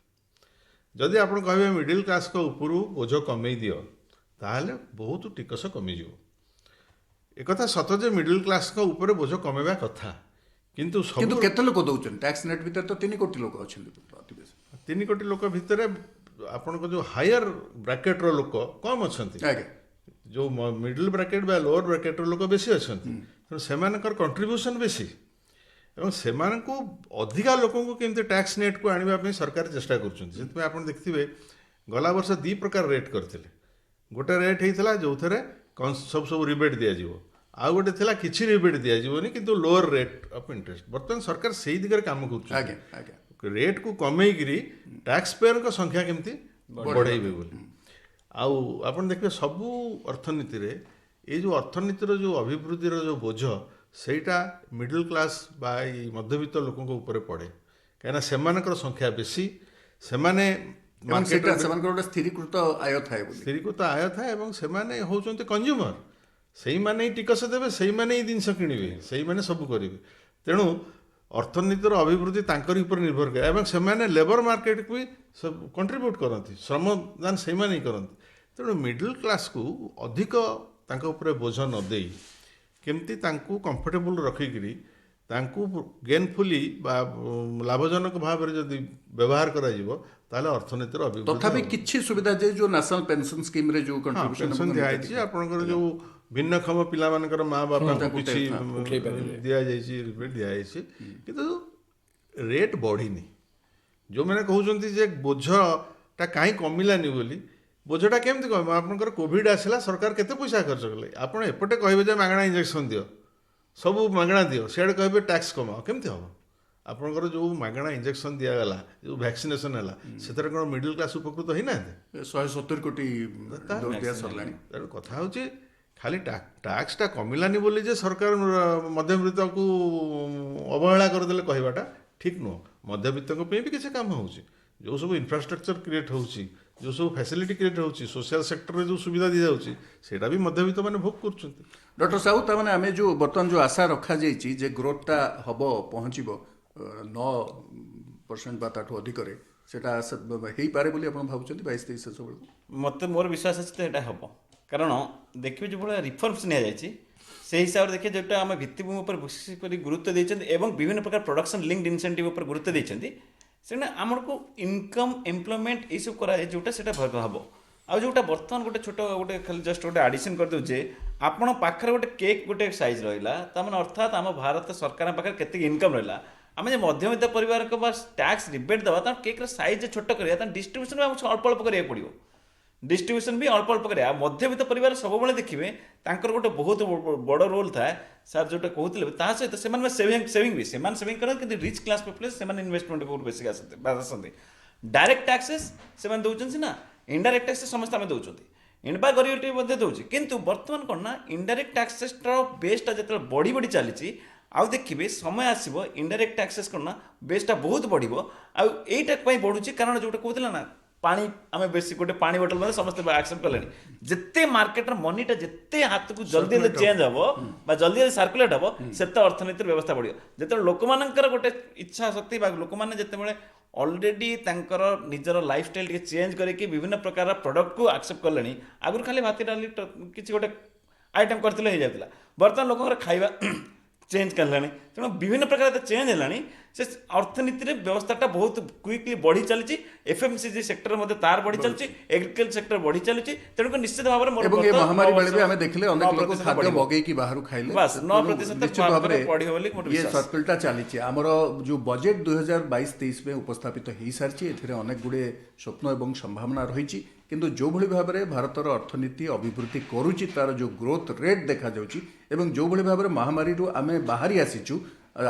ଯଦି ଆପଣ କହିବେ ମିଡ଼ିଲ୍ କ୍ଲାସ୍ଙ୍କ ଉପରୁ ବୋଝ କମେଇ ଦିଅ ତାହେଲେ ବହୁତ ଟିକସ କମିଯିବ ଏକଥା ସତ ଯେ ମିଡ଼ିଲ୍ କ୍ଲାସ୍ଙ୍କ ଉପରେ ବୋଝ କମେଇବା କଥା କିନ୍ତୁ କେତେ ଲୋକ ଦେଉଛନ୍ତି ଟ୍ୟାକ୍ସ ନେଟ୍ ଭିତରେ ତ 3 କୋଟି ଲୋକ ଅଛନ୍ତି 3 କୋଟି ଲୋକ ଭିତରେ ଆପଣଙ୍କ ଯେଉଁ ହାୟର ବ୍ରାକେଟ୍ର ଲୋକ କମ୍ ଅଛନ୍ତି ଆଜ୍ଞା जो मिडल ब्राकेट बा लोअर ब्राकेटर लोक बेसी अच्छा तेणु सेमानकर कंट्रीब्यूशन बेसी ଏବଂ ସେମାନଙ୍କୁ ଅଧିକା ଲୋକଙ୍କୁ କେମିତି ଟ୍ୟାକ୍ସ ନେଟ୍କୁ ଆଣିବା ପାଇଁ ସରକାର ଚେଷ୍ଟା କରୁଛନ୍ତି। ସେଥିପାଇଁ ଆପଣ ଦେଖିଥିବେ ଗଲା ବର୍ଷ ଦୁଇ ପ୍ରକାର ରେଟ୍ କରିଥିଲେ। ଗୋଟେ ରେଟ୍ ହେଇଥିଲା ଯେଉଁଥିରେ ସବୁ ରିବେଟ୍ ଦିଆଯିବ, ଆଉ ଗୋଟେ ଥିଲା କିଛି ରିବେଟ୍ ଦିଆଯିବନି କିନ୍ତୁ ଲୋଅର ରେଟ୍ ଅଫ୍ ଇଣ୍ଟରେଷ୍ଟ। ବର୍ତ୍ତମାନ ସରକାର ସେଇ ଦିଗରେ କାମ କରୁଛନ୍ତି, ଆଜ୍ଞା ଆଜ୍ଞା ରେଟ୍କୁ କମେଇକିରି ଟ୍ୟାକ୍ସ ପେୟରଙ୍କ ସଂଖ୍ୟା କେମିତି ବଢ଼େଇବେ ବୋଲି। ଆଉ ଆପଣ ଦେଖିବେ ସବୁ ଅର୍ଥନୀତିରେ ଏଇ ଯେଉଁ ଅର୍ଥନୀତିର ଯେଉଁ ଅଭିବୃଦ୍ଧିର ଯେଉଁ ବୋଝ ସେଇଟା ମିଡଲ କ୍ଲାସ୍ ବା ଏଇ ମଧ୍ୟବିତ୍ତ ଲୋକଙ୍କ ଉପରେ ପଡ଼େ, କାହିଁକିନା ସେମାନଙ୍କର ସଂଖ୍ୟା ବେଶୀ, ସେମାନେ ଏବଂ ସେଇଟା ସେମାନଙ୍କର ଗୋଟେ ସ୍ଥିରୀକୃତ ଆୟ ଥାଏ ବୋଲି। ସ୍ଥିରୀକୃତ ଆୟ ଥାଏ ଏବଂ ସେମାନେ ହେଉଛନ୍ତି କଞ୍ଜ୍ୟୁମର, ସେଇମାନେ ହିଁ ଟିକସ ଦେବେ, ସେଇମାନେ ହିଁ ଜିନିଷ କିଣିବେ, ସେଇମାନେ ସବୁ କରିବେ। ତେଣୁ ଅର୍ଥନୀତିର ଅଭିବୃଦ୍ଧି ତାଙ୍କରି ଉପରେ ନିର୍ଭର କରେ ଏବଂ ସେମାନେ ଲେବର ମାର୍କେଟକୁ ବି ସବୁ କଣ୍ଟ୍ରିବ୍ୟୁଟ୍ କରନ୍ତି, ଶ୍ରମଦାନ ସେଇମାନେ ହିଁ କରନ୍ତି। ତେଣୁ ମିଡଲ କ୍ଲାସ୍କୁ ଅଧିକ ତାଙ୍କ ଉପରେ ବୋଝ ନ ଦେଇ କେମିତି ତାଙ୍କୁ କମ୍ଫର୍ଟେବୁଲ୍ ରଖିକିରି ତାଙ୍କୁ ଗେନଫୁଲି ବା ଲାଭଜନକ ଭାବରେ ଯଦି ବ୍ୟବହାର କରାଯିବ ତାହେଲେ ଅର୍ଥନୀତିର ଅଭିବୃଦ୍ଧି ତଥାପି କିଛି ସୁବିଧା ଯେ ଯେଉଁ ନ୍ୟାସନାଲ ପେନସନ ସ୍କିମ୍ରେ ଯେଉଁ ପେନସନ କଣ୍ଟ୍ରିବ୍ୟୁସନ ଦିଆଯାଇଛି, ଆପଣଙ୍କର ଯେଉଁ ଭିନ୍ନକ୍ଷମ ପିଲାମାନଙ୍କର ମା ବାପାଙ୍କୁ କିଛି ଦିଆଯାଇଛି, ରିବେଟ୍ ଦିଆଯାଇଛି, କିନ୍ତୁ ରେଟ୍ ବଢ଼ିନି। ଯେଉଁମାନେ କହୁଛନ୍ତି ଯେ ବୋଝଟା କାହିଁ କମିଲାନି ବୋଲି, ବୋଝଟା କେମିତି କମିବ? ଆପଣଙ୍କର କୋଭିଡ୍ ଆସିଲା, ସରକାର କେତେ ପଇସା ଖର୍ଚ୍ଚ କଲେ। ଆପଣ ଏପଟେ କହିବେ ଯେ ମାଗଣା ଇଞ୍ଜେକ୍ସନ୍ ଦିଅ, ସବୁ ମାଗଣା ଦିଅ, ସିଆଡ଼େ କହିବେ ଟ୍ୟାକ୍ସ କମାଅ, କେମିତି ହେବ? ଆପଣଙ୍କର ଯେଉଁ ମାଗଣା ଇଞ୍ଜେକ୍ସନ୍ ଦିଆଗଲା, ଯେଉଁ ଭ୍ୟାକ୍ସିନେସନ୍ ହେଲା, ସେଥିରେ କ'ଣ ମିଡଲ କ୍ଲାସ୍ ଉପକୃତ ହେଇନାହାନ୍ତି? 170 କୋଟି ଡୋଜ୍ ଦିଆ ସରିଲାଣି। ତେଣୁ କଥା ହେଉଛି ଖାଲି ଟ୍ୟାକ୍ସଟା କମିଲାନି ବୋଲି ଯେ ସରକାର ମଧ୍ୟବିତ୍ତକୁ ଅବହେଳା କରିଦେଲେ କହିବାଟା ଠିକ୍ ନୁହଁ। ମଧ୍ୟବିତ୍ତଙ୍କ ପାଇଁ ବି କିଛି କାମ ହେଉଛି, ଯେଉଁ ସବୁ ଇନଫ୍ରାଷ୍ଟ୍ରକ୍ଚର କ୍ରିଏଟ୍ ହେଉଛି, ଯେଉଁ ସବୁ ଫ୍ୟାସିଲିଟି କ୍ରିଏଟ୍ ହେଉଛି, ସୋସିଆଲ ସେକ୍ଟରରେ ଯେଉଁ ସୁବିଧା ଦିଆଯାଉଛି ସେଇଟା ବି ମଧ୍ୟବିତ୍ତ ମାନେ ଭୋଗ କରୁଛନ୍ତି। ଡକ୍ଟର ସାହୁ, ତାମାନେ ଆମେ ଯେଉଁ ବର୍ତ୍ତମାନ ଯେଉଁ ଆଶା ରଖାଯାଇଛି ଯେ ଗ୍ରୋଥଟା ହେବ, ପହଞ୍ଚିବ 9% ବା ତାଠୁ ଅଧିକରେ, ସେଇଟା ହେଇପାରେ ବୋଲି ଆପଣ ଭାବୁଛନ୍ତି 22-23 ଶେଷ ବେଳକୁ? ମୋତେ ମୋର ବିଶ୍ୱାସ ଅଛି ତ ଏଇଟା ହେବ, କାରଣ ଦେଖିବେ ଯେଉଁଭଳିଆ ରିଫର୍ମସ୍ ନିଆଯାଇଛି ସେହି ହିସାବରେ ଦେଖିବେ ଯେଉଁଟା ଆମେ ଭିତ୍ତିଭୂମି ଉପରେ ବିଶେଷ କରି ଗୁରୁତ୍ୱ ଦେଇଛନ୍ତି ଏବଂ ବିଭିନ୍ନ ପ୍ରକାର ପ୍ରଡକ୍ସନ୍ ଲିଙ୍କ୍ଡ ଇନସେଣ୍ଟିଭ୍ ଉପରେ ଗୁରୁତ୍ୱ ଦେଇଛନ୍ତି, ସେଟା ଆମକୁ ଇନକମ୍ ଏମ୍ପ୍ଲୟମେଣ୍ଟ ଏଇସବୁ କରାଯାଏ ଯେଉଁଟା ସେଇଟା ଭଲ ହେବ। ଆଉ ଯେଉଁଟା ବର୍ତ୍ତମାନ ଗୋଟେ ଛୋଟ ଗୋଟେ ଖାଲି ଜଷ୍ଟ ଗୋଟେ ଆଡ଼ିସନ୍ କରିଦେଉଛି, ଆପଣ ପାଖରେ ଗୋଟେ କେକ୍ ଗୋଟେ ସାଇଜ୍ ରହିଲା, ତାମାନେ ଅର୍ଥାତ୍ ଆମ ଭାରତ ସରକାରଙ୍କ ପାଖରେ କେତିକି ଇନକମ୍ ରହିଲା, ଆମେ ଯେ ମଧ୍ୟବିତ୍ତ ପରିବାରକୁ ବା ଟ୍ୟାକ୍ସ ରିବେଟ୍ ଦେବା, ତାର କେକ୍ର ସାଇଜ୍ ଛୋଟ କରିବା, ତାର ଡିଷ୍ଟ୍ରିବ୍ୟୁସନ୍ ଆମକୁ ଅଳ୍ପ ଅଳ୍ପ କରିବାକୁ ପଡ଼ିବ, ଡିଷ୍ଟ୍ରିବ୍ୟୁସନ୍ ବି ଅଳ୍ପ ଅଳ୍ପ କରିବା। ଆଉ ମଧ୍ୟବିତ୍ତ ପରିବାର ସବୁବେଳେ ଦେଖିବେ ତାଙ୍କର ଗୋଟେ ବହୁତ ବଡ଼ ରୋଲ୍ ଥାଏ, ସାର୍ ଯେଉଁଟା କହୁଥିଲେ, ତା ସହିତ ସେମାନେ ସେଭିଂ ବି ସେମାନେ ସେଭିଂ କରନ୍ତି, କିନ୍ତୁ ରିଚ୍ କ୍ଲାସ୍ ପିପୁଲ୍ ସେମାନେ ଇନଭେଷ୍ଟମେଣ୍ଟ ବହୁତ ବେଶୀ ଆସନ୍ତି। ଡାଇରେକ୍ଟ ଟ୍ୟାକ୍ସେସ୍ ସେମାନେ ଦେଉଛନ୍ତି ସିନା, ଇନଡାଇରେକ୍ଟ ଟ୍ୟାକ୍ସେସ୍ ସମସ୍ତେ ଆମେ ଦେଉଛନ୍ତି, ଇଣ୍ଡବା ଗରିବଟି ମଧ୍ୟ ଦେଉଛି, କିନ୍ତୁ ବର୍ତ୍ତମାନ କ'ଣ ନା ଇନଡାଇରେକ୍ଟ ଟ୍ୟାକ୍ସେସ୍ର ବେସ୍ଟା ଯେତେବେଳେ ବଢ଼ି ବଢ଼ି ଚାଲିଛି, ଆଉ ଦେଖିବେ ସମୟ ଆସିବ ଇନଡାଇରେକ୍ଟ ଟ୍ୟାକ୍ସେସ୍ କ'ଣ ନା ବେସ୍ଟା ବହୁତ ବଢ଼ିବ। ଆଉ ଏଇଟା ପାଇଁ ବଢ଼ୁଛି କାରଣ ଯେଉଁଟା କହୁଥିଲା ନା ପାଣି, ଆମେ ବେଶୀ ଗୋଟେ ପାଣି ବୋଟଲ ମଧ୍ୟ ସମସ୍ତେ ଆକ୍ସେପ୍ଟ କଲେଣି। ଯେତେ ମାର୍କେଟର ମନିଟା ଯେତେ ହାତକୁ ଜଲ୍ଦି ଜଲ୍ଦି ଚେଞ୍ଜ ହେବ ବା ଜଲ୍ଦି ଜଲ୍ଦି ସାର୍କୁଲେଟ୍ ହେବ, ସେତେ ଅର୍ଥନୀତିର ବ୍ୟବସ୍ଥା ବଢ଼ିବ। ଯେତେବେଳେ ଲୋକମାନଙ୍କର ଗୋଟେ ଇଚ୍ଛା ଶକ୍ତି ବା ଲୋକମାନେ ଯେତେବେଳେ ଅଲରେଡ଼ି ତାଙ୍କର ନିଜର ଲାଇଫଷ୍ଟାଇଲ୍ ଟିକେ ଚେଞ୍ଜ କରିକି ବିଭିନ୍ନ ପ୍ରକାର ପ୍ରଡକ୍ଟକୁ ଆକ୍ସେପ୍ଟ କଲେଣି, ଆଗରୁ ଖାଲି ଭାତ ଡାଲି କିଛି ଗୋଟେ ଆଇଟମ୍ କରିଥିଲେ ହେଇଯାଉଥିଲା, ବର୍ତ୍ତମାନ ଲୋକଙ୍କର ଖାଇବା ଚେଞ୍ଜ କଲାଣି, ତେଣୁ ବିଭିନ୍ନ ପ୍ରକାର ଚେଞ୍ଜ ହେଲାଣି, ସେ ଅର୍ଥନୀତିରେ ବ୍ୟବସ୍ଥାଟା ବହୁତ କ୍ୱିକଲି ବଢ଼ି ଚାଲିଛି। ଏଫଏମସିଜି ସେକ୍ଟର ମଧ୍ୟ ତାର ବଢ଼ି ଚାଲିଛି, ଏଗ୍ରିକଲଚର ସେକ୍ଟର ବଢ଼ି ଚାଲିଛି, ତେଣୁକରି ନିଶ୍ଚିତ ଭାବରେ ଏବଂ ଏ ମହାମାରୀ ବେଳେ ବି ଆମେ ଦେଖିଲେ ଅନେକ ଲୋକ ଖାଦ୍ୟ ମଗେଇକି ବାହାରୁ ଖାଇଲେ, ବାସ୍ 9% ନିଶ୍ଚିତ ଭାବରେ ବଢ଼ିବ ବୋଲି ମୋର ଇଏ ବିଶ୍ୱାସ। ସର୍କଲଟା ଚାଲିଛି। ଆମର ଯେଉଁ ବଜେଟ୍ 2022-23 ପାଇଁ ଉପସ୍ଥାପିତ ହେଇସାରିଛି, ଏଥିରେ ଅନେକ ଗୁଡ଼ିଏ ସ୍ୱପ୍ନ ଏବଂ ସମ୍ଭାବନା ରହିଛି, କିନ୍ତୁ ଯେଉଁଭଳି ଭାବରେ ଭାରତର ଅର୍ଥନୀତି ଅଭିବୃଦ୍ଧି କରୁଛି, ତାର ଯେଉଁ ଗ୍ରୋଥ ରେଟ୍ ଦେଖାଯାଉଛି ଏବଂ ଯେଉଁଭଳି ଭାବରେ ମହାମାରୀରୁ ଆମେ ବାହାରି ଆସିଛୁ,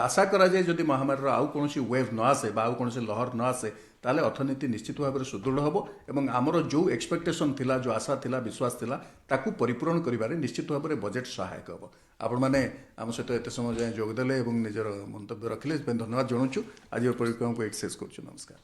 ଆଶା କରାଯାଏ ଯଦି ମହାମାରୀର ଆଉ କୌଣସି ୱେଭ୍ ନ ଆସେ ବା ଆଉ କୌଣସି ଲହର ନ ଆସେ, ତାହେଲେ ଅର୍ଥନୀତି ନିଶ୍ଚିତ ଭାବରେ ସୁଦୃଢ଼ ହେବ ଏବଂ ଆମର ଯେଉଁ ଏକ୍ସପେକ୍ଟେସନ୍ ଥିଲା, ଯେଉଁ ଆଶା ଥିଲା, ବିଶ୍ୱାସ ଥିଲା, ତାକୁ ପରିପୂରଣ କରିବାରେ ନିଶ୍ଚିତ ଭାବରେ ବଜେଟ୍ ସହାୟକ ହେବ। ଆପଣମାନେ ଆମ ସହିତ ଏତେ ସମୟ ଯାଏଁ ଯୋଗଦେଲେ ଏବଂ ନିଜର ମନ୍ତବ୍ୟ ରଖିଲେ, ସେଥିପାଇଁ ଧନ୍ୟବାଦ ଜଣାଉଛୁ। ଆଜିର ପରିକ୍ରମାକୁ ଏଇଠି ଶେଷ କରୁଛୁ। ନମସ୍କାର।